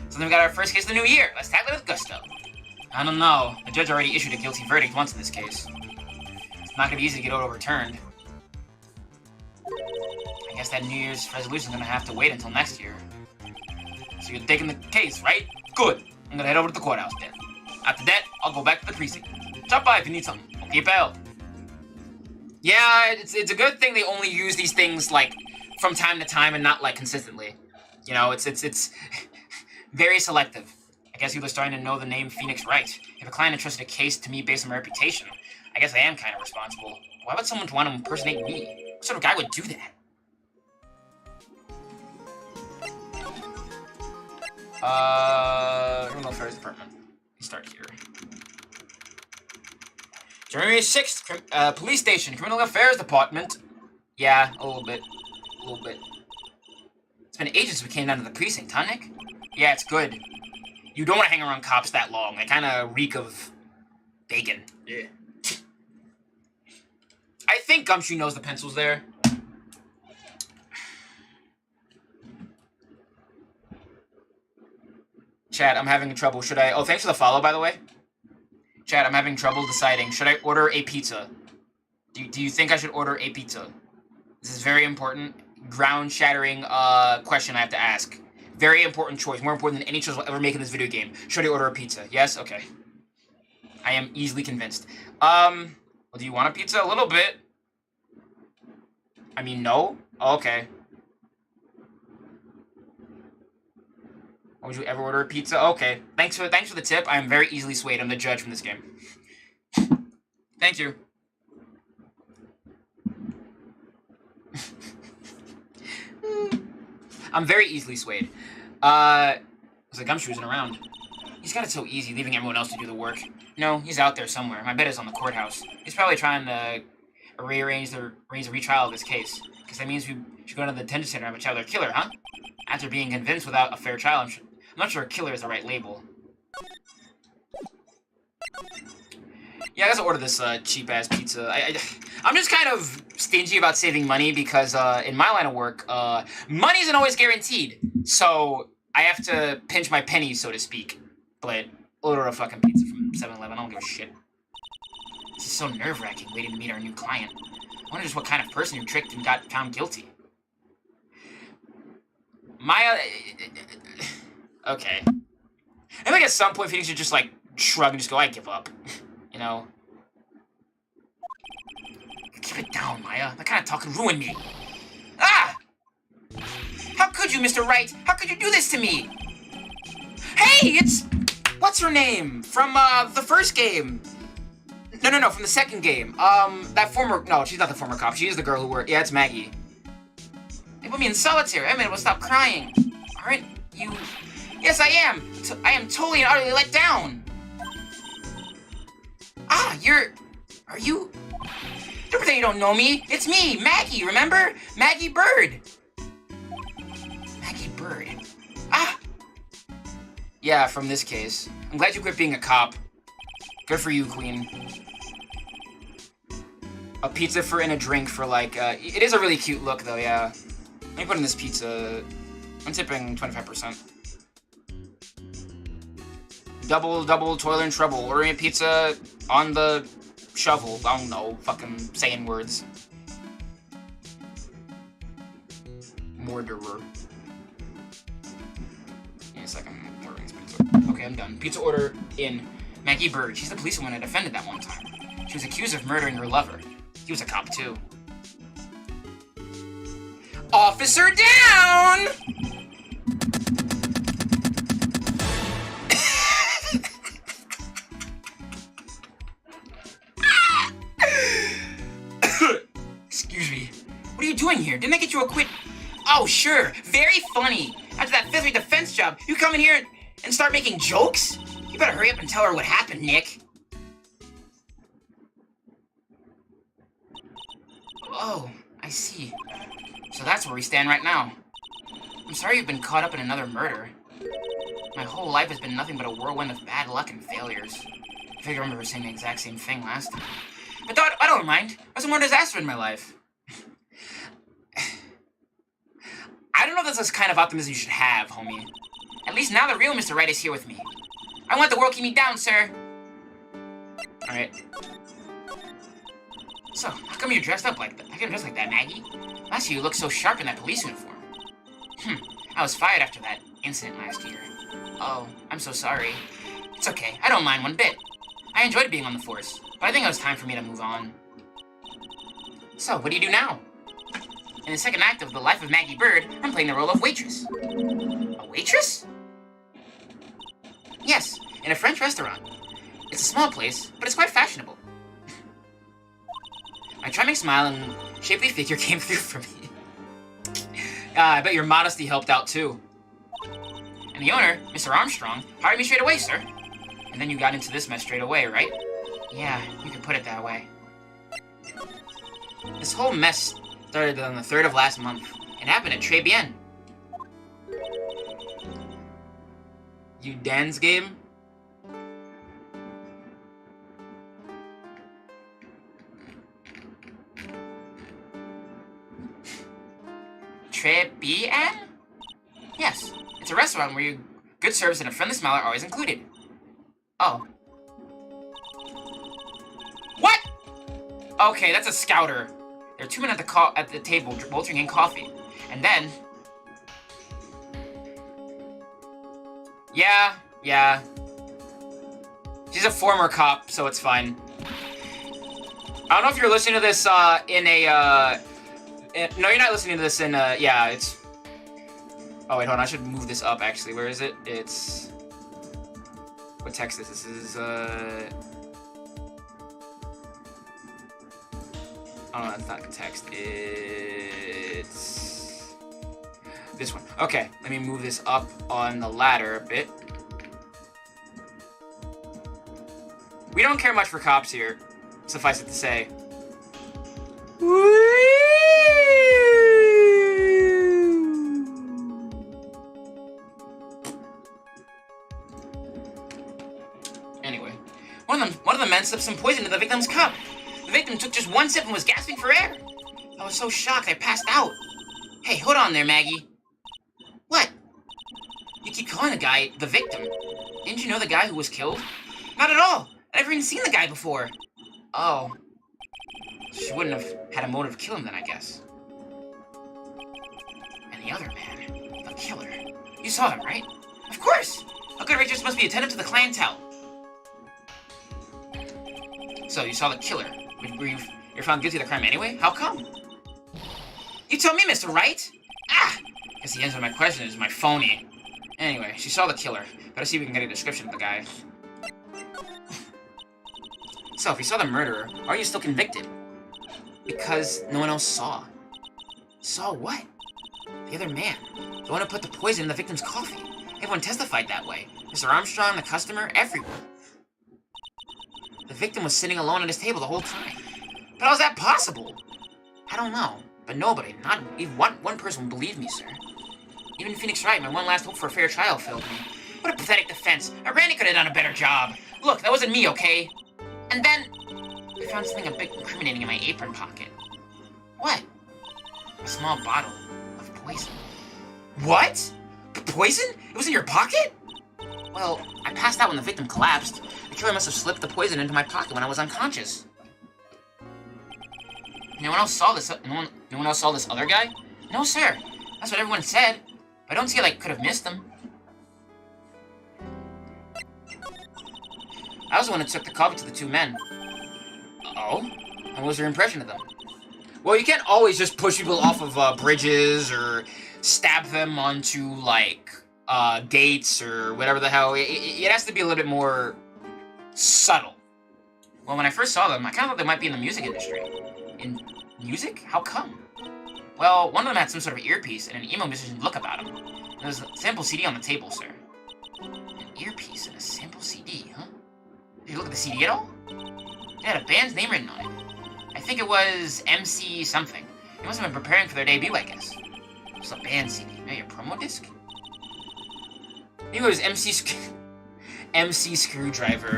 So then we got our first case of the new year. Let's tackle it with gusto. I don't know. The judge already issued a guilty verdict once in this case. It's not gonna be easy to get it overturned. I guess that New Year's resolution's gonna have to wait until next year. So you're taking the case, right? Good. I'm gonna head over to the courthouse then. After that, I'll go back to the precinct. Stop by if you need something. Okay, pal? Yeah, it's a good thing they only use these things, like, from time to time and not, like, consistently. You know, it's very selective. I guess people are starting to know the name Phoenix Wright. If a client entrusted a case to me based on my reputation, I guess I am kind of responsible. Why would someone want to impersonate me? What sort of guy would do that? Criminal Affairs Department. Let's start here. January 6th, Police Station, Criminal Affairs Department. Yeah, a little bit. A little bit. It's been ages since we came down to the precinct, huh, Nick? Yeah, it's good. You don't want to hang around cops that long. They kind of reek of bacon. Yeah. I think Gumshoe knows the pencil's there. Chat, I'm having trouble. Should I... Oh, thanks for the follow, by the way. Chat, I'm having trouble deciding. Should I order a pizza? Do you think I should order a pizza? This is very important, ground-shattering question I have to ask. Very important choice. More important than any choice I'll ever make in this video game. Should I order a pizza? Yes? Okay. I am easily convinced. Well, do you want a pizza? A little bit. I mean, no? Oh, okay. Would you ever order a pizza? Okay. Thanks for the tip. I am very easily swayed. I'm the judge from this game. Thank you. I'm very easily swayed. Looks like Gumshoe isn't around. He's got it so easy, leaving everyone else to do the work. No, he's out there somewhere. My bet is on the courthouse. He's probably trying to arrange the retrial of this case. Because that means we should go to the detention center and have a chat with our killer, huh? After being convinced without a fair trial, I'm not sure killer is the right label. Yeah, I guess I'll order this cheap-ass pizza. I'm just kind of stingy about saving money because in my line of work, money isn't always guaranteed. So I have to pinch my pennies, so to speak. But order a fucking pizza from 7-Eleven. I don't give a shit. This is so nerve-wracking waiting to meet our new client. I wonder just what kind of person you tricked and got found guilty. Maya... Okay. I think at some point Phoenix should just, like, shrug and just go, I give up. You know? Keep it down, Maya. That kind of talk could ruin me. Ah! How could you, Mr. Wright? How could you do this to me? Hey, it's... What's her name? From, the first game. No, from the second game. That former... No, she's not the former cop. She is the girl who worked... Yeah, it's Maggie. They put me in solitary. I mean, will stop crying. Aren't you... Yes, I am. I am totally and utterly let down. Ah, you're... Are you... Don't pretend you don't know me. It's me, Maggie, remember? Maggie Bird. Maggie Bird. Ah! Yeah, from this case. I'm glad you quit being a cop. Good for you, Queen. A pizza for and a drink for, like, it is a really cute look, though, yeah. Let me put in this pizza. I'm tipping 25%. Double, toiler and trouble. Ordering a pizza on the shovel. I don't know. Fucking saying words. Morderer. Give me a second. Ordering this pizza. Okay, I'm done. Pizza order in. Maggie Bird. She's the police woman I defended that one time. She was accused of murdering her lover. He was a cop, too. Officer down! Excuse me. What are you doing here? Didn't I get you a quit? Oh, sure. Very funny. After that fifth-rate defense job, you come in here and start making jokes? You better hurry up and tell her what happened, Nick. Oh, I see. So that's where we stand right now. I'm sorry you've been caught up in another murder. My whole life has been nothing but a whirlwind of bad luck and failures. I think I remember saying the exact same thing last time. But I don't mind. I was more disaster in my life. I don't know if that's the kind of optimism you should have, homie. At least now the real Mr. Right is here with me. I want the world to keep me down, sir. Alright. So, how come you're dressed up like that? How come you're dressed like that, Maggie? Last year you looked so sharp in that police uniform. I was fired after that incident last year. Oh, I'm so sorry. It's okay, I don't mind one bit. I enjoyed being on the force, but I think it was time for me to move on. So, what do you do now? In the second act of The Life of Maggie Bird, I'm playing the role of waitress. A waitress? Yes, in a French restaurant. It's a small place, but it's quite fashionable. My charming smile and shapely figure came through for me. I bet your modesty helped out too. And the owner, Mr. Armstrong, hired me straight away, sir. And then you got into this mess straight away, right? Yeah, you can put it that way. This whole mess started on the 3rd of last month. It happened at Très Bien. You dance game? Très Bien? Yes, it's a restaurant where good service and a friendly smile are always included. Oh. What? Okay, that's a scouter. There are 2 men at the table, both drinking coffee. And then... Yeah. She's a former cop, so it's fine. I don't know if you're listening to this, no, you're not listening to this in, yeah, it's... Oh, wait, hold on, I should move this up, actually. Where is it? It's... What text is this? This is, Oh, no, that's not text. It's... this one. Okay, let me move this up on the ladder a bit. We don't care much for cops here, suffice it to say. Anyway, one of the men slipped some poison into the victim's cup. The victim took just 1 sip and was gasping for air. I was so shocked I passed out. Hey, hold on there, Maggie. What? You keep calling the guy the victim. Didn't you know the guy who was killed? Not at all. I've never even seen the guy before. Oh. She wouldn't have had a motive to kill him then, I guess. And the other man, the killer. You saw him, right? Of course! A good waitress must be attentive to the clientele. So, you saw the killer. Were you You're found guilty of the crime anyway? How come? You tell me, Mr. Wright! Ah! Guess the answer to my question is my phony. Anyway, she saw the killer. Better see if we can get a description of the guy. So, if you saw the murderer, why are you still convicted? Because no one else saw. Saw what? The other man. The one who put the poison in the victim's coffee. Everyone testified that way. Mr. Armstrong, the customer, everyone. The victim was sitting alone at his table the whole time. But how is that possible? I don't know. But nobody, not even one person would believe me, sir. Even Phoenix Wright, my one last hope for a fair trial, failed me. What a pathetic defense. Randy could have done a better job. Look, that wasn't me, okay? And then, I found something a bit incriminating in my apron pocket. What? A small bottle of poison. What? Poison? It was in your pocket? Well, I passed out when the victim collapsed. The killer must have slipped the poison into my pocket when I was unconscious. No one else saw this. No one else saw this other guy? No, sir. That's what everyone said. But I don't see how I could have missed him. I was the one who took the coffee to the two men. Oh? And what was your impression of them? Well, you can't always just push people off of bridges or stab them onto, like, gates or whatever the hell. It has to be a little bit more subtle. Well, when I first saw them, I kind of thought they might be in the music industry. In music? How come? Well, one of them had some sort of earpiece and an emo musician look about him. There was a sample CD on the table, sir. An earpiece and a sample CD, huh? Did you look at the CD at all? It had a band's name written on it. I think it was MC something. They must have been preparing for their debut, I guess. It's a band CD. Maybe a promo disc? Maybe it was MC Screwdriver.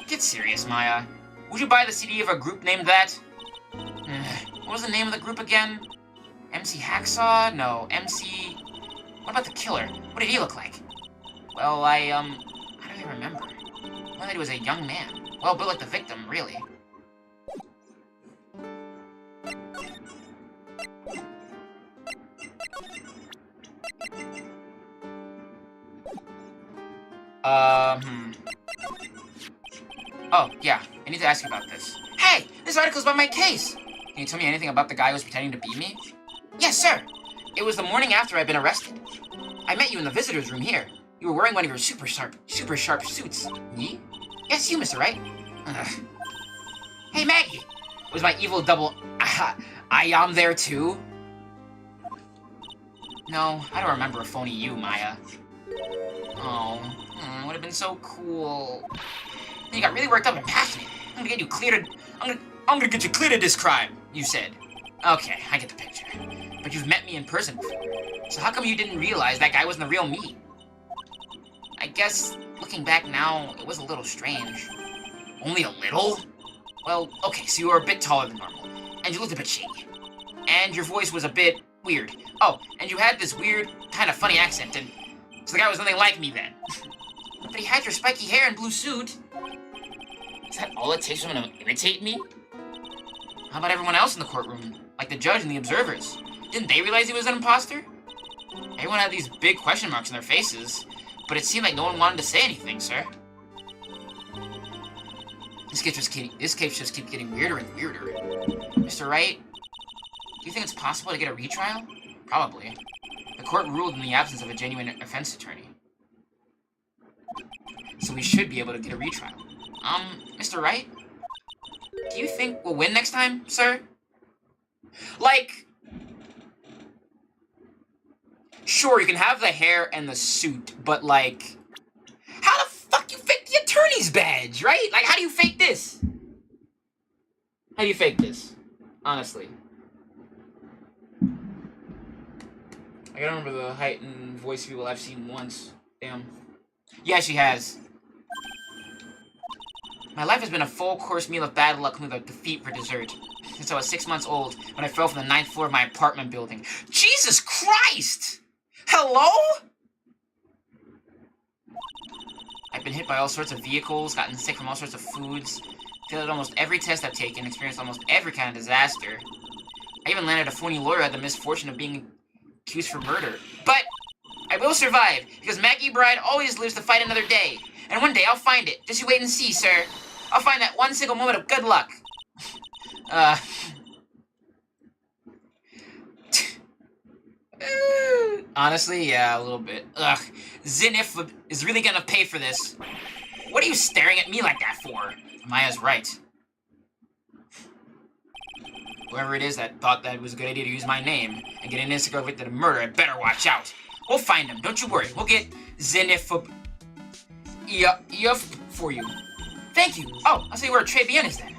Get serious, Maya. Would you buy the CD of a group named that? What was the name of the group again? MC Hacksaw? No, MC... What about the killer? What did he look like? Well, I don't even remember. I thought he was a young man. Well, built like the victim, really. Oh, yeah. I need to ask you about this. Hey! This article's about my case! Can you tell me anything about the guy who was pretending to be me? Yes, sir! It was the morning after I'd been arrested. I met you in the visitor's room here. You were wearing one of your super sharp suits. Me? Yes, you, Mr. Wright. Hey, Maggie! Was my evil double... I am there, too? No, I don't remember a phony you, Maya. Oh, would have been so cool. Then you got really worked up and passionate. I'm gonna get you cleared. I'm gonna get you cleared of this crime, you said. Okay, I get the picture. But you've met me in person before. So how come you didn't realize that guy wasn't the real me? I guess, looking back now, it was a little strange. Only a little? Well, okay, so you were a bit taller than normal. And you looked a bit shaky. And your voice was a bit weird. Oh, and you had this weird, kind of funny accent, and so the guy was nothing like me then. But he had your spiky hair and blue suit. Is that all it takes for him to imitate me? How about everyone else in the courtroom? Like the judge and the observers? Didn't they realize he was an imposter? Everyone had these big question marks on their faces, but it seemed like no one wanted to say anything, sir. This case just keeps getting weirder and weirder. Mr. Wright, do you think it's possible to get a retrial? Probably. The court ruled in the absence of a genuine defense attorney. So we should be able to get a retrial. Mr. Wright? Do you think we'll win next time, sir? Like... Sure, you can have the hair and the suit, but like... How the fuck you fake the attorney's badge, right? Like, how do you fake this? How do you fake this? Honestly. I gotta remember the height and voice people I've seen once. Damn. Yeah, she has. My life has been a full-course meal of bad luck with a defeat for dessert. Since I was 6 months old, when I fell from the 9th floor of my apartment building. Jesus Christ! Hello? I've been hit by all sorts of vehicles, gotten sick from all sorts of foods, failed at almost every test I've taken, experienced almost every kind of disaster. I even landed a phony lawyer at the misfortune of being accused for murder. But I will survive, because Maggie Bride always lives to fight another day. And one day I'll find it. Just you wait and see, sir. I'll find that one single moment of good luck. Honestly, yeah, a little bit. Ugh. Zenith is really gonna pay for this. What are you staring at me like that for? Maya's right. Whoever it is that thought that it was a good idea to use my name and get an instant convicted of murder, I better watch out. We'll find him, don't you worry. We'll get Zenith for you. Thank you. Oh, I'll see where Trey Bien is then.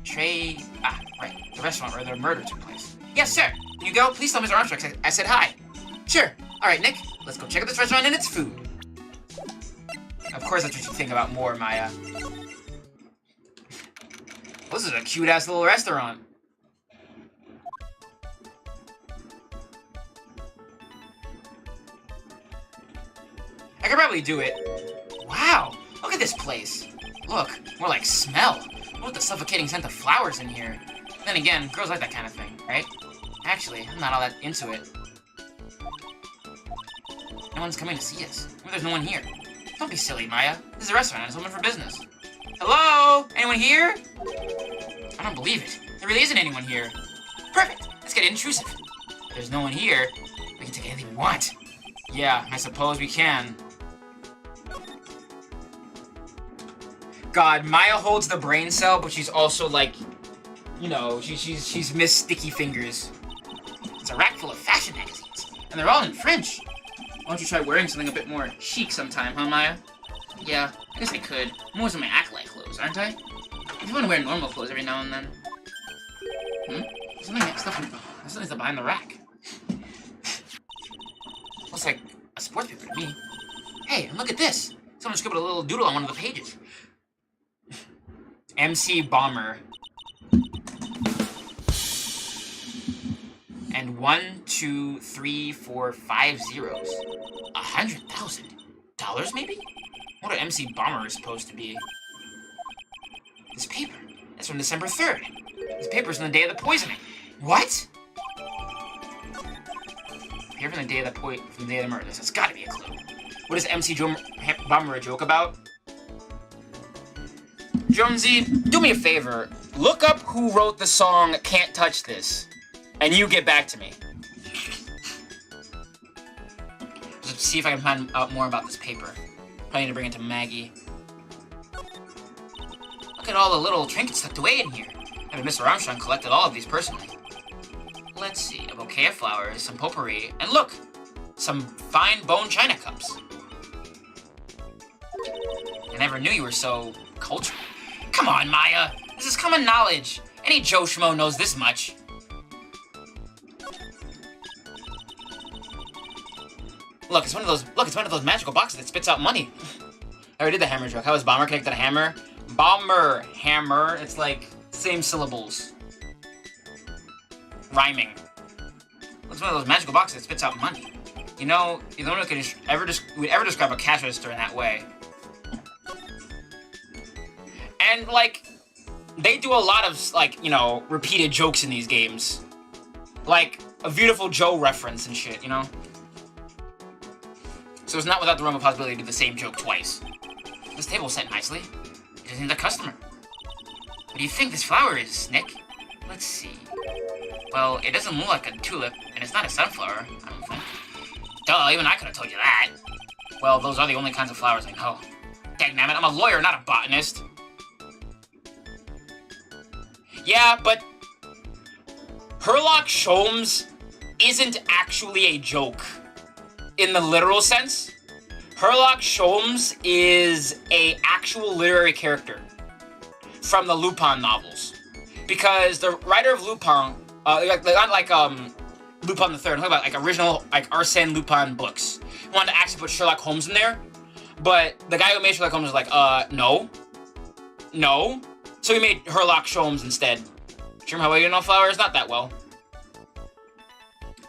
Trey... Ah, right. The restaurant where the murder took place. Yes, sir. When you go, please tell Mr. Armstrong I said hi. Sure. All right, Nick. Let's go check out this restaurant and its food. Of course that's what you think about more, Maya. This is a cute-ass little restaurant. I could probably do it. Wow. Look at this place. Look, more like smell. What the suffocating scent of flowers in here. Then again, girls like that kind of thing, right? Actually, I'm not all that into it. No one's coming to see us. Maybe there's no one here. Don't be silly, Maya. This is a restaurant and it's open for business. Hello? Anyone here? I don't believe it. There really isn't anyone here. Perfect. Let's get intrusive. If there's no one here, we can take anything we want. Yeah, I suppose we can. God, Maya holds the brain cell, but she's also like, you know, she's Miss Sticky Fingers. It's a rack full of fashion magazines, and they're all in French. Why don't you try wearing something a bit more chic sometime, huh, Maya? Yeah, I guess I could. I'm always in my act-like clothes, aren't I? If you want to wear normal clothes every now and then. Something's behind the rack. Looks like a sports paper to me. Hey, and look at this. Someone scribbled a little doodle on one of the pages. MC Bomber. And 1, 2, 3, 4, 5 zeros. $100,000 maybe? What an MC Bomber is supposed to be. This paper. It's from December 3rd. This paper's from the day of the poisoning. What? Paper from the day of the murder. This has got to be a clue. What is MC Bomber a joke about? Jonesy, do me a favor. Look up who wrote the song Can't Touch This. And you get back to me. Let's see if I can find out more about this paper. Probably need to bring it to Maggie. Look at all the little trinkets tucked away in here. I mean, Mr. Armstrong collected all of these personally. Let's see, a bouquet of flowers, some potpourri, and look! Some fine bone china cups. I never knew you were so cultured. Come on, Maya! This is common knowledge. Any Joe Schmo knows this much. Look, it's one of those magical boxes that spits out money. I already did the hammer joke. How is Bomber connected to hammer? Bomber, hammer. It's like same syllables. Rhyming. It's one of those magical boxes that spits out money. You know, you don't know who could ever describe a cash register in that way. And like, they do a lot of like, you know, repeated jokes in these games. Like a Beautiful Joe reference and shit, you know? So it's not without the realm of possibility to do the same joke twice. This table's set nicely. It doesn't need a customer. What do you think this flower is, Nick? Let's see. Well, it doesn't look like a tulip, and it's not a sunflower, I don't think. Duh, even I could have told you that. Well, those are the only kinds of flowers I know. Dangnammit, I'm a lawyer, not a botanist. Yeah, but Herlock Sholmes isn't actually a joke. In the literal sense, Herlock Sholmes is an actual literary character from the Lupin novels. Because the writer of Lupin, not like Lupin the Third, I'm talking about like original like Arsène Lupin books. He wanted to actually put Sherlock Holmes in there, but the guy who made Sherlock Holmes was like, no. So he made Herlock Sholmes instead. Sure, how well you know flowers? Not that well.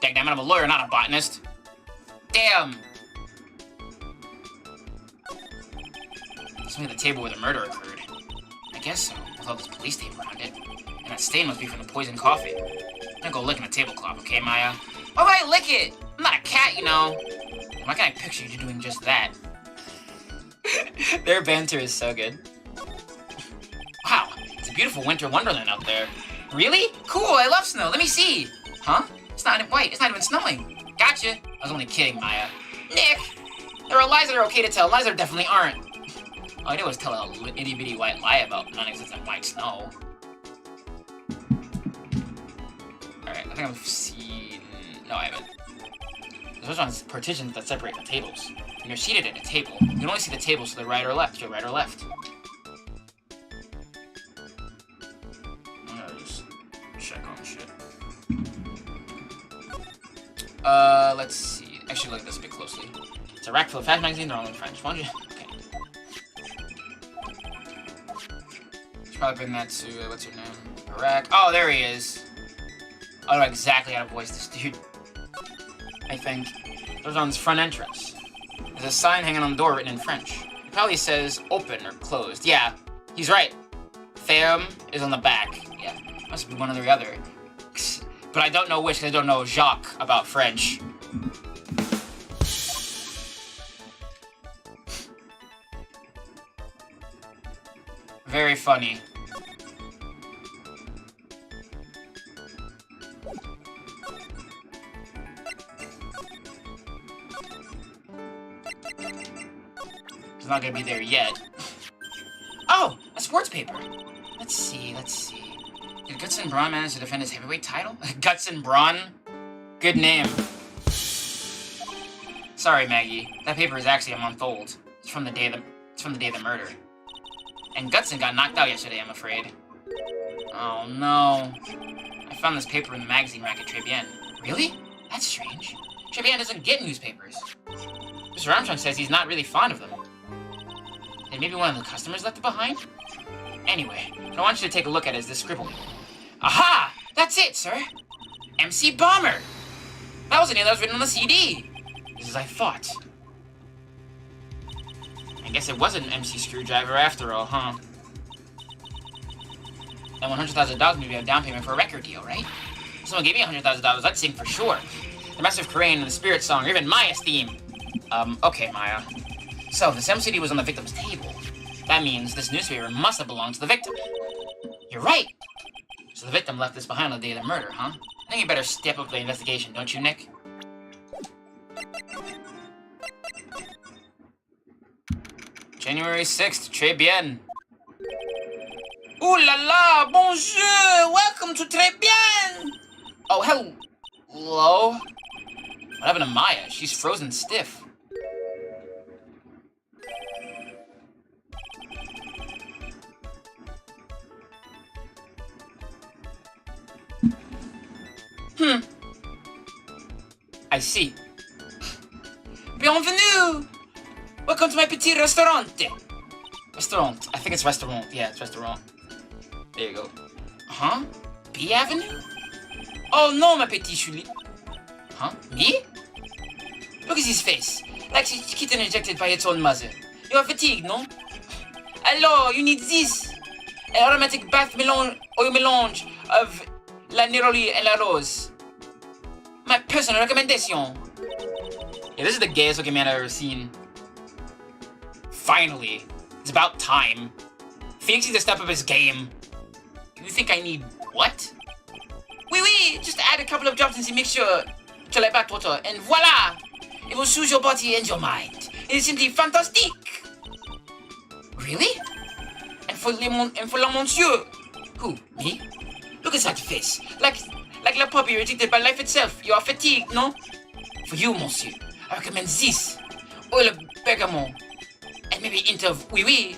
Dangnammit, I'm a lawyer, not a botanist. Damn! This must be the table where the murder occurred. I guess so, with all this police tape around it. And that stain must be from the poisoned coffee. I'm gonna go lick in the tablecloth, okay, Maya? Why would I lick it? I'm not a cat, you know. Why can't I picture you doing just that? Their banter is so good. beautiful winter wonderland out there. Really? Cool, I love snow. Let me see. Huh? It's not even snowing. Gotcha. I was only kidding, Maya. Nick! There are lies that are okay to tell, lies that definitely aren't. All I did was tell a itty-bitty white lie about non-existent white snow. Alright, I think I've seen... No, I haven't. There's one's partitions that separate the tables. When you're seated at a table, you can only see the tables to the right or left, your right or left. I'm gonna just check on shit. Let's see. Actually, look at this a bit closely. It's a rack full of fast magazines, they're all in French. Why don't you... Okay. Should probably bring that to, what's her name? A rack. Oh, there he is. I know exactly how to voice this dude. I think. Those on his front entrance. There's a sign hanging on the door written in French. It probably says open or closed. Yeah, he's right. Ferme is on the back. Yeah, must be one or the other. But I don't know which, because I don't know Jacques about French. Very funny. It's not gonna be there yet. Oh, a sports paper. Let's see. Did Guts Braun manage to defend his heavyweight title? Guts Braun? Good name. Sorry, Maggie. That paper is actually a month old. It's from the day of the murder. And Gutson got knocked out yesterday, I'm afraid. Oh no. I found this paper in the magazine rack at Trebienne. Really? That's strange. Trebienne doesn't get newspapers. Mr. Armstrong says he's not really fond of them. Then maybe one of the customers left it behind? Anyway, what I want you to take a look at is this scribble. Aha! That's it, sir! MC Bomber! That was the name that was written on the CD! Just as I thought. I guess it wasn't MC Screwdriver after all, huh? That $100,000 may be a down payment for a record deal, right? If someone gave me $100,000, I'd sing for sure. The Massive Crane and the Spirit Song, or even Maya's theme. Okay, Maya. So, this MCD was on the victim's table. That means this newspaper must have belonged to the victim. You're right! So the victim left this behind on the day of the murder, huh? I think you better step up the investigation, don't you, Nick? January 6th, Très bien. Ooh la la, bonjour! Welcome to Très bien! Oh, hello? What happened to Maya? She's frozen stiff. I see. Bienvenue! Welcome to my petit restaurant. Restaurant. I think it's restaurant. Yeah, it's restaurant. There you go. Huh? B Avenue? Oh no, my petit Julie. Huh? Me? Look at his face. Like a kitten ejected by its own mother. You are fatigued, no? Hello, you need this. An aromatic bath oil melange of la neroli and la rose. My personal recommendation. Yeah, this is the gayest looking man I've ever seen. Finally. It's about time. Phoenix needs to step up his game. You think I need what? Oui, just add a couple of drops into the mixture to la backwater, and voila! It will soothe your body and your mind. It is simply fantastic! Really? And for le monsieur? Who, me? Look at that face. Like la puppy rejected by life itself. You are fatigued, no? For you, monsieur, I recommend this. Oil of bergamot. And maybe a hint of oui.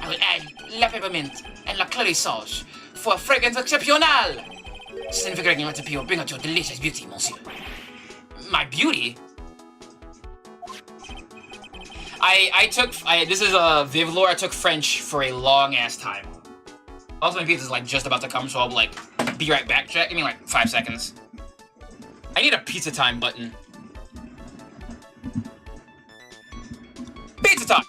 I will add la peppermint and la clarissage for a fragrance exceptional. This invigorating recipe will bring out your delicious beauty, monsieur. My beauty? This is a Vive lore. I took French for a long ass time. Also, my pizza's like just about to come, so I'll like be right back. Give me like 5 seconds. I need a pizza time button. Pizza time!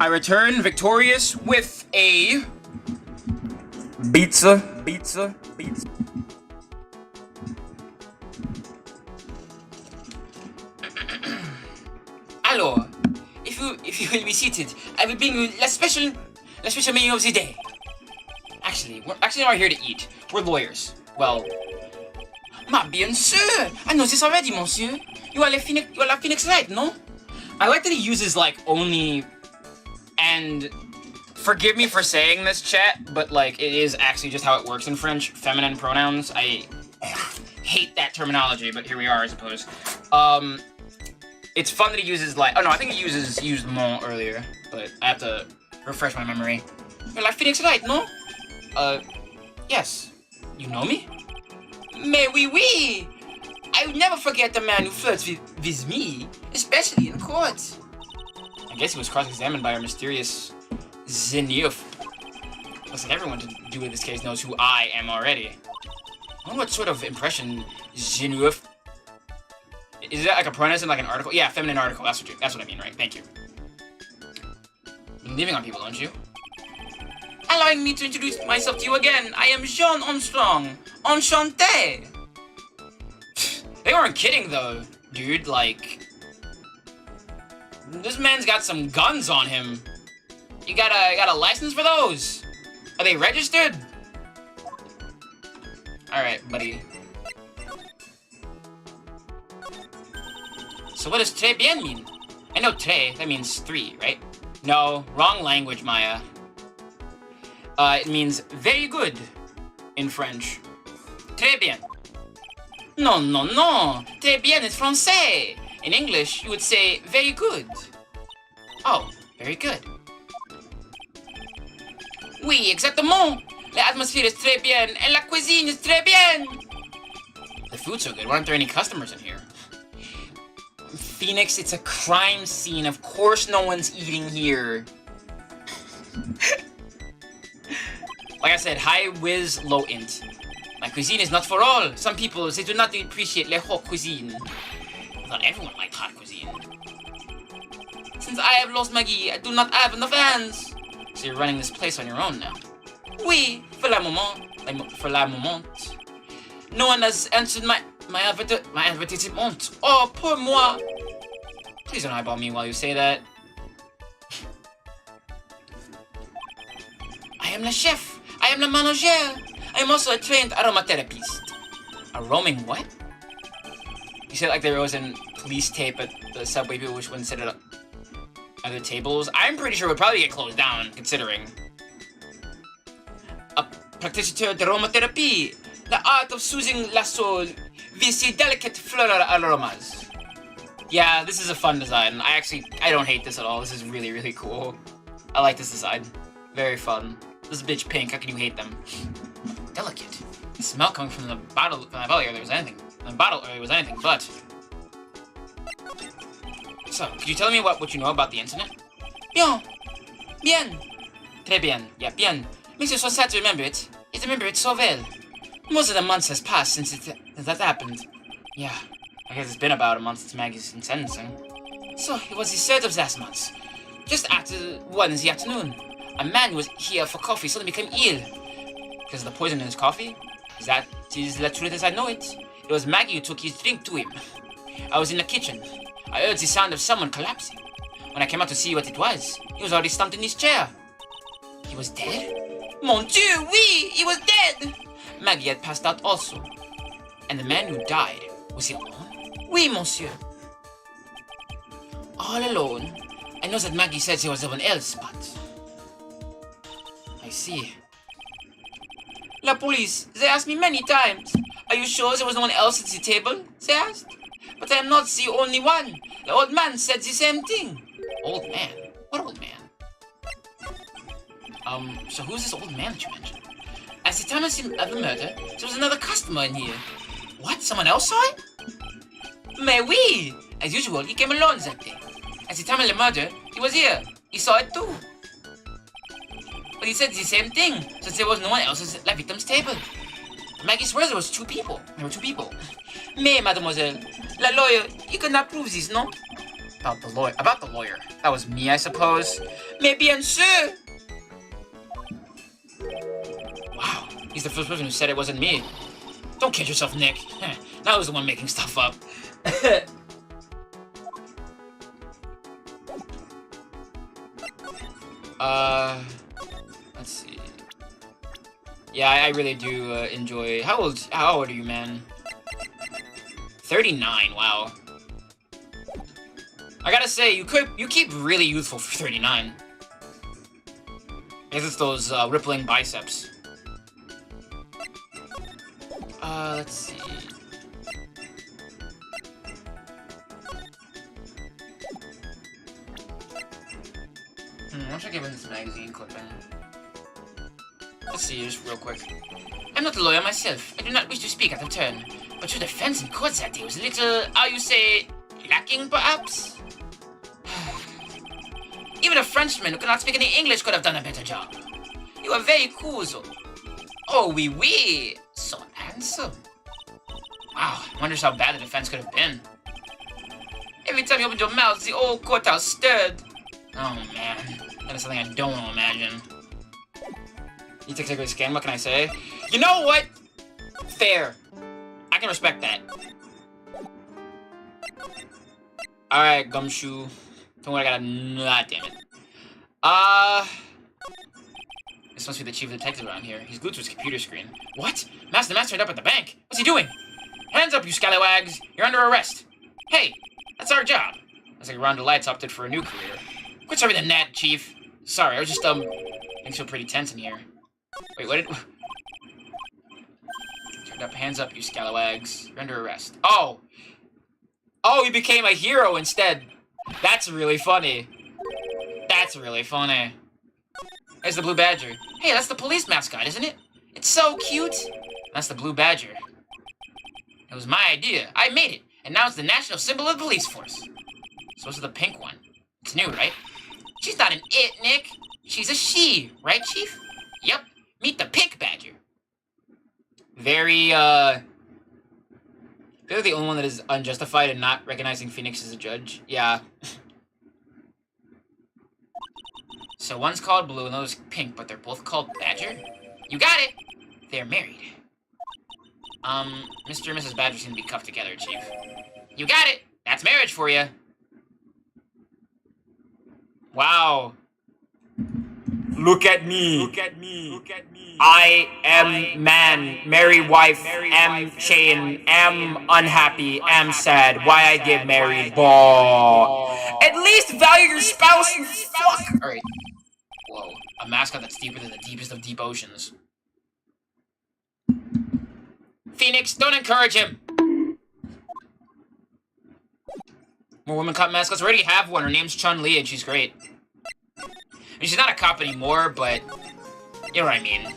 I return victorious with a Pizza. Alors, if you will be seated, I will bring you la special menu of the day. Actually, we're not here to eat. We're lawyers. Well, ma bien sûr. I know this already, monsieur. You are la Phoenix Wright, no? I like that he uses like only, and forgive me for saying this, chat, but like it is actually just how it works in French. Feminine pronouns. I hate that terminology, but here we are, I suppose. It's fun that he uses like, oh no, I think he used mon earlier, but I have to refresh my memory. You're la Phoenix Wright, no? Yes. You know me? Mais oui. I will never forget the man who flirts with me, especially in court. I guess he was cross-examined by our mysterious Zenith. Listen, everyone to do with this case knows who I am already. I wonder what sort of impression Zenith. Is that like a pronoun in like an article? Yeah, feminine article. That's what I mean, right? Thank you. You're leaving on people, don't you? Allowing me to introduce myself to you again, I am Jean Armstrong. Enchanté. They weren't kidding though, dude. Like, this man's got some guns on him. You got a license for those? Are they registered? All right, buddy. So what does très bien mean? I know très, that means 3, right? No, wrong language, Maya. It means very good in French. Très bien. No. Très bien is français. In English, you would say very good. Oh, very good. Oui, exactement. L'atmosphere is très bien, and la cuisine is très bien. The food's so good. Why aren't there any customers in here? Phoenix, it's a crime scene. Of course no one's eating here. Like I said, high whiz, low int. My cuisine is not for all. Some people, they do not appreciate le haute cuisine. Not everyone likes hot cuisine. Since I have lost Maggie, I do not have enough hands. So you're running this place on your own now? Oui, for la moment. No one has answered my advertisement. Oh, pour moi. Please don't eyeball me while you say that. I am la chef. I am la managère. I am also a trained aromatherapist. A roaming what? You said like there was a police tape at the subway people which wouldn't sit at other tables. I'm pretty sure it would probably get closed down, considering. A practitioner d'aromathérapie. The art of soothing la soul with the delicate floral aromas. Yeah, this is a fun design. I don't hate this at all. This is really, really cool. I like this design. Very fun. This bitch pink. How can you hate them? Delicate. The smell coming from the bottle, from my belly earlier was anything. The bottle earlier was anything but. So, could you tell me what you know about the incident? Bien. Très bien. Yeah, bien. Makes me so sad to remember it. I remember it so well. Most of the months has passed since that happened. Yeah, I guess it's been about a month since Maggie's sentencing. So, it was the 3rd of last month. Just after 1 in the afternoon. A man who was here for coffee suddenly became ill. Because of the poison in his coffee? That is the truth as I know it. It was Maggie who took his drink to him. I was in the kitchen. I heard the sound of someone collapsing. When I came out to see what it was, he was already slumped in his chair. He was dead? Mon Dieu, oui, he was dead! Maggie had passed out also. And the man who died, was he alone? Oui, monsieur. All alone. I know that Maggie said there was someone else, but... I see. La police, they asked me many times. Are you sure there was no one else at the table? They asked. But I am not the only one. The old man said the same thing. Old man? What old man? So who's this old man that you mentioned? At the time of the murder, there was another customer in here. What? Someone else saw it? Mais oui! As usual, he came alone that day. At the time of the murder, he was here. He saw it too. But he said the same thing, since there was no one else at the victim's table. Maggie swears there was 2 people. There were 2 people. Mais, mademoiselle, la lawyer, you could not prove this, no? About the lawyer. That was me, I suppose. Mais bien sûr! Wow, he's the first person who said it wasn't me. Don't kid yourself, Nick. Now who's the one making stuff up? Let's see. Yeah, I really do enjoy. How old are you, man? 39. Wow. I gotta say, you keep really youthful for 39. I guess it's those rippling biceps. Let's see. Why should I give him this magazine clipping? Let's see, just real quick. I'm not a lawyer myself. I do not wish to speak out of turn. But your defense in court that day was a little, how you say, lacking, perhaps? Even a Frenchman who cannot speak any English could have done a better job. You are very cool, though. Oh, oui, oui. So handsome. Wow, wonders how bad the defense could have been. Every time you opened your mouth, the old courthouse stirred. Oh, man. That is something I don't want to imagine. You take a scan, what can I say? You know what? Fair. I can respect that. Alright, Gumshoe. Don't worry, I got a... Ah, damn it. This must be the chief detective around here. He's glued to his computer screen. What? The master turned up at the bank. What's he doing? Hands up, you scallywags. You're under arrest. Hey, that's our job. Looks like Ronda Lights opted for a new career. Quit serving the gnat, chief. Sorry, I was just, things feel pretty tense in here. Wait, what did... Turned up, hands up, you scallywags. You're under arrest. Oh! Oh, he became a hero instead. That's really funny. That's really funny. There's the blue badger. Hey, that's the police mascot, isn't it? It's so cute. That's the blue badger. It was my idea. I made it. And now it's the national symbol of the police force. So what's the pink one? It's new, right? She's not an it, Nick. She's a she, right, Chief? Yep. Meet the pink badger. Very, they're the only one that is unjustified in not recognizing Phoenix as a judge. Yeah. So one's called Blue and the other's Pink, but they're both called Badger? You got it! They're married. Mr. and Mrs. Badger seem to be cuffed together, Chief. You got it! That's marriage for you. Wow. Look at me. Look at me. Look at me. I am man, marry wife, am chain, am unhappy, am sad. Why I get married? Ball. At least value your spouse, you fuck. Alright. Whoa. A mascot that's deeper than the deepest of deep oceans. Phoenix, don't encourage him. More women cop mascots. We already have one. Her name's Chun-Li and she's great. I mean, she's not a cop anymore, but you know what I mean.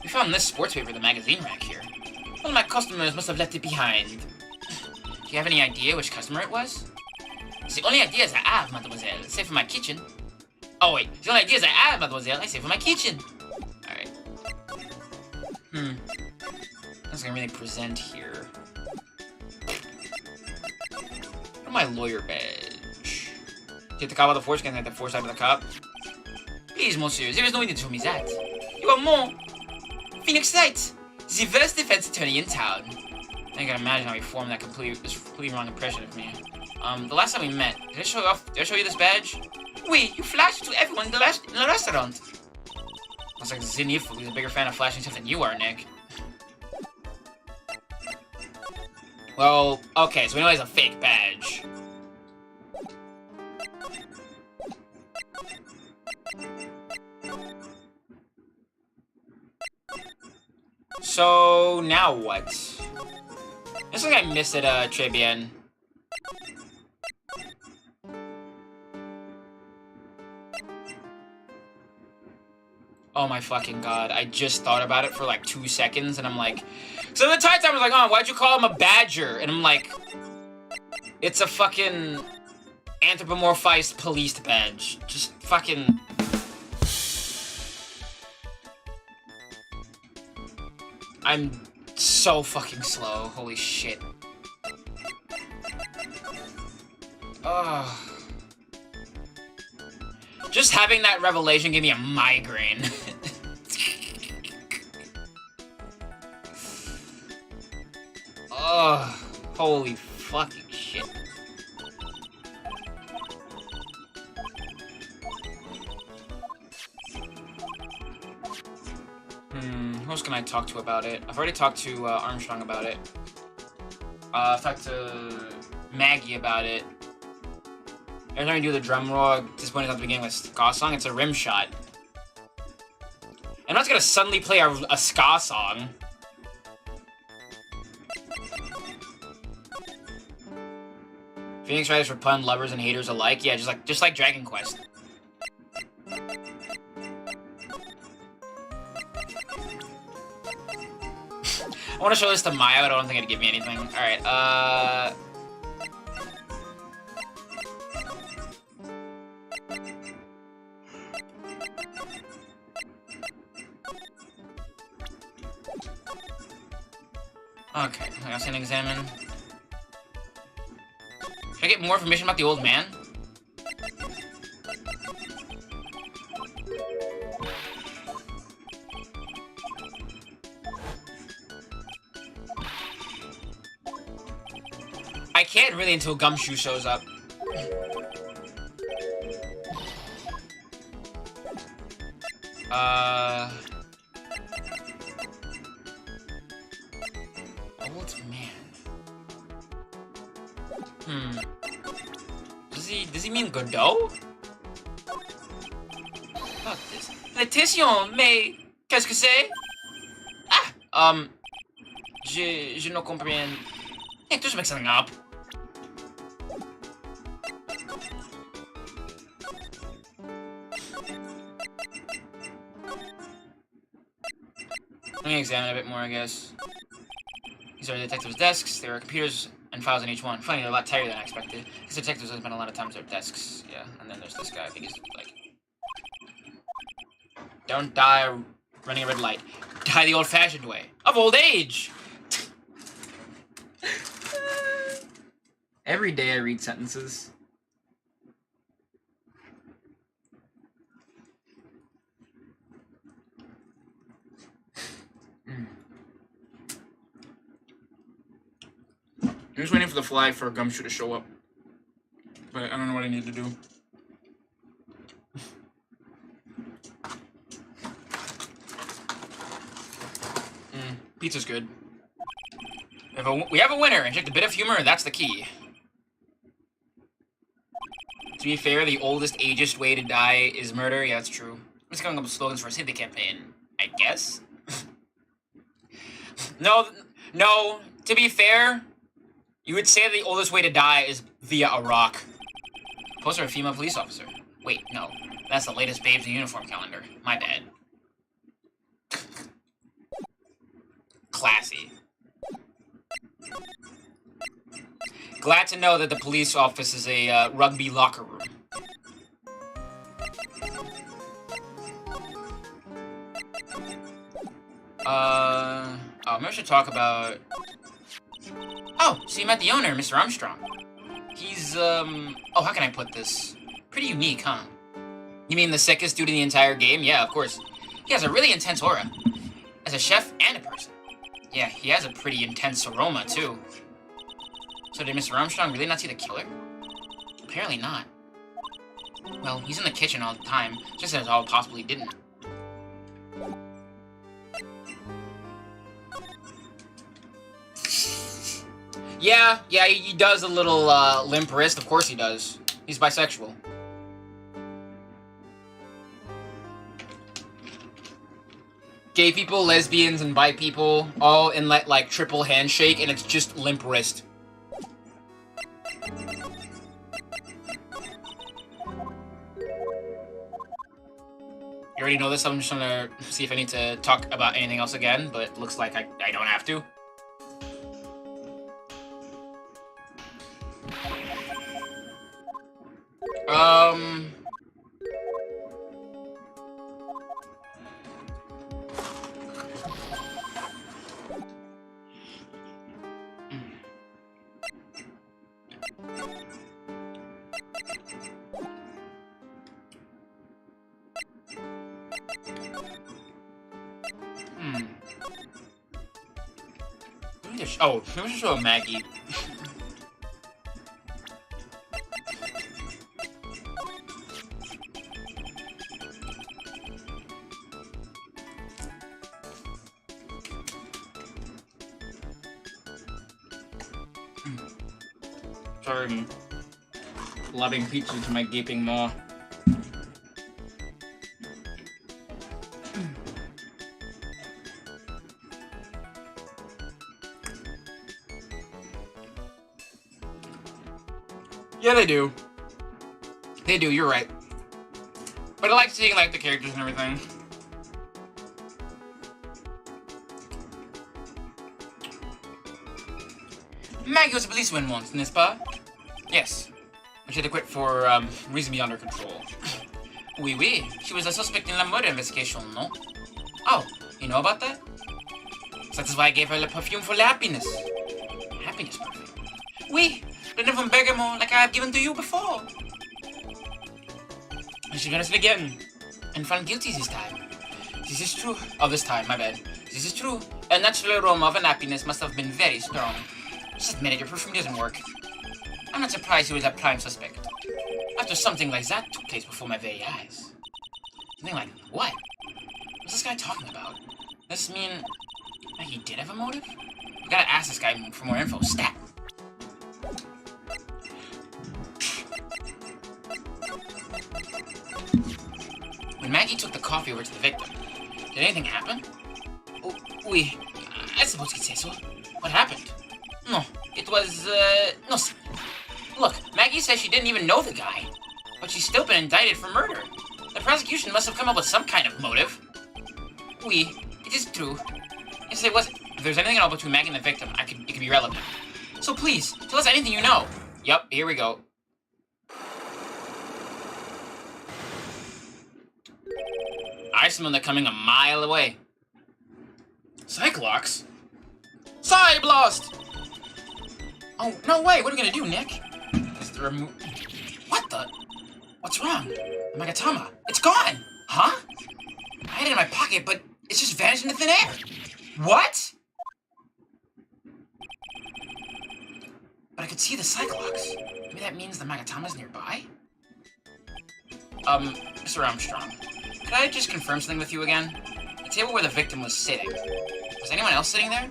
We found this sports paper in the magazine rack here. One of my customers must have left it behind. Do you have any idea which customer it was? It's the only ideas I have, mademoiselle. Save for my kitchen. Oh wait, the only ideas I have, mademoiselle, I save for my kitchen. Alright. That's gonna really present here. What my lawyer badge? Get the cop out of the force, can I get the force out of the cop? Please, monsieur, there is no need to tell me that. You are more Phoenix Knight, the first defense attorney in town. I can imagine how he formed that completely wrong impression of me. The last time we met, did I show you this badge? Oui, you flashed to everyone in the restaurant. Looks like Zenith is a bigger fan of flashing stuff than you are, Nick. Well, okay, so we know he has a fake badge. So, now what? Looks like I missed it, Trebian. Oh my fucking god, I just thought about it for like 2 seconds, and I'm like... So the entire time I was like, oh, why'd you call him a badger? And I'm like... It's a fucking... anthropomorphized police badge. Just fucking... I'm so fucking slow. Holy shit. Ugh. Just having that revelation gave me a migraine. Ugh. Holy fucking shit. Who else can I talk to about it? I've already talked to Armstrong about it. I've talked to Maggie about it. Every time I do the drum roll, disappointed at the beginning with ska song, it's a rim shot. I'm not gonna suddenly play a ska song. Phoenix Writers for pun lovers and haters alike. Yeah, just like Dragon Quest. I want to show this to Maya, but I don't think it'd give me anything. Alright, okay, I else can examine. Should I get more information about the old man? I can't really until Gumshoe shows up. Old man. Does he mean Godot? Fuck this. Letition, mais qu'est-ce que c'est? Ah, je ne comprends. Can't just make something up. Let me examine a bit more, I guess. These are the detectives' desks. There are computers and files in each one. Funny, they're a lot tighter than I expected. These detectives have spent a lot of time at their desks. Yeah, and then there's this guy. I think he's like... Don't die running a red light. Die the old-fashioned way. Of old age! Every day I read sentences. I'm just waiting for the flag for Gumshoe to show up. But I don't know what I need to do. Pizza's good. We have a winner! Inject a bit of humor, that's the key. To be fair, the oldest, ageist way to die is murder. Yeah, that's true. I'm just coming up with slogans for a city campaign. I guess? No, to be fair, you would say the oldest way to die is via a rock. Poster of a female police officer. Wait, no. That's the latest Babes in Uniform calendar. My bad. Classy. Glad to know that the police office is a rugby locker room. Maybe I should talk about... Oh, so you met the owner, Mr. Armstrong. He's, oh, how can I put this? Pretty unique, huh? You mean the sickest dude in the entire game? Yeah, of course. He has a really intense aura. As a chef and a person. Yeah, he has a pretty intense aroma, too. So did Mr. Armstrong really not see the killer? Apparently not. Well, he's in the kitchen all the time, just as all possibly didn't. Yeah, he does a little, limp wrist. Of course he does. He's bisexual. Gay people, lesbians, and bi people, all in, like, triple handshake, and it's just limp wrist. You already know this, I'm just trying to see if I need to talk about anything else again, but it looks like I don't have to. Oh, let me just show Maggie. Sorry, I'm loving pizza to my gaping maw. Yeah, they do. They do, you're right. But I like seeing, like, the characters and everything. Maggie was a policewoman once, n'est-ce pas? Yes. But she had to quit for, reason beyond her control. Oui, oui. She was a suspect in la murder investigation, no? Oh, you know about that? So that is why I gave her the perfume for happiness. Happiness perfume? Oui. The one from Bergamo, like I have given to you before. And she got us again. And found guilty this time. This is true. Oh, this time, my bad. This is true. A natural aroma of unhappiness must have been very strong. Just admit it, your perfume doesn't work. I'm not surprised he was a prime suspect. After something like that took place before my very eyes. Something like what? What's this guy talking about? Does this mean that he did have a motive? We gotta ask this guy for more info. Stat! When Maggie took the coffee over to the victim, did anything happen? Oh, oui. I suppose you'd say so. What happened? No, it was, no. Look, Maggie says she didn't even know the guy, but she's still been indicted for murder. The prosecution must have come up with some kind of motive. Oui, it is true. Yes, it was. If there's anything at all between Maggie and the victim, it could be relevant. So please, tell us anything you know. Yup, here we go. I smell that coming a mile away. Cyclops? Cyblast! Oh, no way! What are we gonna do, Nick? Is the remove... What the? What's wrong? The Magatama. It's gone! Huh? I had it in my pocket, but it's just vanished into thin air. What? But I could see the Cyclops. Maybe that means the Magatama's nearby? Mr. Armstrong, could I just confirm something with you again? The table where the victim was sitting. Was anyone else sitting there?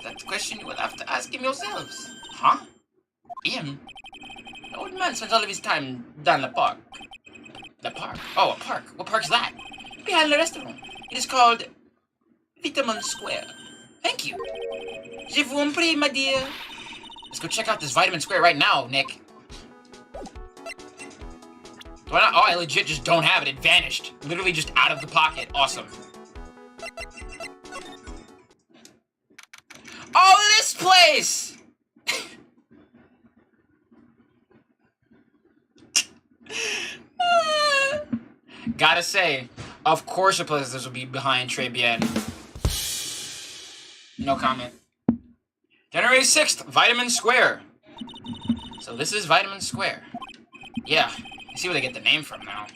That's a question you will have to ask him yourselves. Huh? Him? The old man spends all of his time down the park. The park? Oh, a park. What park's that? Behind the restaurant. It is called Vitamin Square. Thank you. Je vous en prie, my dear. Let's go check out this Vitamin Square right now, Nick. Do I not? Oh, I legit just don't have it. It vanished. Literally just out of the pocket. Awesome. Oh, this place! Gotta say, of course a place this will be behind Très Bien. No comment. January 6th, Vitamin Square. So this is Vitamin Square. Yeah, I see where they get the name from now.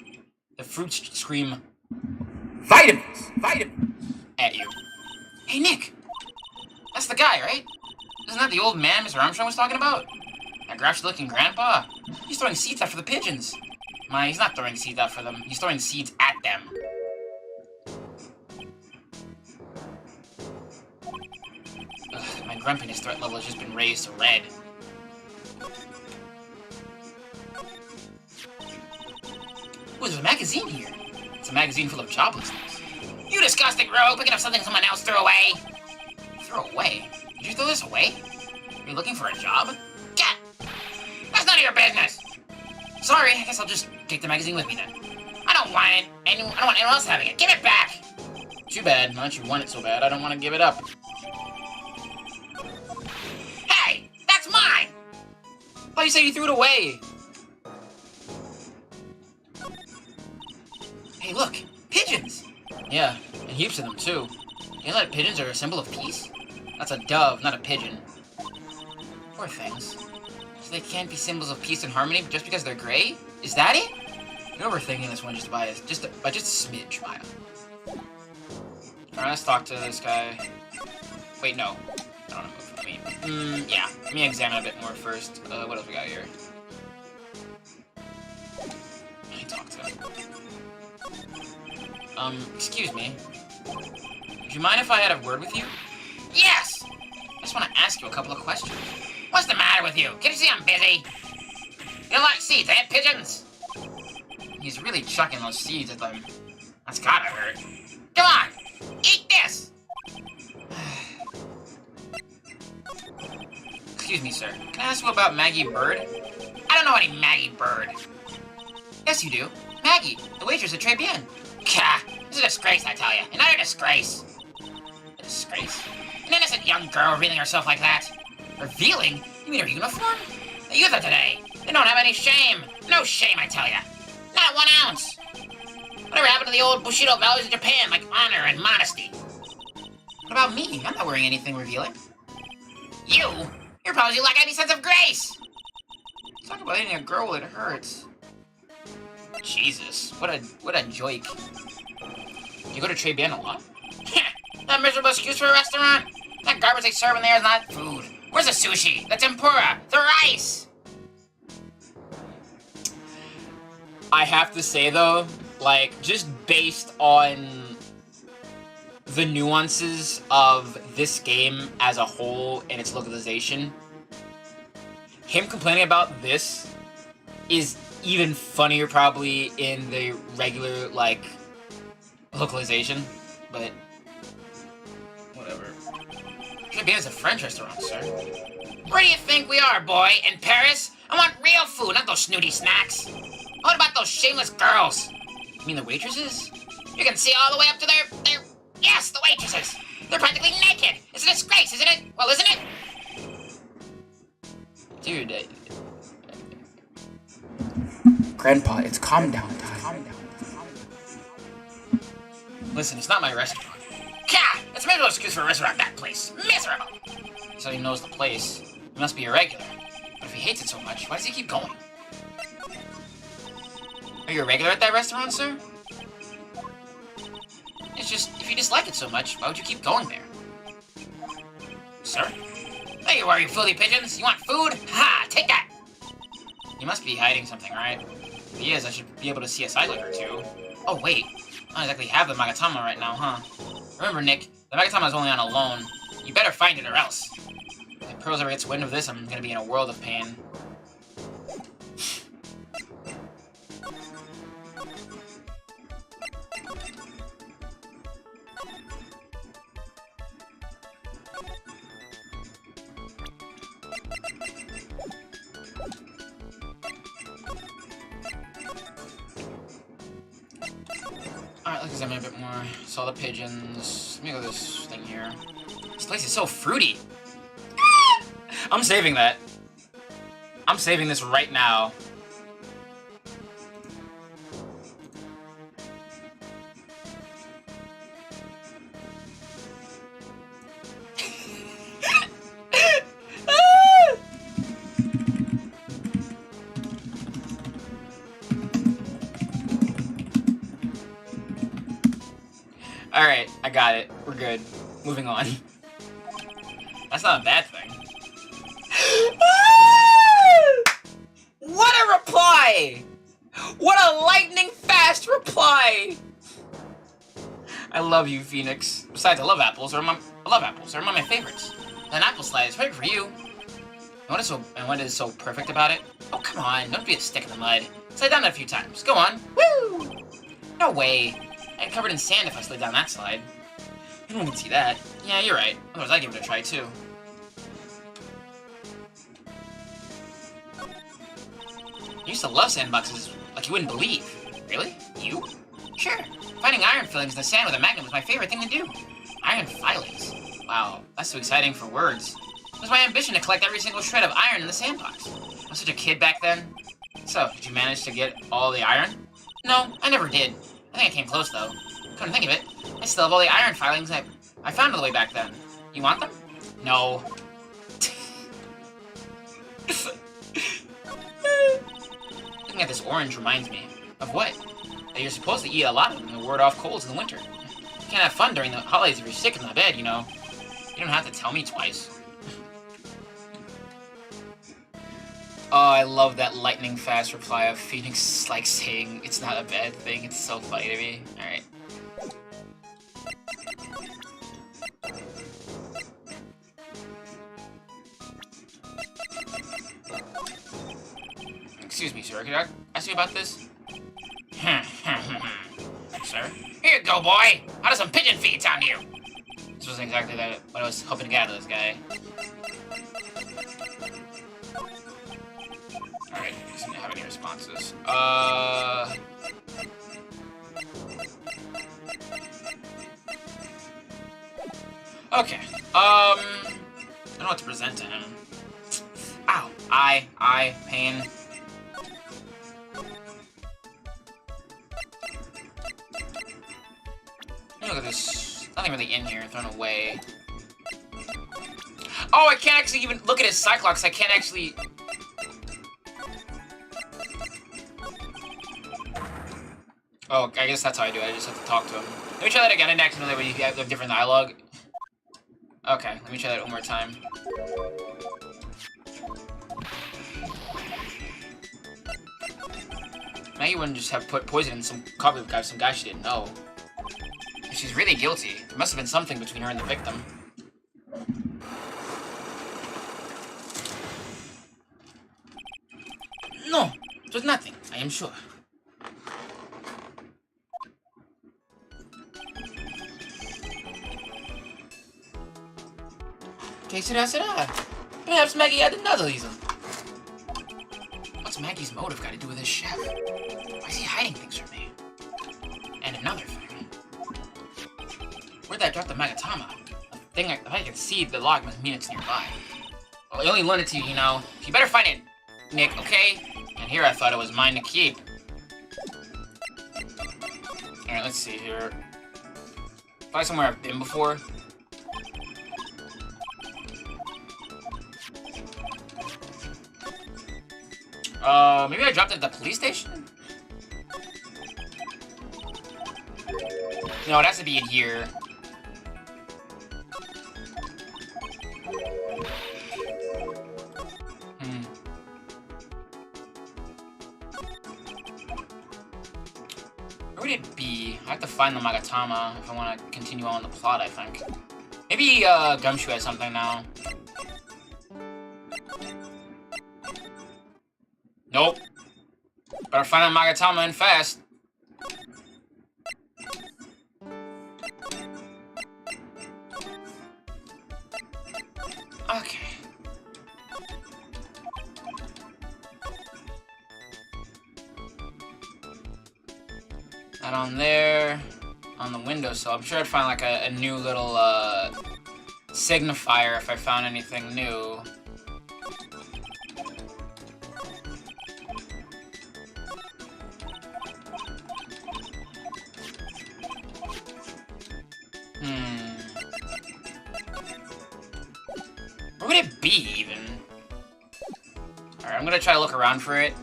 The fruits scream, vitamins! Vitamins! At you. Hey, Nick! That's the guy, right? Isn't that the old man Mr. Armstrong was talking about? That grouchy-looking grandpa? He's throwing seeds after the pigeons. He's not throwing seeds after them. He's throwing seeds at them. Ugh, my grumpiness threat level has just been raised to red. Ooh, there's a magazine here. It's a magazine full of joblessness. You disgusting rogue, picking up something someone else threw away. Throw away? Did you throw this away? Are you looking for a job? Get! That's none of your business! Sorry, I guess I'll just take the magazine with me then. I don't want it. I don't want anyone else having it. Give it back! Too bad. Now that you want it so bad, I don't want to give it up. Hey! That's mine! Oh, you said you threw it away. Hey, look! Pigeons! Yeah, and heaps of them, too. You know that pigeons are a symbol of peace? That's a dove, not a pigeon. Poor things. So they can't be symbols of peace and harmony just because they're gray? Is that it? You're overthinking this one by just a smidge, Maya. Alright, let's talk to this guy. Wait, no. Yeah. Let me examine a bit more first. What else we got here? Let me talk to him. Excuse me. Would you mind if I had a word with you? Yes! I just want to ask you a couple of questions. What's the matter with you? Can't you see I'm busy? You don't like seeds, eh, pigeons? He's really chucking those seeds at them. That's gotta hurt. Come on! Eat this! Excuse me, sir. Can I ask you about Maggie Bird? I don't know any Maggie Bird. Yes, you do. Maggie, the waitress at Très Bien. Gah! This is a disgrace, I tell you. Another disgrace. A disgrace? An innocent young girl revealing herself like that. Revealing? You mean her uniform? The youth of today. They don't have any shame. No shame, I tell you. Not 1 ounce. Whatever happened to the old Bushido values of Japan, like honor and modesty? What about me? I'm not wearing anything revealing. You? You're probably lack any sense of grace. Talk about hitting a girl when it hurts. Jesus, what a joik. You go to Très Bien a lot? That miserable excuse for a restaurant? That garbage they serve in there is not food. Where's the sushi? The tempura? The rice? I have to say though, like, just based on the nuances of this game as a whole and its localization, him complaining about this is even funnier probably in the regular, like, localization, but whatever. Très Bien is a French restaurant, sir. Where do you think we are, boy? In Paris? I want real food, not those snooty snacks. What about those shameless girls? You mean the waitresses? You can see all the way up to their... Yes, the waitresses! They're practically naked! It's a disgrace, isn't it? Well, isn't it? Dude, Grandpa, it's calm down time. Listen, it's not my restaurant. Gah! It's a miserable excuse for a restaurant, that place. Miserable! So he knows the place. He must be a regular. But if he hates it so much, why does he keep going? Are you a regular at that restaurant, sir? It's just, if you dislike it so much, why would you keep going there? Sir? There you are, you filthy pigeons! You want food? Ha! Take that! He must be hiding something, right? If he is, I should be able to see a side or two. Oh, wait. I don't exactly have the Magatama right now, huh? Remember, Nick, the Magatama is only on a loan. You better find it or else. If Pearls ever gets wind of this, I'm gonna be in a world of pain. Alright, let's examine a bit more. Saw the pigeons. Let me go to this thing here. This place is so fruity. I'm saving that. I'm saving this right now. Alright, I got it. We're good. Moving on. That's not a bad thing. What a reply! What a lightning fast reply! I love you, Phoenix. Besides, I love apples. They're one of my favorites. An apple slide is perfect for you. And what is so perfect about it? Oh, come on. Don't be a stick in the mud. Slide down it a few times. Go on. Woo! No way. I'd covered in sand if I slid down that slide. You don't even see that. Yeah, you're right. Otherwise, I'd give it a try, too. I used to love sandboxes like you wouldn't believe. Really? You? Sure. Finding iron fillings in the sand with a magnet was my favorite thing to do. Iron filings. Wow, that's too exciting for words. It was my ambition to collect every single shred of iron in the sandbox. I was such a kid back then. So, did you manage to get all the iron? No, I never did. I think I came close, though. Couldn't think of it. I still have all the iron filings I found on the way back then. You want them? No. Looking at this orange reminds me. Of what? That you're supposed to eat a lot of them to ward off colds in the winter. You can't have fun during the holidays if you're sick in the bed, you know. You don't have to tell me twice. Oh, I love that lightning fast reply of Phoenix, like, saying it's not a bad thing. It's so funny to me. Alright. Excuse me, sir. Could I ask you about this? Sir? Here you go, boy! How do some pigeon feed sound to you? This wasn't exactly what I was hoping to get out of this guy. Alright, doesn't have any responses. Okay. I don't know what to present to him. Ow! Eye, pain. Look at this. Nothing really in here. Thrown away. Oh, I can't actually even look at his Cyclops. I can't actually. Oh, I guess that's how I do it. I just have to talk to him. Let me try that again. I didn't accidentally where you have different dialogue. Okay, let me try that one more time. Maggie wouldn't just have put poison in some coffee with some guy she didn't know. If she's really guilty, there must have been something between her and the victim. No, it was nothing, I am sure. Que será? Perhaps Maggie had another reason. What's Maggie's motive got to do with this chef? Why is he hiding things from me? And another thing. Where'd I drop the Magatama? If I can see the log must mean it's nearby. Well, I only loaned it to you, you know. You better find it, Nick, okay? And here I thought it was mine to keep. Alright, let's see here. Probably somewhere I've been before. Maybe I dropped it at the police station? No, it has to be in here. Where would it be? I have to find the Magatama if I want to continue on the plot, I think. Maybe, Gumshoe has something now. Nope. Better find a Magatama and fast. Okay. Not on there. On the windowsill. I'm sure I'd find like a new little signifier if I found anything new. Where would it be, even? Alright, I'm gonna try to look around for it.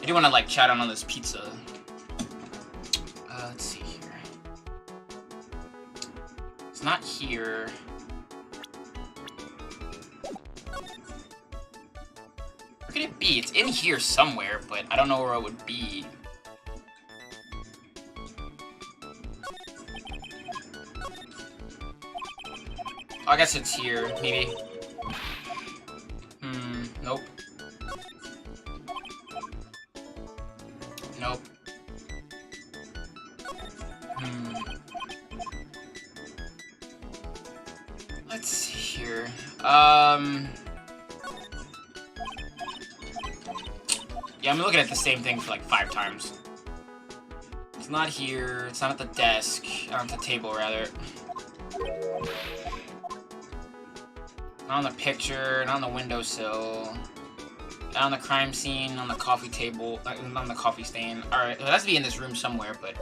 I do want to, like, chat on this pizza. Let's see here. It's not here. Where could it be? It's in here somewhere, but I don't know where it would be. Oh, I guess it's here, maybe. Nope. Nope. Let's see here. Yeah, I'm looking at the same thing for like 5 times. It's not here, it's not at the desk, or at the table, rather. Not on the picture, not on the windowsill, not on the crime scene, on the coffee table, not on the coffee stain. Alright, it has to be in this room somewhere, but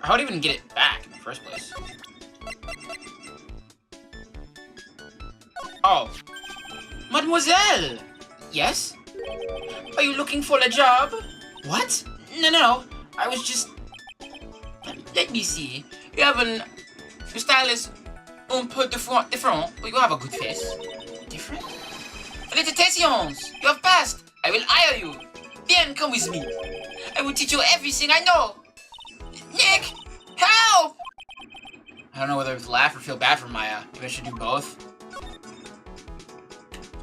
how would I even get it back in the first place? Oh. Mademoiselle! Yes? Are you looking for a job? What? No. I was just... Let me see. You have an... Your style is un peu different, but you have a good face. Different? I Felicitations! You have passed! I will hire you! Bien, come with me! I will teach you everything I know! Nick! Help! I don't know whether to laugh or feel bad for Maya. Maybe I should do both.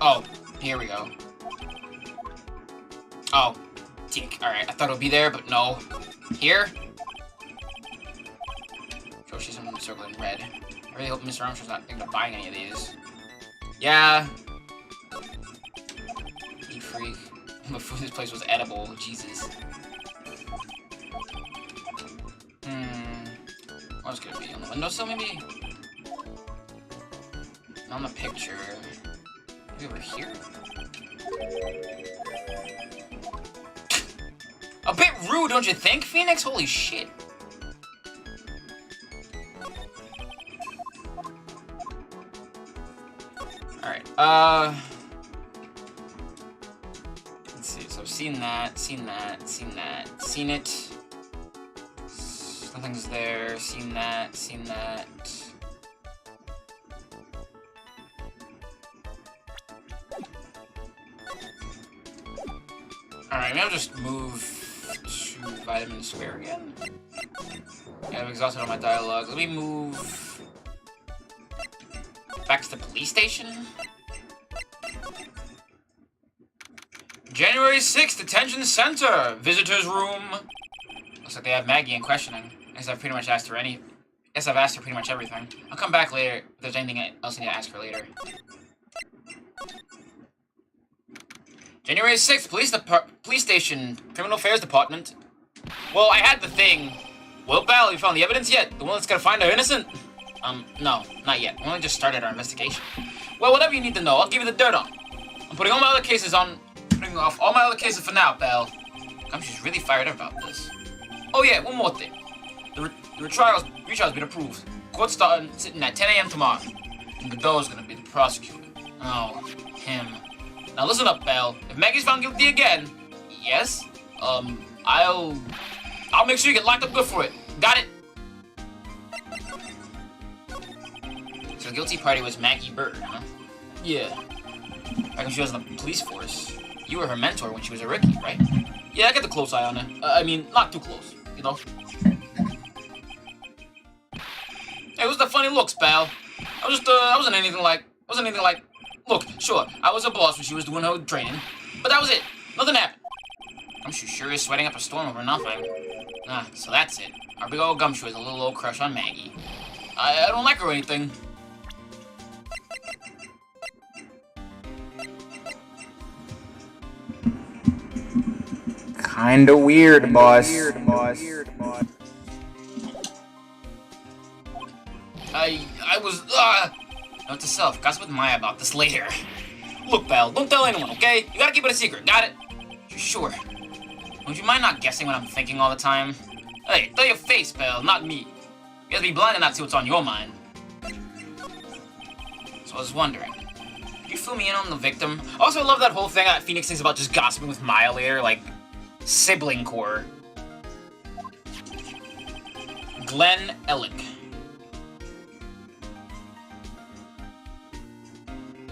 Oh, here we go. Oh, dick. Alright, I thought it would be there, but no. Here? Oh, she's in the circle in red. I really hope Mr. Armstrong's not thinking of buying any of these. Yeah. Eat freak. The food in this place was edible. Jesus. What's gonna be on the windowsill, maybe? On the picture. Maybe over here? A bit rude, don't you think, Phoenix? Holy shit. Alright, let's see, so I've seen that, seen it. Nothing's there, seen that. Alright, maybe I'll just move to Vitamin Square again. Yeah, I've exhausted all my dialogue. Let me move back to the police station. January 6th, Detention Center! Visitors room. Looks like they have Maggie in questioning. I guess I've pretty much asked her I've asked her pretty much everything. I'll come back later if there's anything else I need to ask her later. January 6th, police station, Criminal Affairs Department. Well, I had the thing. Well, pal, you found the evidence yet? The one that's gonna find her innocent? No, not yet. We only just started our investigation. Well, whatever you need to know, I'll give you the dirt on. I'm putting off all my other cases for now, pal. She's really fired up about this. Oh yeah, one more thing. The retrial's been approved. Court sitting at 10 a.m. tomorrow. And Godot's gonna be the prosecutor. Oh, him. Now listen up, pal. If Maggie's found guilty again, yes, I'll make sure you get locked up good for it. Got it? So the guilty party was Maggie Bird, huh? Yeah. Back when she was in the police force. You were her mentor when she was a rookie, right? Yeah, I got the close eye on her. I mean, not too close, you know? Hey, what's the funny looks, pal? I wasn't anything like... Look, sure, I was a boss when she was doing her training, but that was it. Nothing happened. She sure is sweating up a storm over nothing. Ah, so that's it. Our big old Gumshoe has a little old crush on Maggie. I don't like her or anything. Kinda weird, boss. I was, Note to self, gossip with Maya about this later. Look, pal, don't tell anyone, okay? You gotta keep it a secret, got it? You sure? Would you mind not guessing what I'm thinking all the time? Hey, tell your face, pal, not me. You gotta be blind and not see what's on your mind. So I was wondering, could you fill me in on the victim? Also, I love that whole thing that Phoenix thinks about just gossiping with Maya later, like, sibling core. Glenn Ellick.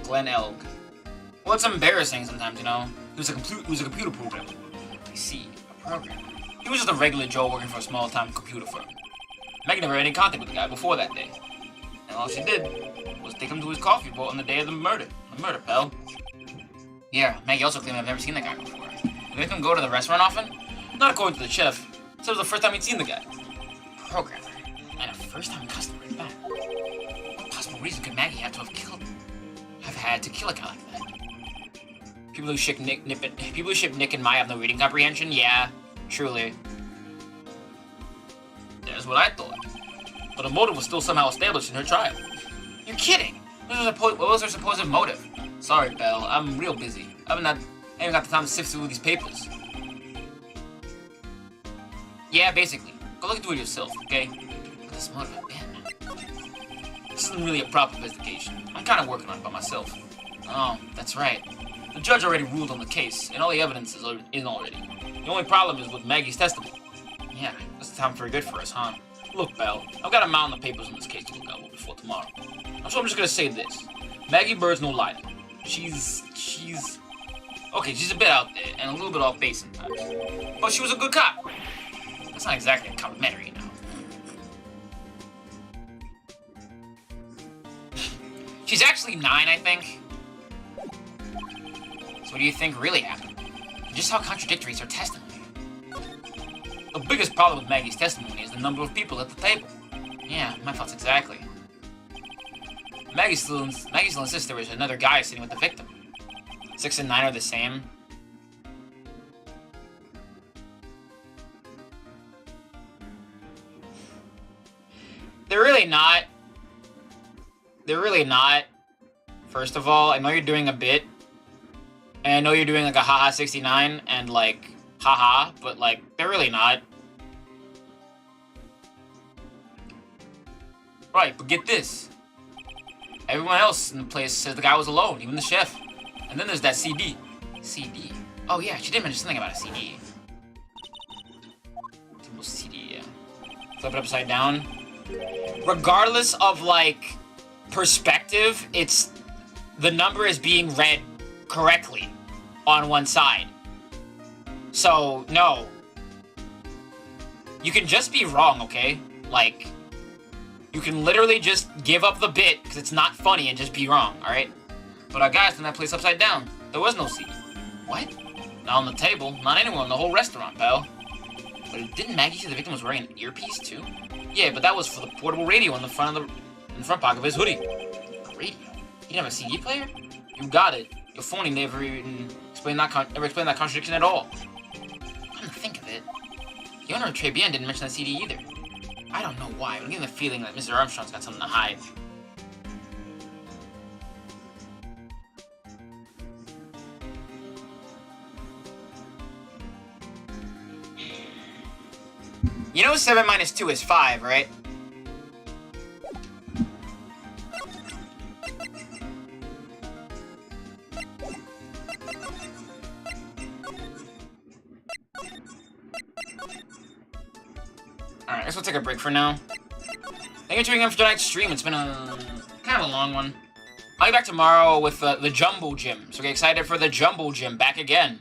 Glenn Elg. Well, it's embarrassing sometimes, you know. He was a computer programmer. I see, a programmer. He was just a regular Joe working for a small-time computer firm. Maggie never had any contact with the guy before that day. And all she did was take him to his coffee boat on the day of the murder. The murder, pal. Yeah, Maggie also claimed I've never seen that guy before. Did make him go to the restaurant often? Not according to the chef. Said it was the first time he'd seen the guy. Programmer. And a first-time customer in fact. What possible reason could Maggie have to have killed him? Have had to kill a guy like that. People who ship Nick and Maya have no reading comprehension? Yeah, truly. That's what I thought. But a motive was still somehow established in her trial. You're kidding! What was her supposed motive? Sorry, pal, I'm real busy. I haven't got the time to sift through these papers. Yeah, basically. Go look into it yourself, okay? Look at this motive, man. This isn't really a proper investigation. I'm kind of working on it by myself. Oh, that's right. The judge already ruled on the case, and all the evidence is in already. The only problem is with Maggie's testimony. Yeah, this time for good for us, huh? Look, pal, I've got a mountain of papers on this case to look over before tomorrow. So I'm just gonna say this. Maggie Bird's no liar. She's okay, she's a bit out there and a little bit off base sometimes. But she was a good cop. That's not exactly a complimentary, you know. She's actually 9, I think. So what do you think really happened? Just how contradictory is her testimony? The biggest problem with Maggie's testimony is the number of people at the table. Yeah, my thoughts exactly. Maggie still insists there was another guy sitting with the victim. 6 and 9 are the same. They're really not. They're really not. First of all, I know you're doing a bit. And I know you're doing like a haha 69 and like haha, but like they're really not. Right, but get this. Everyone else in the place says the guy was alone, even the chef. And then there's that CD. CD? Oh yeah, she did mention something about a CD. CD, yeah. Flip it upside down. Regardless of like perspective, it's the number is being read correctly on one side. So no, you can just be wrong, okay? Like you can literally just give up the bit because it's not funny and just be wrong, all right? But guys, in that place upside down, there was no CD. What? Not on the table, not anywhere in the whole restaurant, pal. But didn't Maggie say the victim was wearing an earpiece too? Yeah, but that was for the portable radio in the front pocket of his hoodie. A radio? He didn't have a CD player? You got it. Your phony never even explained that contradiction at all. Come to think of it, the owner of Très Bien didn't mention that CD either. I don't know why, but I'm getting the feeling that Mr. Armstrong's got something to hide. You know 7 minus 2 is 5, right? Alright, I guess we'll take a break for now. Thank you for tuning in for tonight's stream. It's been a kind of a long one. I'll be back tomorrow with the Jumbo Gym. So get excited for the Jumbo Gym back again.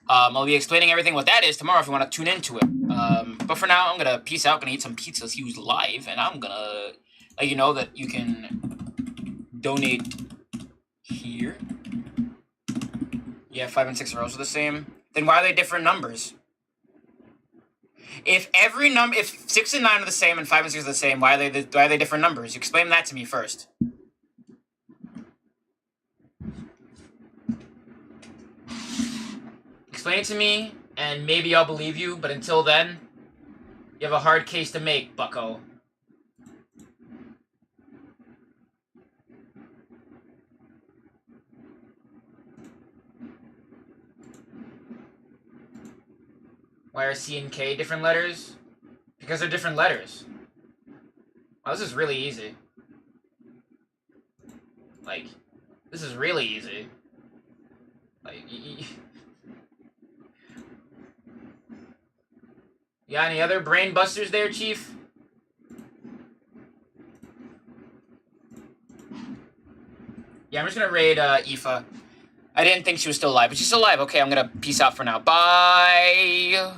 I'll be explaining everything what that is tomorrow if you want to tune into it. But for now, I'm going to peace out. Going to eat some pizzas. He was live. And I'm going to let you know that you can donate here. Yeah, 5 and 6 are also the same. Then why are they different numbers? If 6 and 9 are the same and 5 and 6 are the same, why are they different numbers? Explain that to me first. Explain it to me, and maybe I'll believe you, but until then, you have a hard case to make, bucko. Why are C and K different letters? Because they're different letters. Wow, this is really easy. Like, this is really easy. Like, you got any other brain busters there, Chief? Yeah, I'm just gonna raid Aoife. I didn't think she was still alive, but she's still alive. Okay, I'm gonna peace out for now. Bye!